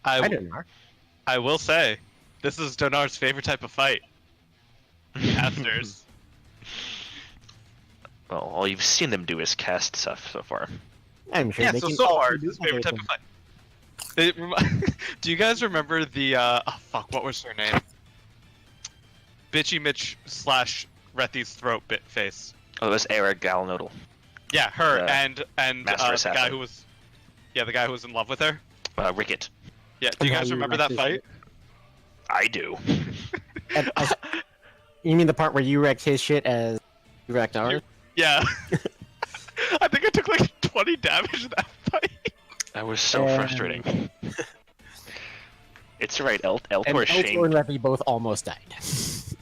I didn't know. I will say, this is Dndnar's favorite type of fight. Casters. Well, all you've seen them do is cast stuff so far. I'm sure Yeah, they so can far, do it's his favorite type of everything. fight. Do you guys remember the, what was her name? Bitchy Mitch slash Rethi's throat bit face. Oh, it was Eric Galnodal. Yeah, her The and Master the guy Assassin. who was, the guy who was in love with her. Ricket. Yeah, do you And how guys you remember wrecked that his fight? shit. I do. You mean the part where you wrecked his shit as you wrecked ours? Yeah. I think I took like 20 damage in that fight. That was so frustrating. It's right, And Eltor Eltor and shamed. Revi both almost died.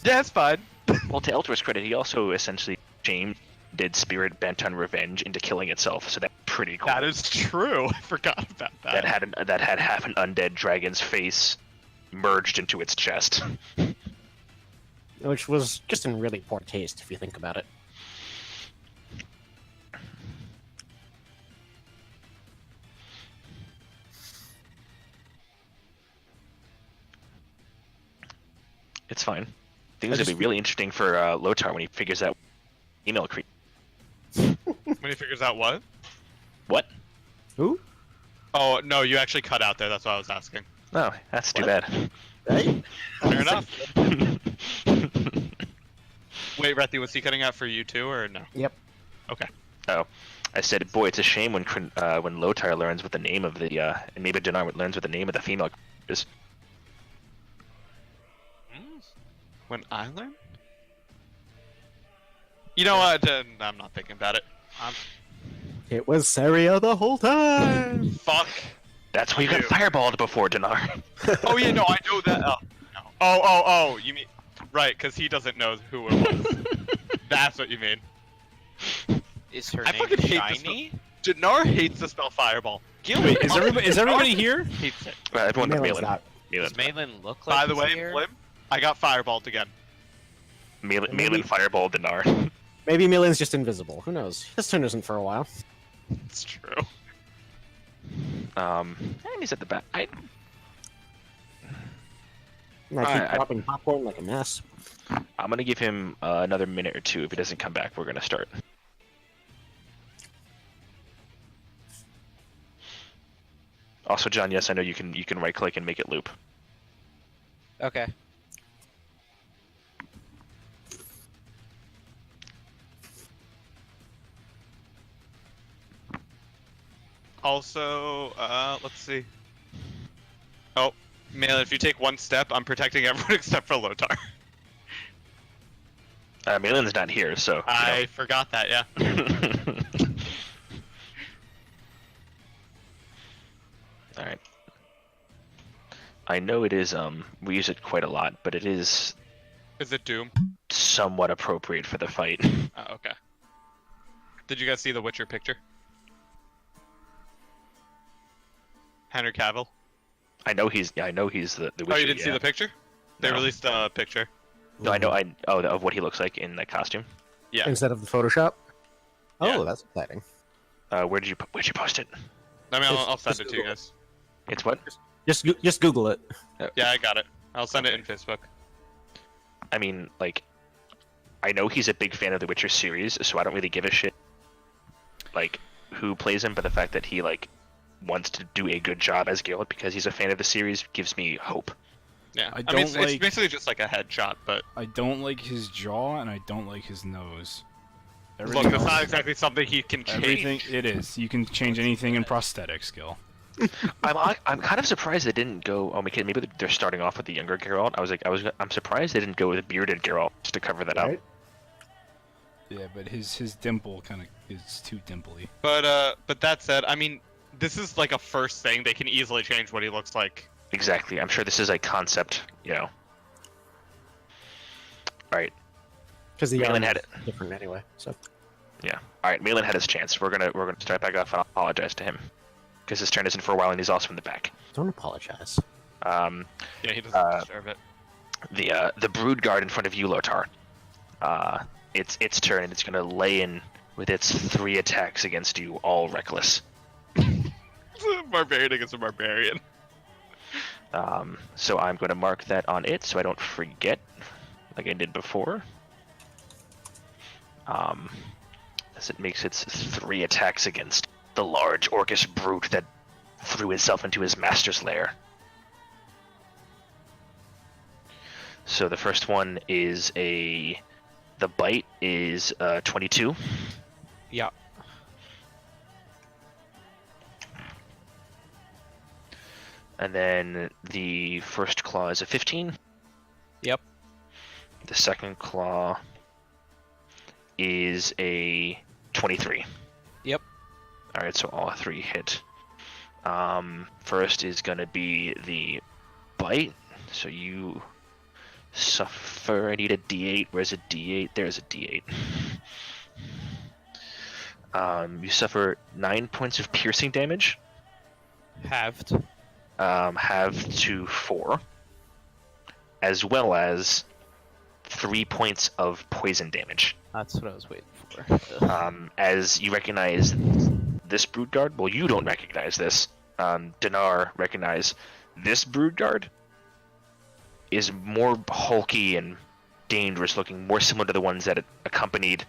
Yeah, it's fine. Well, to Eltor's credit, he also essentially shamed did spirit bent on revenge into killing itself, so that's pretty cool. That is true. I forgot about that. That had half an undead dragon's face merged into its chest. Which was just in really poor taste, if you think about it. It's fine. I think it's gonna be really interesting for Lotar when he figures out email creep. When he figures out what? What? Who? Oh, no, you actually cut out there. That's what I was asking. No, that's too bad. Right? Fair enough. Wait, Rethi, was he cutting out for you too, or no? Yep. Okay. Oh, I said, boy, it's a shame when Lotar learns what the name of the and maybe Dndnar learns what the name of the female is. When I learn? You know what? I'm not thinking about it. It was Saria the whole time! Fuck. That's why you got Ew. fireballed before, Dndnar. Oh yeah, no, I know that. Oh, no. Oh, you mean right? Because he doesn't know who it was. That's what you mean. Is her I name fucking hate Shiny? Dndnar hates the spell Fireball. Wait, is everybody here? Hates it. Everyone but Melen's Malin. not. Does Malin look like By the he's way, here? Blim, I got Fireballed again. Malin fireballed Dndnar. Maybe Milan's just invisible. Who knows? His turn isn't for a while. It's true. And he's at the back. And I keep Alright, dropping popcorn like a mess. I'm gonna give him another minute or two. If he doesn't come back, we're gonna start. Also, John, yes, I know you can right click and make it loop. Okay. Also, let's see. Oh, Malin, if you take one step, I'm protecting everyone except for Lotar. Malin's not here, so. I forgot that, yeah. All right. I know it is. We use it quite a lot, but it is Is it Doom? somewhat appropriate for the fight. Oh, okay. Did you guys see the Witcher picture? Henry Cavill. I know he's. Yeah, I know he's the Witcher. Oh, you didn't see yeah. the picture? They No. released a picture. No, I know. Of what he looks like in that costume. Yeah. Instead of the Photoshop? Oh, Yeah. that's exciting. Where'd you post it? I mean, I'll It's send just it to you Google. guys. It's what? Just Google it. Yeah, I got it. I'll send it in Facebook. I mean, like, I know he's a big fan of the Witcher series, so I don't really give a shit, like, who plays him, but the fact that he, like, wants to do a good job as Geralt because he's a fan of the series gives me hope. Yeah. I mean, don't it's like- basically just like a headshot, but I don't like his jaw and I don't like his nose. look, Everything that's else- not exactly something he can change. Everything it is. You can change anything in prosthetic skill. I'm kind of surprised they didn't go. Oh, maybe they're starting off with the younger Geralt. I'm surprised they didn't go with a bearded Geralt just to cover that Right? up. Yeah, but his dimple kind of is too dimply. But that said, I mean, this is like a first thing. They can easily change what he looks like. Exactly. I'm sure this is a concept. All right. Because the Malin armor had is different anyway. So Yeah. All right. Malin had his chance. We're gonna start back off, and I'll apologize to him because his turn isn't for a while, and he's also in the back. don't apologize. Yeah, he doesn't deserve it. The brood guard in front of you, Lotar. It's its turn, and it's gonna lay in with its 3 attacks against you, all reckless. It's a barbarian against a barbarian. So I'm going to mark that on it so I don't forget, like I did before. As it makes its 3 attacks against the large orcish brute that threw itself into his master's lair. So the first one is the bite is 22. Yeah. And then the first claw is a 15. Yep. The second claw is a 23. Yep. All right, so all three hit. First is gonna be the bite. So you suffer. I need a D8. Where's a D8? There's a D8. You suffer 9 points of piercing damage. Halved. Halved to 4, as well as 3 points of poison damage. That's what I was waiting for. As you recognize this brood guard, well, you don't recognize this. Dndnatur recognize this brood guard is more hulky and dangerous looking, more similar to the ones that accompanied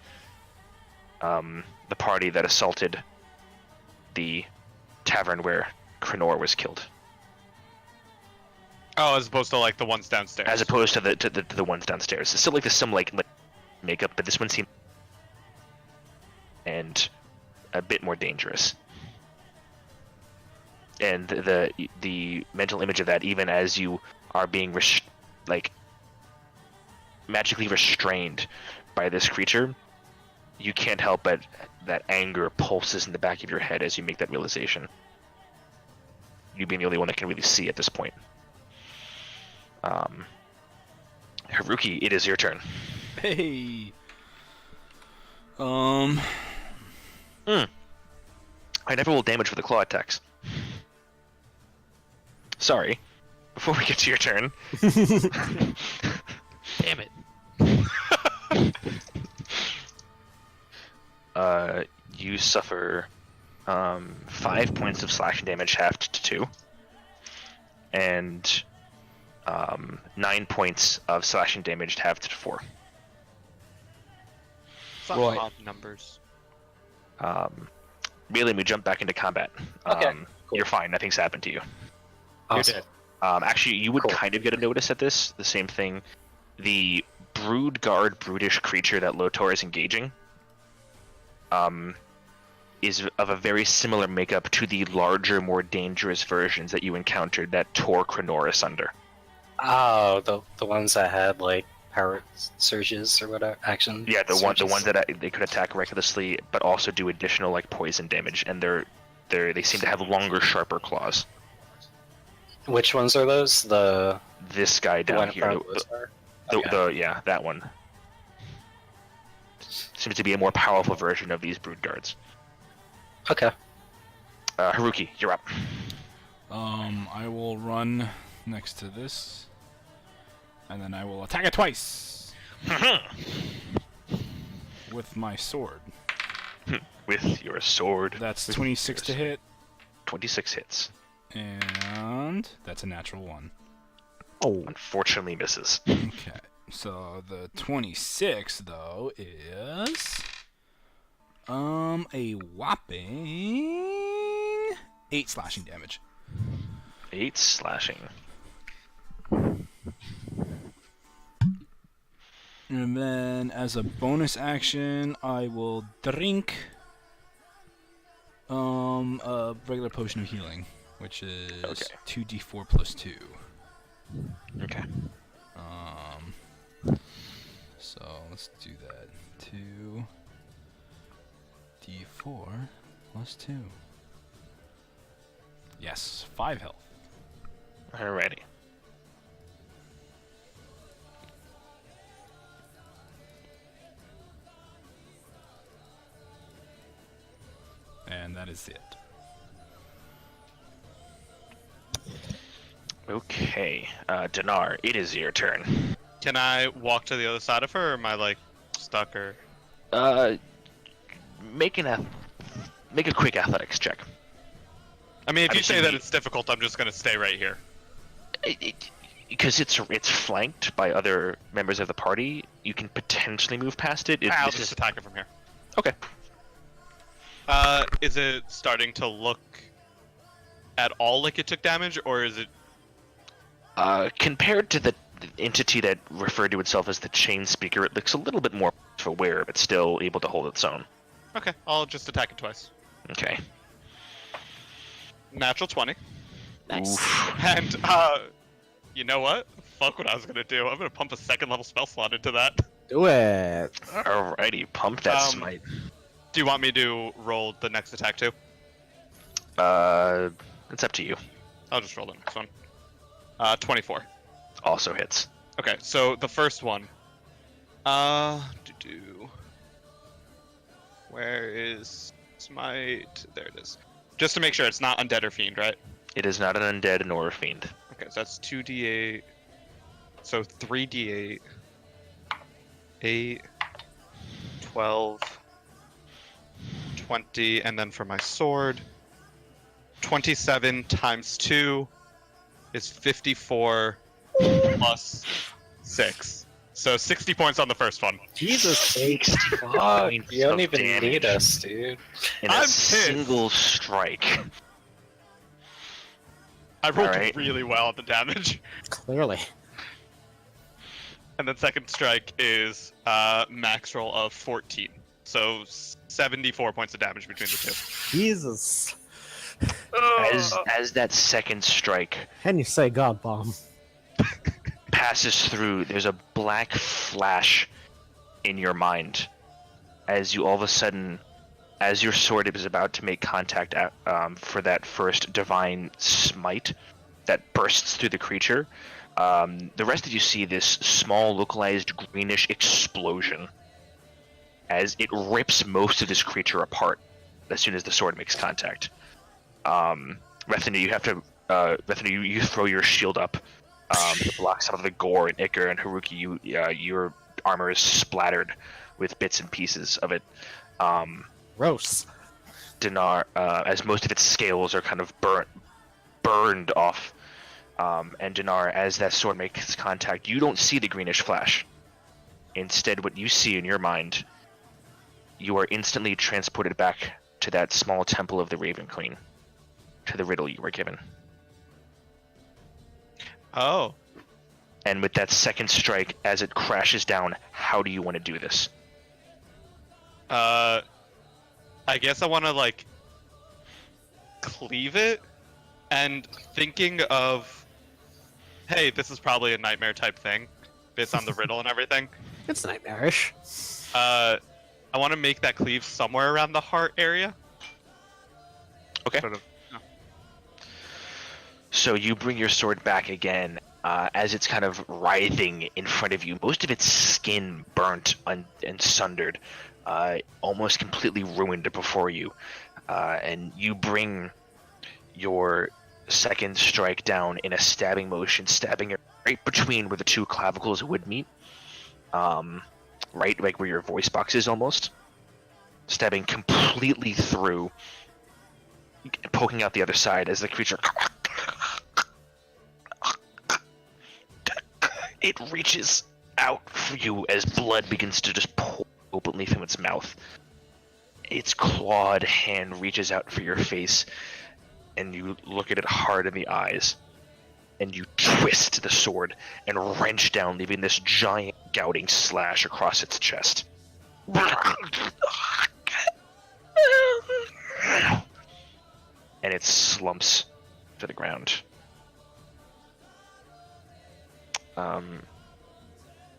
the party that assaulted the tavern where Krenor was killed. Oh, as opposed to like the ones downstairs. As opposed to the ones downstairs. It's still like there's some like makeup, but this one seems and a bit more dangerous. And the mental image of that, even as you are being magically restrained by this creature, you can't help but that anger pulses in the back of your head as you make that realization. You being the only one that can really see at this point. Haruki, it is your turn. Hey. I never will damage for the claw attacks. Sorry. Before we get to your turn. Damn it. You suffer 5 points of slashing damage, halved to 2. And 9 points of slashing damage, halved to 4. Some Right. odd numbers. Really, we jump back into combat. Okay, cool. You're fine. Nothing's happened to you. Awesome. Actually, you would Cool. kind of get a notice at this. The same thing. The brood guard, brutish creature that Lotor is engaging is of a very similar makeup to the larger, more dangerous versions that you encountered that tore Krenor asunder. Oh, the ones that had like power surges or whatever action. Yeah, the surges. ones that they could attack recklessly, but also do additional like poison damage, and they seem to have longer, sharper claws. Which ones are those? The This guy down one here, from Blizzard? Okay. yeah, that one seems to be a more powerful version of these brood guards. Okay. Haruki, you're up. I will run next to this, and then I will attack it twice with my sword. With your sword. That's 26 to hit, 26 hits. and that's a natural 1. Oh, Unfortunately misses. Okay, so the 26 though is a whopping 8 slashing damage. 8 slashing. And then as a bonus action, I will drink a regular potion of healing, which is Okay. 2d4 plus 2. Okay. So let's do that. 2d4 plus 2. Yes, 5 health. Alrighty. And that is it. Okay. Dndnatur, it is your turn. Can I walk to the other side of her, or am I like stuck or? Make a quick athletics check. I mean, if I you mean, say should that we- it's difficult, I'm just gonna stay right here. Because it's flanked by other members of the party, you can potentially move past it. I'll This just is- attack it from here. Okay. Is it starting to look at all like it took damage, or is it? Compared to the entity that referred to itself as the Chain Speaker, it looks a little bit more aware, but still able to hold its own. Okay, I'll just attack it twice. Okay. Natural 20. Nice. Oof. And, you know what? Fuck what I was gonna do. I'm gonna pump a second level spell slot into that. Do it. Alrighty, pump that smite. Do you want me to roll the next attack too? It's up to you. I'll just roll the next one. 24. Also hits. Okay, so the first one. Where is smite? There it is. Just to make sure it's not undead or fiend, right? It is not an undead nor a fiend. Okay, so that's 2d8. So 3d8. 8, 12, 20, and then for my sword, 27 times 2 is 54 plus 6. So 60 points on the first one. Jesus, 60 fuck, points you don't of even damage need us, dude. in I'm a pissed. single strike. I rolled Alright. really well on the damage. Clearly. And then second strike is max roll of 14. So 74 points of damage between the two. Jesus. As that second strike Can you say God bomb? passes through, there's a black flash in your mind as you all of a sudden, as your sword is about to make contact for that first divine smite that bursts through the creature. The rest of you see this small localized greenish explosion as it rips most of this creature apart as soon as the sword makes contact. Rethany, you have to Rethany, you throw your shield up to block some of the gore, and Iker and Haruki, your armor is splattered with bits and pieces of it. Gross. Dndnar, as most of its scales are kind of burned off. And Dndnar, as that sword makes contact, you don't see the greenish flash. Instead, what you see in your mind, you are instantly transported back to that small temple of the Raven Queen, to the riddle you were given. Oh. And with that second strike, as it crashes down, how do you want to do this? I guess I want to, like, cleave it, and thinking of, hey, this is probably a nightmare type thing, based on the riddle and everything. It's nightmarish. I want to make that cleave somewhere around the heart area. Okay. Sort of. So you bring your sword back again, as it's kind of writhing in front of you. Most of its skin burnt and sundered, almost completely ruined before you. And you bring your second strike down in a stabbing motion, stabbing it right between where the two clavicles would meet. Right, like where your voice box is almost. Stabbing completely through, poking out the other side as the creature... It reaches out for you as blood begins to just pour openly from its mouth. Its clawed hand reaches out for your face, and you look at it hard in the eyes, and you twist the sword and wrench down, leaving this giant gouting slash across its chest. And it slumps to the ground.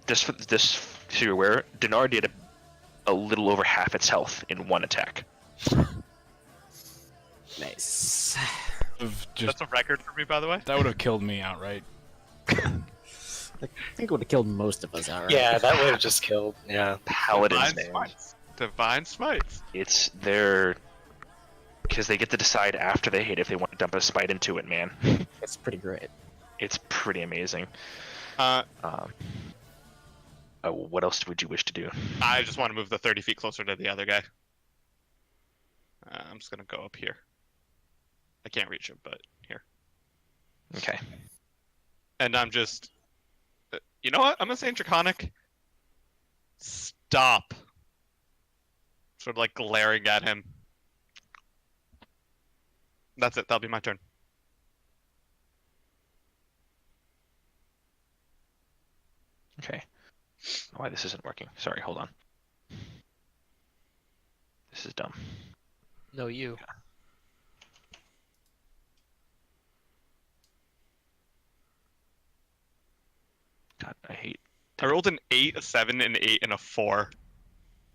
Just so you're aware, Dndnar did a little over half its health in one attack. Nice. Just, That's a record for me, by the way. that would have killed me outright. I think it would have killed most of us outright. Yeah, that would have just killed. Yeah. Paladins, Divine man. Smites. Divine Smites. It's their... Because they get to decide after they hit if they want to dump a smite into it, man. It's pretty great. It's pretty amazing. What else would you wish to do? I just want to move the 30 feet closer to the other guy. I'm just going to go up here. I can't reach him, but here. Okay. And I'm just... You know what? I'm going to say in Draconic. Stop. Sort of like glaring at him. That's it. That'll be my turn. Okay. Why this isn't working? Sorry, hold on. This is dumb. No, you. God, I hate. I rolled an 8, a 7, an 8, and a 4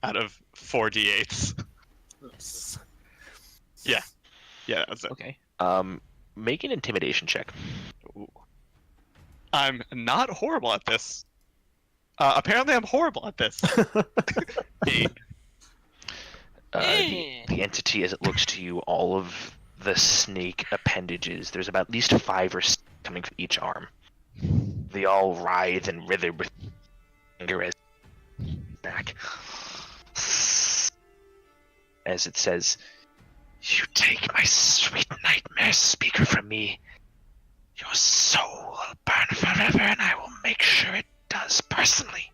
out of 4 d8s. Nice. Yeah, that's it. Okay. Make an intimidation check. Ooh. I'm not horrible at this. Apparently, I'm horrible at this. 8. The entity, as it looks to you, all of the snake appendages, there's about at least 5 or 6 coming from each arm. They all writhe and writher with anger as back. As it says, "You take my sweet nightmare speaker from me. Your soul will burn forever, and I will make sure it does personally."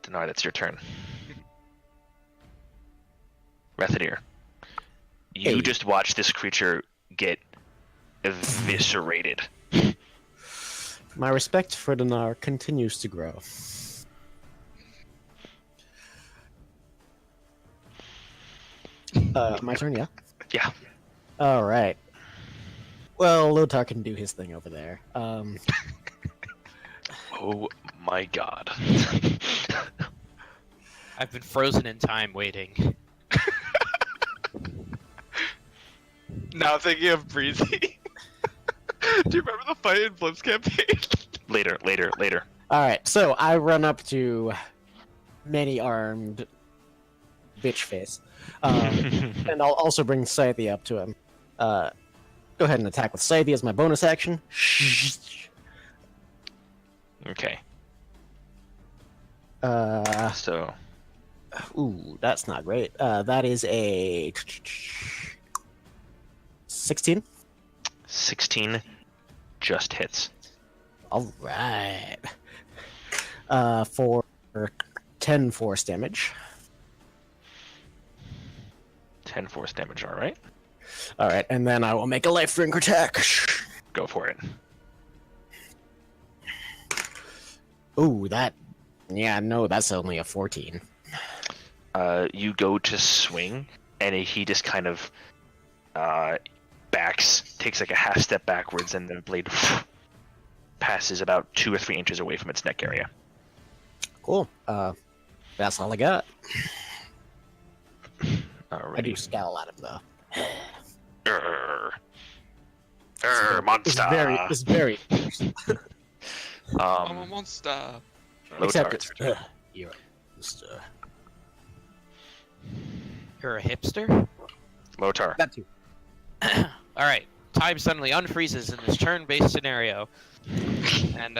Dnar, that's your turn. Rethadir, you Hey. just watched this creature get eviscerated. My respect for Nadaar continues to grow. My turn, yeah? Yeah. Alright. Well, Lotar can do his thing over there. Oh my god. I've been frozen in time waiting. Now thinking of Breezy. Do you remember the fight in Blimp's campaign? Later. Alright, so I run up to many-armed bitch face. And I'll also bring Scythia up to him. Go ahead and attack with Scythia as my bonus action. Okay. So, Ooh, that's not great. That is a 16. 16 just hits. All right. For 10 force damage. 10 force damage, alright? All right, and then I will make a life drink attack. Go for it. Ooh, that. Yeah, no, that's only a 14. You go to swing, and he just kind of takes like a half step backwards, and the blade passes about 2 or 3 inches away from its neck area. Cool. That's all I got. Alrighty. I do scowl at him though. Monster. It's very. I'm a monster. Lotar, Except it's it's. your turn. You're just, You're a hipster? Lotar. that too. Alright. Time suddenly unfreezes in this turn-based scenario. And,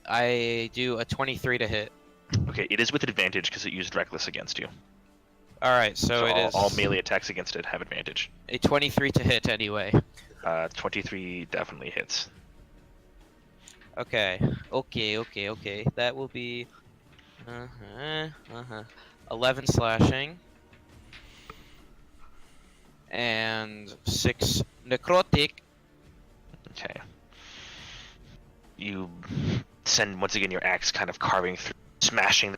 I do a 23 to hit. Okay, it is with advantage because it used Reckless against you. Alright, so it is all melee attacks against it have advantage. a 23 to hit anyway. 23 definitely hits. Okay. That will be 11 slashing and 6 necrotic. Okay. You send once again your axe kind of carving through, smashing,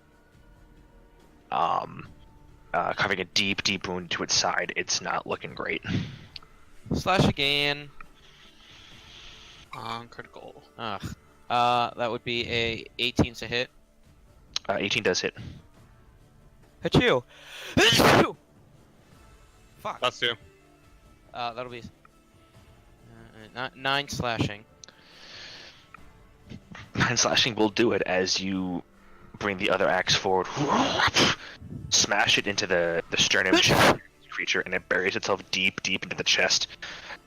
carving a deep wound to its side. It's not looking great. Slash again. Critical. Ugh. That would be a 18 to hit. 18 does hit. Achoo! Achoo! Fuck. That's 2. That'll be 9 slashing. 9 slashing will do it as you bring the other axe forward, smash it into the sternum chest of the creature, and it buries itself deep into the chest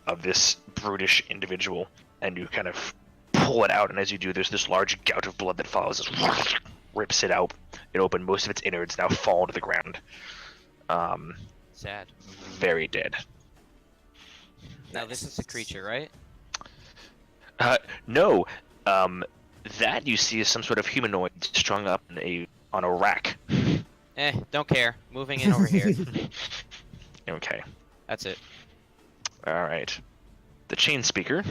of this brutish individual, and you kind of pull it out, and as you do, there's this large gout of blood that follows, rips it out. It open. Most of its innards now fall to the ground. Sad. Very dead. Now this is a creature, right? No. That you see is some sort of humanoid strung up on a rack. Don't care. Moving in over here. Okay. That's it. All right. the chain speaker,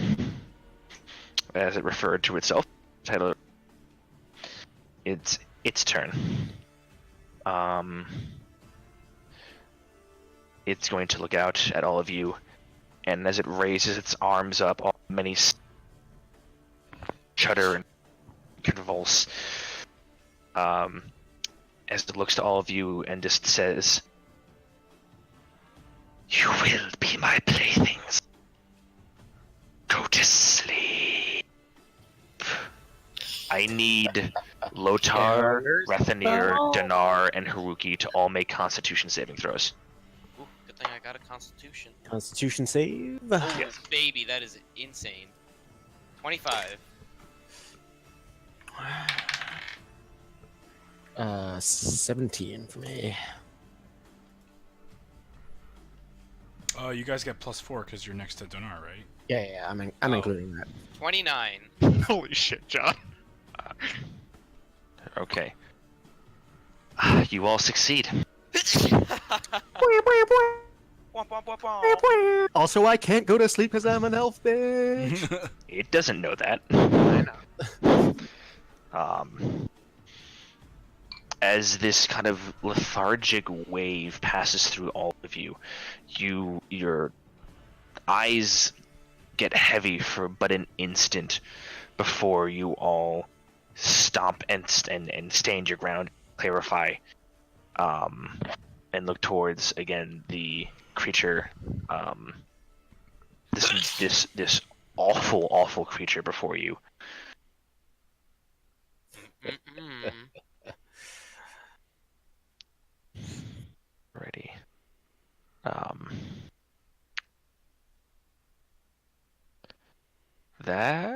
as it referred to itself, title. It's its turn. It's going to look out at all of you, and as it raises its arms up, all many shudder and convulse. As it looks to all of you and just says, "You will be my playthings. Go to sleep. I need Lotar, Rethanir, Dndnatur, and Haruki to all make Constitution saving throws." Ooh, good thing I got a Constitution. Constitution save. Oh, baby, that is insane. 25. 17 for me. You guys get +4 because you're next to Donar, right? Yeah, I'm including that. 29. Holy shit, John. Okay. You all succeed. Also, I can't go to sleep because I'm an elf bitch. It doesn't know that. I know. As this kind of lethargic wave passes through all of you, your eyes get heavy for but an instant before you all stomp and stand your ground, clarify, and look towards again the creature, this awful creature before you. Ready. That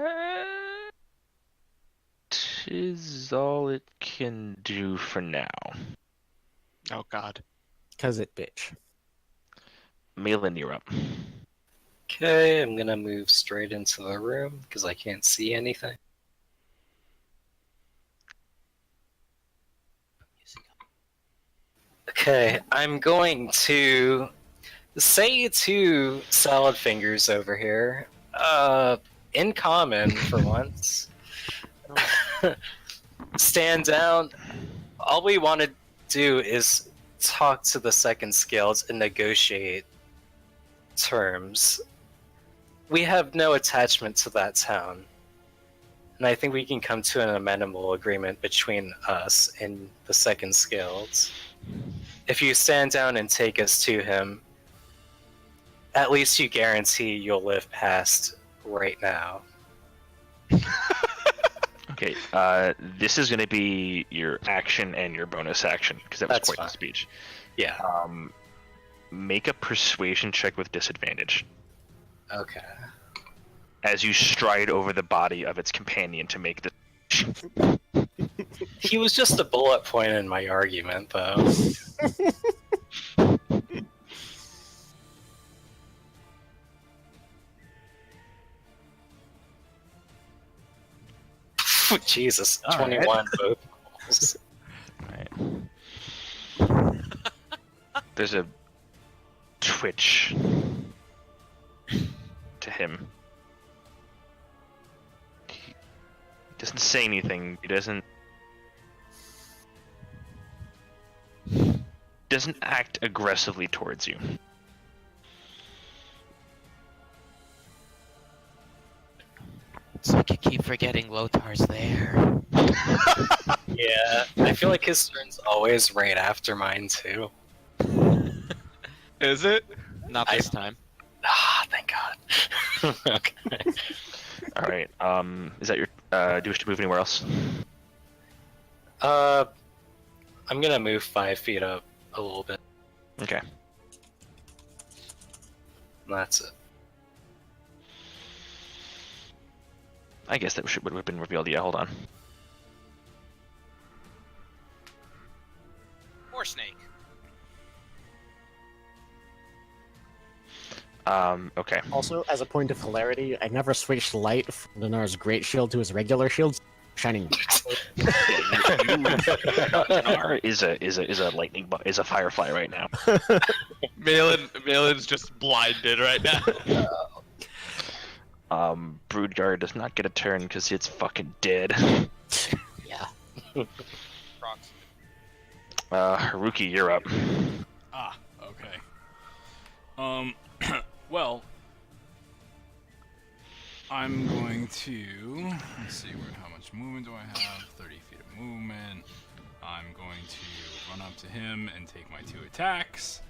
is all it can do for now. Oh god. Cause it bitch. Malin, you're up. Okay, I'm gonna move straight into the room because I can't see anything. Okay, I'm going to say to Salad Fingers over here, in common for once, stand down. All we want to do is talk to the second scales and negotiate terms. We have no attachment to that town, and I think we can come to an amenable agreement between us and the second scales. If you stand down and take us to him, at least you guarantee you'll live past right now. Okay, this is going to be your action and your bonus action, because that was That's quite fine. the speech. Yeah. Make a persuasion check with disadvantage Okay. as you stride over the body of its companion to make the. He was just a bullet point in my argument, though. Jesus, All 21 both goals. Right. There's a twitch to him. He doesn't say anything. He doesn't act aggressively towards you. So I could keep forgetting Lotar's there. Yeah, I feel like his turn's always right after mine, too. Is it? Not this time. Ah, thank God. Okay. All right. Is that your? Do you wish to move anywhere else? I'm gonna move 5 feet up a little bit. Okay. That's it. I guess that would have been revealed. Yeah. Hold More snake. on. Okay. Also, as a point of hilarity, I never switched light from Donar's great shield to his regular shield, shining. Nadaar is a lightning is a firefly right now. Malin's just blinded right now. Broodguard does not get a turn because it's fucking dead. Yeah. Haruki, you're up. Ah, okay. Well, I'm going to, let's see, how much movement do I have? 30 feet of movement. I'm going to run up to him and take my 2 attacks,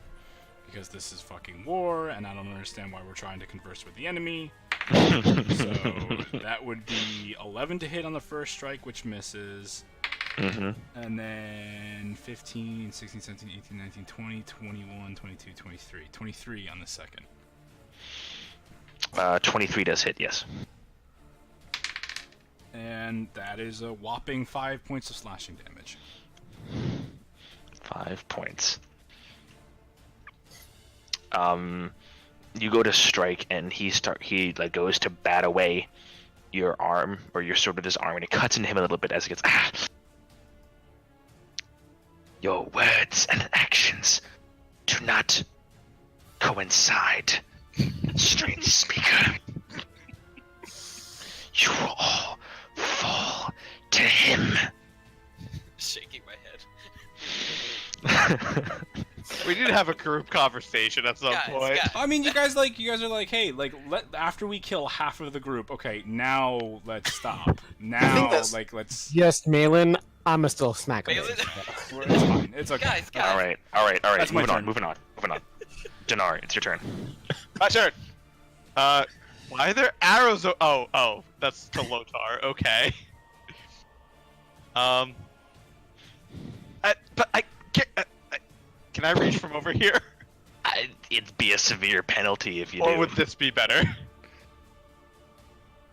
because this is fucking war, and I don't understand why we're trying to converse with the enemy. So, that would be 11 to hit on the first strike, which misses. Mm-hmm. And then 15, 16, 17, 18, 19, 20, 21, 22, 23. 23 on the second. 23 does hit, yes. And that is a whopping 5 points of slashing damage. 5 points. You go to strike, and he like goes to bat away your arm, or your sword with his arm, and it cuts into him a little bit as it gets. Your words and actions do not coincide, strange speaker. You will all fall to him. Shaking my head. We need to have a group conversation at some Guys, point. guys. I mean, you guys are like, hey, like, after we kill half of the group, okay, now let's stop. Now, that's- like, let's. Yes, Malin, I'ma still smack him. Malin- It's fine. It's okay. Guys. All right. That's my Moving on. Dndnar, it's your turn. My turn. Why are there arrows? Oh, that's to Lotar. Okay. But I can't. Can I reach from over here? It'd be a severe penalty if you Or do. would this be better?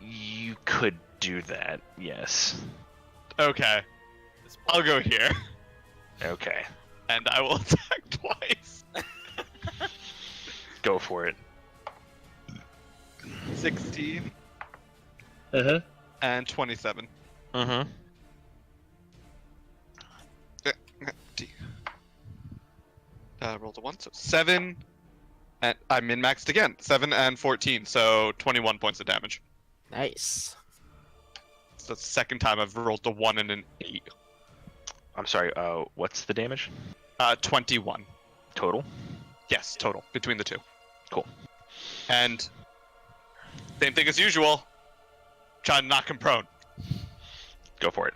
You could do that, yes. Okay. I'll go here. Okay, And I will attack twice. go for it. 16 Uh-huh. and 27. Mm-hmm. Rolled a 1, so 7. And I min-maxed again. 7 and 14, so 21 points of damage. Nice. It's the second time I've rolled a 1 and an 8. I'm sorry, what's the damage? 21. Total? Yes, total, between the two. Cool. And same thing as usual. Try to knock him prone. Go for it.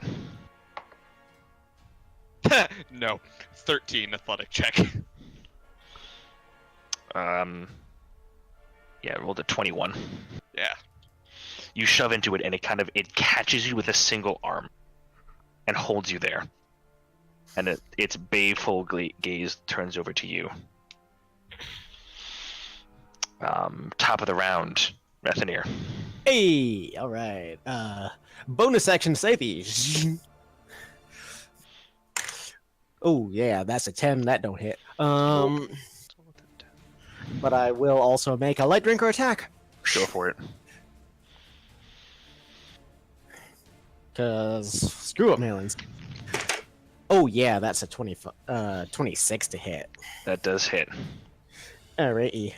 No. 13 athletic check. Yeah, rolled a 21. Yeah. You shove into it, and it catches you with a single arm and holds you there. And its baleful gaze turns over to you. Top of the round, Rethanir. Hey, all right. Bonus action savey. Oh yeah, that's a 10. That don't hit. But I will also make a light drinker attack. Go for it. Cause screw up, Malins. Oh yeah, that's a 26 to hit. That does hit. Alrighty.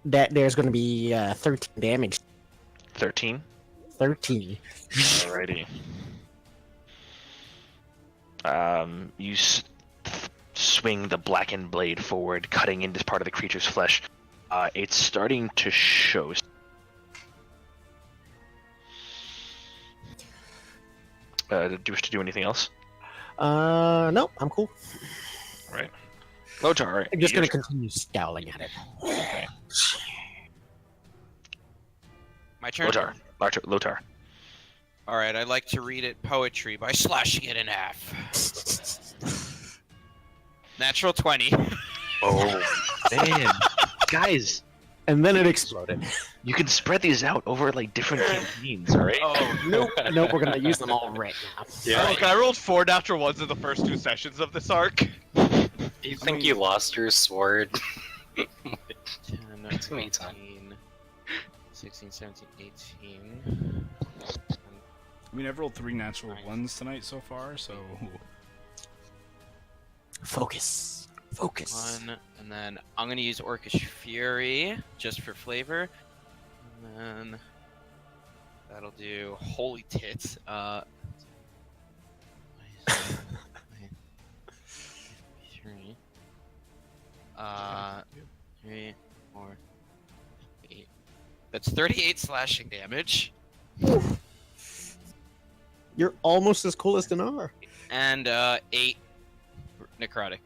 That there's gonna be 13 damage. 13. 13. Alrighty. You swing the blackened blade forward, cutting into part of the creature's flesh. It's starting to show. Do you wish to do anything else? Nope, I'm cool. Right. Lotar, I'm just your gonna turn. continue scowling at it. Okay. My turn. Lotar. All right, I'd like to read it poetry by slashing it in half. Natural 20. Oh man, guys, And then it exploded. you can spread these out over like different campaigns, all right? Oh, Nope, nope, we're gonna use them all right now. Oh, I rolled 4 natural ones in the first 2 sessions of this arc. You think you lost your sword? 10, Too many times. 16, 17, 18. I mean, I've rolled 3 natural ones tonight so far, so. Focus. Focus. 1, and then I'm gonna use Orcish Fury just for flavor. And then that'll do holy tits. Three. 3, 4, 8. That's 38 slashing damage. You're almost as cool as Dndnatur. And 8 necrotic.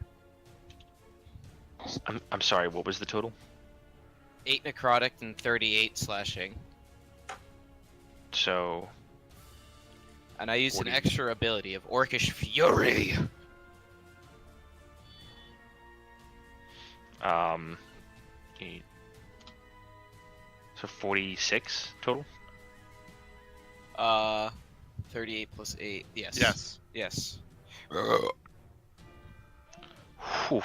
I'm sorry. What was the total? 8 necrotic and 38 slashing. So. And I use 40. an extra ability of Orcish Fury. 8. So 46 total. 38 plus 8. Yes. Yes. Yes. Whew.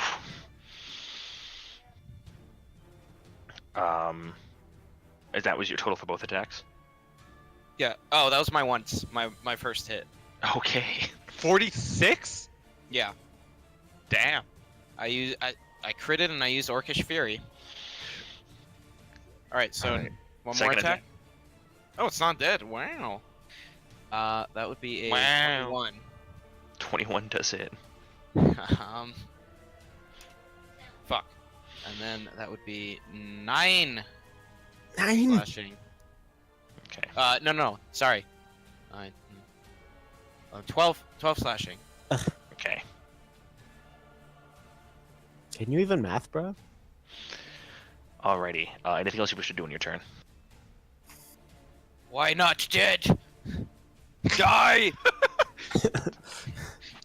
That was your total for both attacks? Yeah. Oh, that was my once. My first hit. Okay. 46? Yeah. Damn. I critted and I used Orcish Fury. Alright, so Alright. one Second more attack. Oh, it's not dead. Wow. That would be a Wow. 21. 21 does hit. Fuck. And then that would be 9 9. slashing. Okay. No. Sorry. 9. 12 slashing. Okay. Can you even math, bro? Alrighty. Anything else you wish to do in your turn? Why not dead? Die!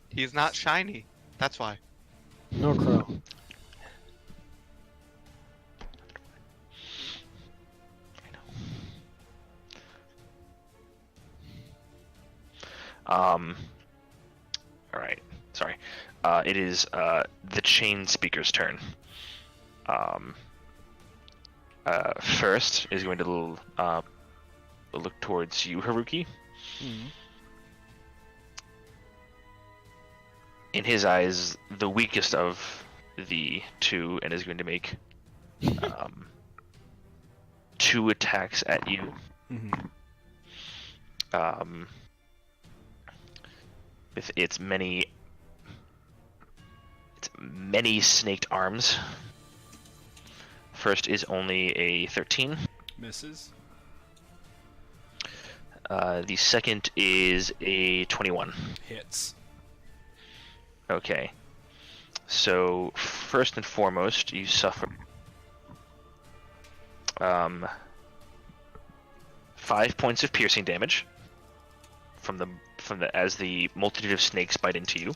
He's not shiny. That's why. No crow. Alright. Sorry. It is the chain speaker's turn. First is going to look towards you, Haruki. In his eyes, the weakest of the two, and is going to make 2 attacks at you. With its many snaked arms. First is only a 13. Misses. The second is a 21. Hits. Okay. So, first and foremost, you suffer 5 points of piercing damage from the as the multitude of snakes bite into you,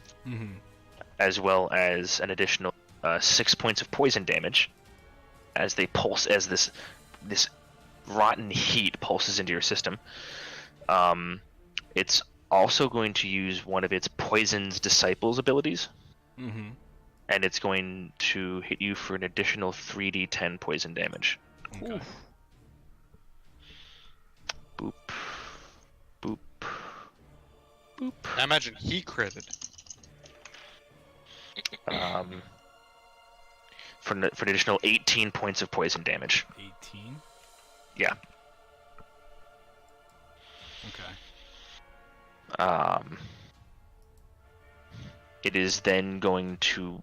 as well as an additional 6 points of poison damage as they pulse, as this rotten heat pulses into your system. It's also going to use one of its Poison's Disciples abilities, and it's going to hit you for an additional 3d10 poison damage. Okay. Boop. Boop. Boop. I imagine he critted. For an additional 18 points of poison damage. 18. Yeah. Okay. It is then going to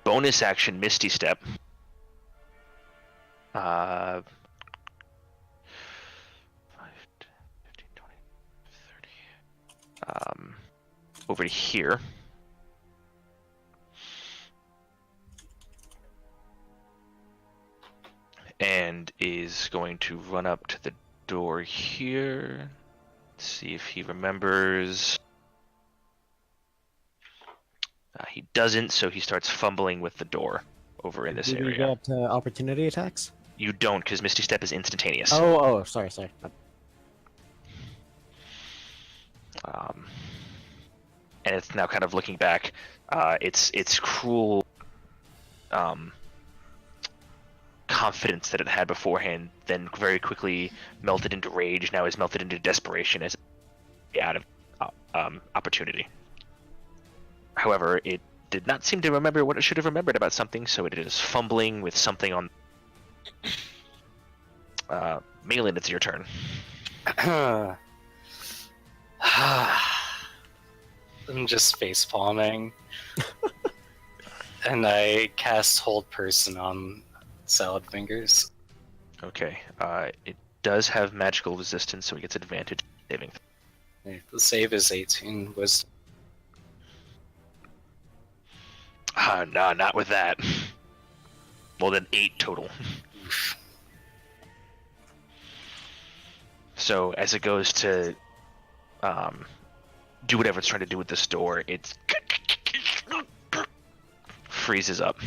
bonus action Misty Step. 5, 10, 15, 20, 30. Over here. And is going to run up to the door here. Let's see if he remembers. He doesn't, so he starts fumbling with the door over in this Do we area. get opportunity attacks? You don't, because Misty Step is instantaneous. Oh, sorry. And it's now kind of looking back. Its cruel confidence that it had beforehand then very quickly melted into rage, now is melted into desperation as out of opportunity. However, it did not seem to remember what it should have remembered about something, so it is fumbling with something on Malin, it's your turn. I'm just face palming. And I cast Hold Person on Salad Fingers. Okay. It does have magical resistance, so it gets advantage saving. The save is 18 wisdom. No, not with that. Well, then 8 total. So as it goes to do whatever it's trying to do with this door, it freezes up.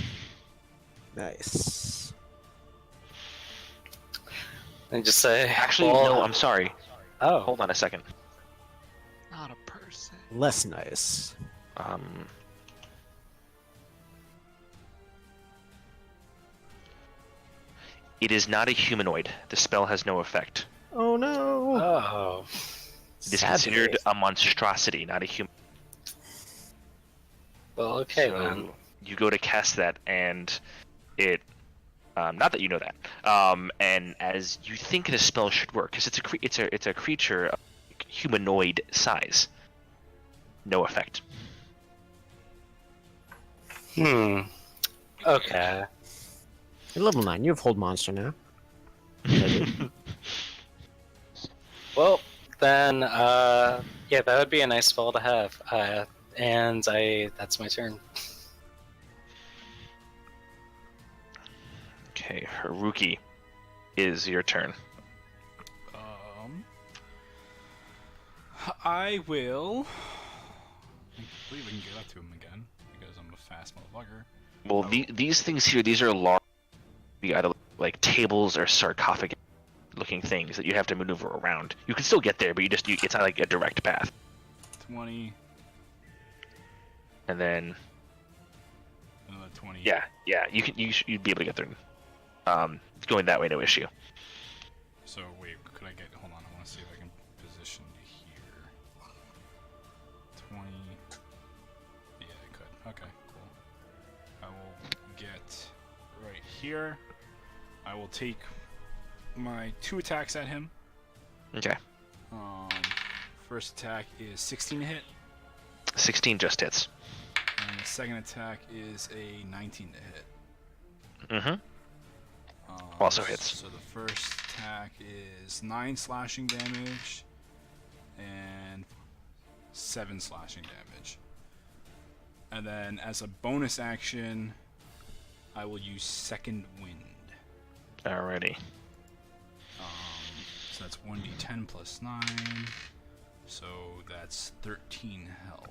Nice. And just say, Actually, well, no, I'm sorry. Oh, Hold on a second. Not a person. Less nice. It is not a humanoid. The spell has no effect. Oh no. Oh. It is considered a monstrosity, not a human. Well, okay So then. you go to cast that, and it. Not that you know that. And as you think the spell should work, because it's a creature of humanoid size. No effect. Okay. You're level 9. You have Hold Monster now. Well, then, yeah, that would be a nice spell to have. That's my turn. Okay, Haruki, is your turn. I will. I believe we can get up to him again because I'm a fast motherfucker. Well, these things here, these are large, either like tables or sarcophagus-looking things that you have to maneuver around. You can still get there, but it's not like a direct path. 20. And then, Another 20. yeah, you'd be able to get there. Going that way, no issue. So wait, could I get? Hold on, I want to see if I can position here. 20. Yeah, I could. Okay, cool. I will get right here. I will take my 2 attacks at him. Okay. First attack is 16 to hit, 16 just hits. and the second attack is a 19 to hit. Mm-hmm. Also hits. So the first attack is 9 slashing damage and 7 slashing damage. And then as a bonus action, I will use Second Wind. Alrighty. So that's 1d10 plus 9. So that's 13 health.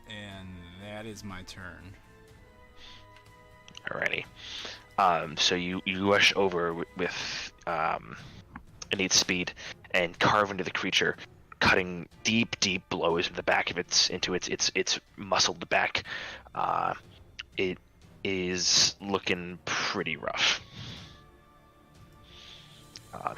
And that is my turn. Alrighty. So you rush over with innate speed and carve into the creature, cutting deep blows in the back of into its muscled back. It is looking pretty rough.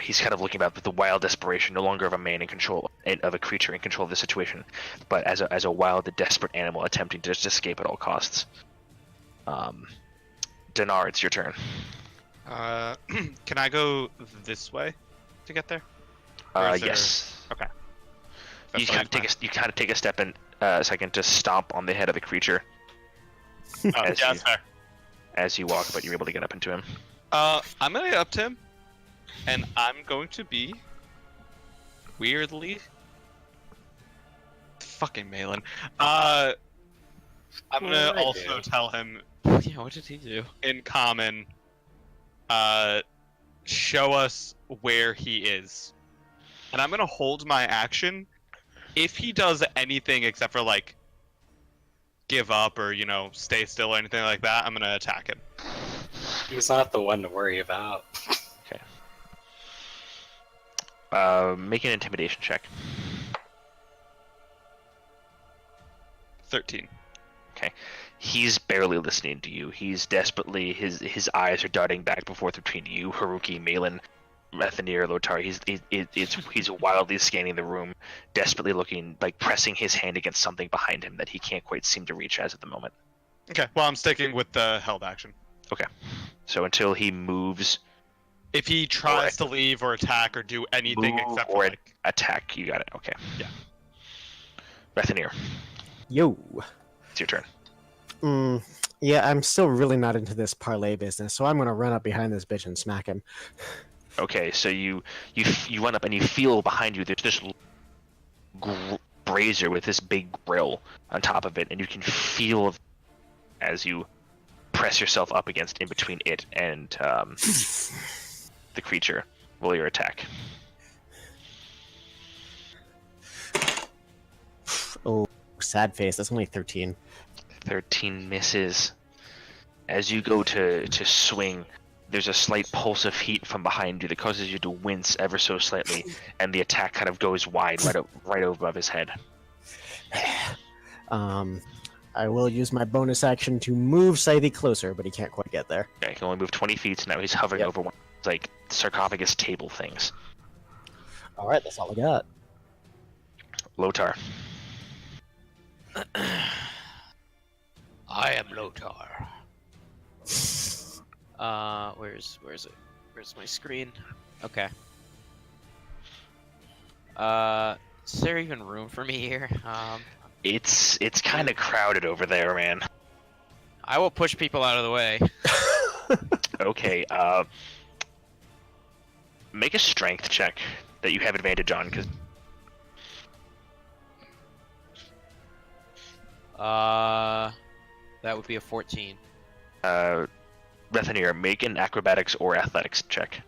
He's kind of looking about with the wild desperation, no longer of a man in control of a creature in control of the situation, but as a wild, desperate animal attempting to just escape at all costs. Dndnatur, it's your turn. Can I go this way to get there? Yes. Okay. You kind of take a step in a second to stomp on the head of the creature That's fair. as you walk, but you're able to get up into him. I'm gonna get up to him, and I'm going to be weirdly fucking Malin. I'm gonna also tell him Yeah, what did he do? in common, show us where he is. And I'm gonna hold my action. If he does anything except for like give up or, stay still or anything like that, I'm gonna attack him. He's not the one to worry about. Make an intimidation check. 13. Okay. He's barely listening to you. He's desperately his eyes are darting back and forth between you, Haruki, Malin, Rethanier Lotar. He's wildly scanning the room, desperately looking, like pressing his hand against something behind him that he can't quite seem to reach as at the moment. Okay, well, I'm sticking with the held action. Okay, so until he moves, If he tries to leave or attack or do anything move except or for like, attack, you got it. Okay. Yeah. Rethanier, Yo. it's your turn. Yeah, I'm still really not into this parlay business, so I'm gonna run up behind this bitch and smack him. Okay, so you run up and you feel behind you there's this brazier with this big grill on top of it, and you can feel as you press yourself up against in between it and the creature. Roll your attack. Oh, sad face. That's only 13. 13 misses. As you go to swing, there's a slight pulse of heat from behind you that causes you to wince ever so slightly, and the attack kind of goes wide right above his head. I will use my bonus action to move Scythe closer, but he can't quite get there. Okay, he can only move 20 feet, so now he's hovering over one of those, like sarcophagus table things. All right, that's all I got. Lotar. I am Lotar. Where's it? Where's my screen? Okay. Is there even room for me here? It's kind of crowded over there, man. I will push people out of the way. Okay, make a strength check that you have advantage on, because that would be a 14. Rethanier, make an acrobatics or athletics check.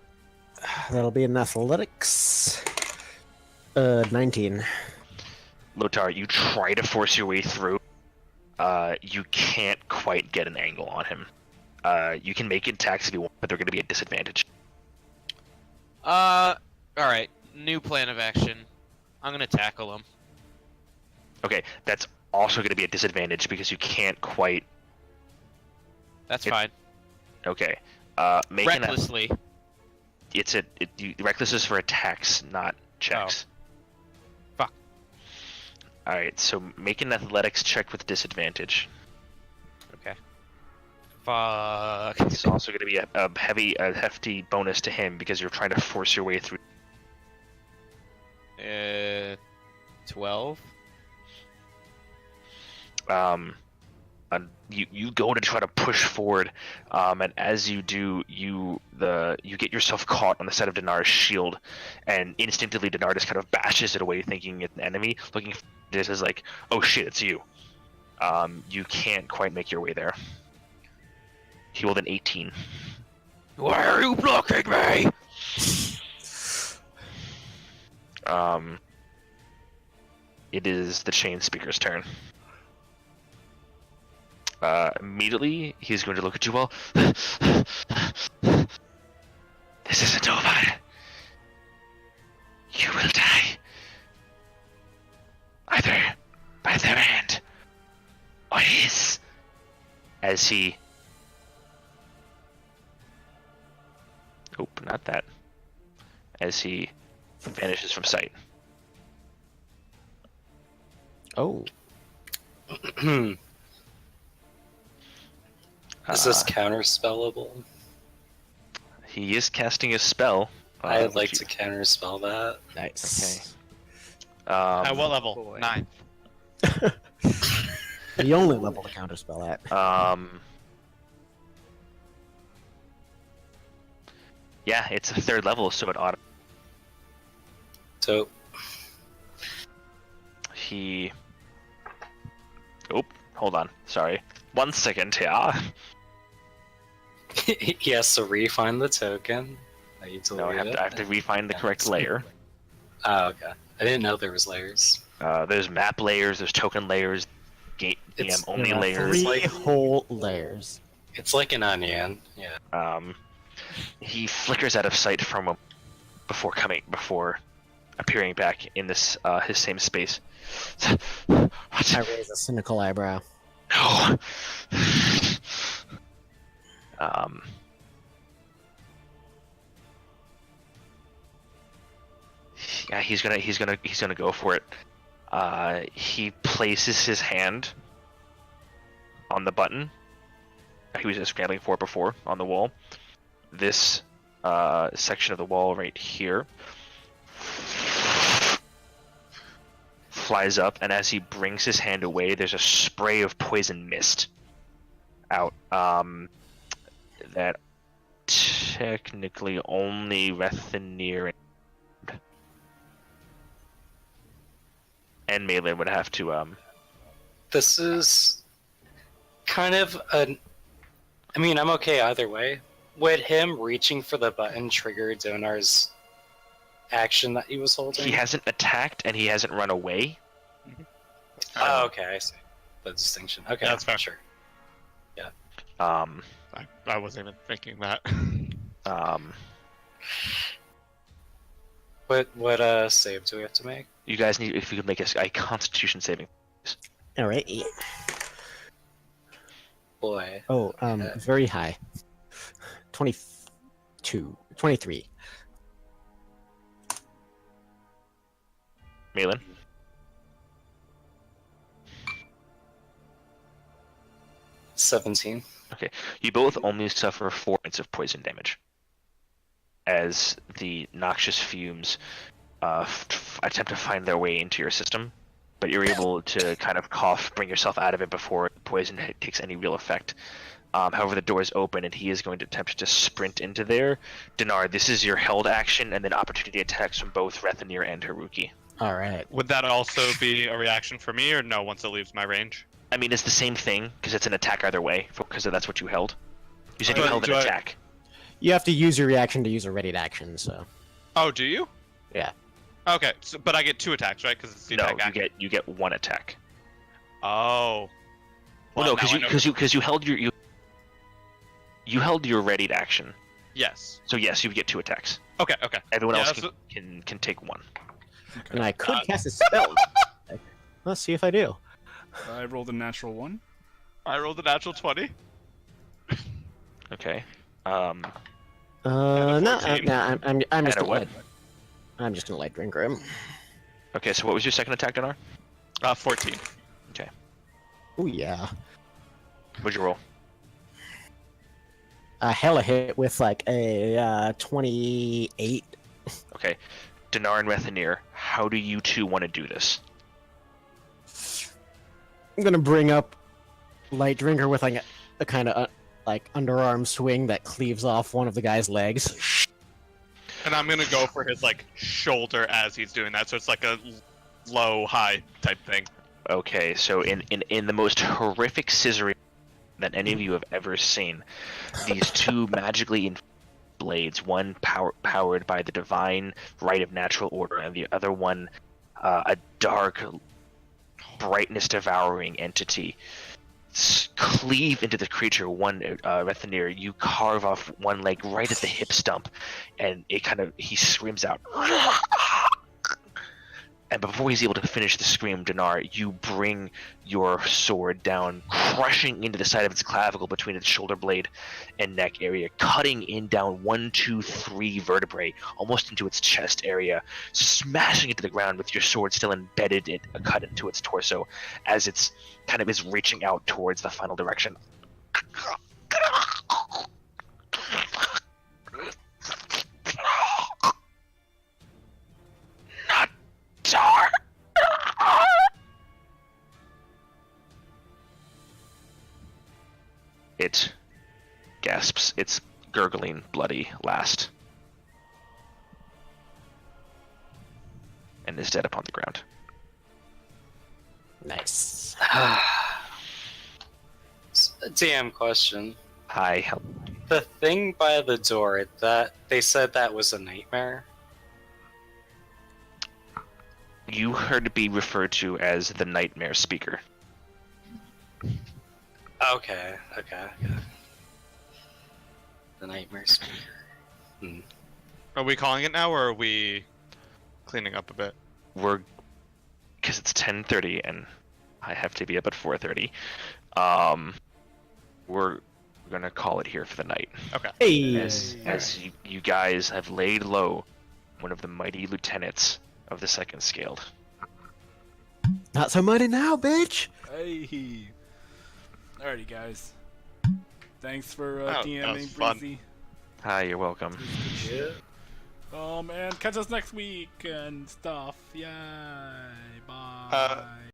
That'll be an athletics. 19. Lotar, you try to force your way through. You can't quite get an angle on him. You can make attacks if you want, but they're going to be at disadvantage. Alright. New plan of action. I'm gonna tackle him. Okay, that's also going to be a disadvantage because you can't quite... That's fine. Okay. Make Recklessly. Reckless is for attacks, not checks. Fuck. Alright, so make an athletics check with disadvantage. Okay. Fuck. It's also going to be a hefty bonus to him because you're trying to force your way through. 12? You go to try to push forward, and as you do, you get yourself caught on the side of Dnar's shield, and instinctively Dnar just kind of bashes it away, thinking it's an enemy. Looking for this as like, oh shit, it's you. You can't quite make your way there. He rolled an 18. Why are you blocking me? It is the chain speaker's turn. Immediately, he's going to look at you all. This isn't over. You will die. Either by their hand or his. As he... Nope, not that. As he vanishes from sight. Oh. Is this counterspellable? He is casting a spell. I'd like to counterspell that. Nice. at what level? boy. 9. The only level to counterspell at. Yeah, it's a 3rd level, so it auto. So, He. Oh, hold on. Sorry. 1 second here. he has to refine the token. I need to No, I have to refine the correct layer. Oh, okay. I didn't know there was layers. There's map layers, there's token layers, game only There are layers. 3 whole layers. It's like an onion. Yeah. He flickers out of sight from him before appearing back in this his same space. I raise a cynical eyebrow. No. Yeah, he's gonna go for it. He places his hand on the button he was just scrambling for before on the wall. This section of the wall right here flies up, and as he brings his hand away, there's a spray of poison mist out. That technically only Rethanir and Malin would have to. This is kind of a. I mean, I'm okay either way. Would him reaching for the button trigger Donar's action that he was holding? He hasn't attacked and he hasn't run away. Oh, okay, I see the distinction. Okay, That's fair. Sure. I wasn't even thinking that. What save do we have to make? You guys need, if you could make a Constitution saving. All right. Boy. Oh, very high. 23. Malin. $17. Okay, you both only suffer 4 points of poison damage as the noxious fumes attempt to find their way into your system, but you're able to kind of bring yourself out of it before the poison takes any real effect. However, the door is open and he is going to attempt to sprint into there. Dndnar, this is your held action and then opportunity attacks from both Rethanir and Haruki. All right. Would that also be a reaction for me, or no, once it leaves my range? I mean, it's the same thing, because it's an attack either way, because that's what you held. You said you But held an do I- attack. You have to use your reaction to use a ready action, so. Oh, do you? Yeah. Okay, so, but I get 2 attacks, right? Because it's the No, attack action. you get 1 attack. Oh. Well, no, now I know- because you held you held your readied action. Yes. So yes, you get 2 attacks. Okay. Everyone Yeah, else that's can take 1. And I could cast a spell. Let's see if I do. I rolled a natural 1. I rolled a natural 20. Okay. No, 14. I'm just And a a what? light. I'm just gonna light drinker him. Okay, so what was your second attack, Dndnar? 14. Oh yeah. What'd you roll? A hella hit with like a 28. Okay. Dndnar and Rethanir, how do you two want to do this? I'm gonna bring up light drinker with like a kind of like underarm swing that cleaves off one of the guy's legs. And I'm gonna go for his like shoulder as he's doing that, so it's like a low high type thing. Okay, so in the most horrific scissoring that any of you have ever seen, these 2 magically blades, one powered by the divine right of natural order, and the other one a dark, brightness devouring entity, cleave into the creature. One Rethanir, you carve off one leg right at the hip stump, and he screams out. And before he's able to finish the scream, Dndnar, you bring your sword down, crushing into the side of its clavicle between its shoulder blade and neck area, cutting in down 1, 2, 3 vertebrae, almost into its chest area, smashing it to the ground with your sword still embedded cut into its torso, as it's kind of is reaching out towards the final direction. Naadar! It gasps its gurgling, bloody last, and is dead upon the ground. Nice. Damn question. Hi, The thing by the door, that they said that was a nightmare. you heard it be referred to as the Nightmare Speaker. Okay. The nightmare speaker. Are we calling it now, or are we cleaning up a bit? Because it's 10:30 and I have to be up at 4:30. We're gonna call it here for the night. Okay. Hey. As you guys have laid low one of the mighty lieutenants of the second scaled. Not so muddy now, bitch. Hey. Alrighty, guys. Thanks for that DMing, was fun. Breezy. Hi, you're welcome. Yeah. And catch us next week and stuff. Yay. Bye.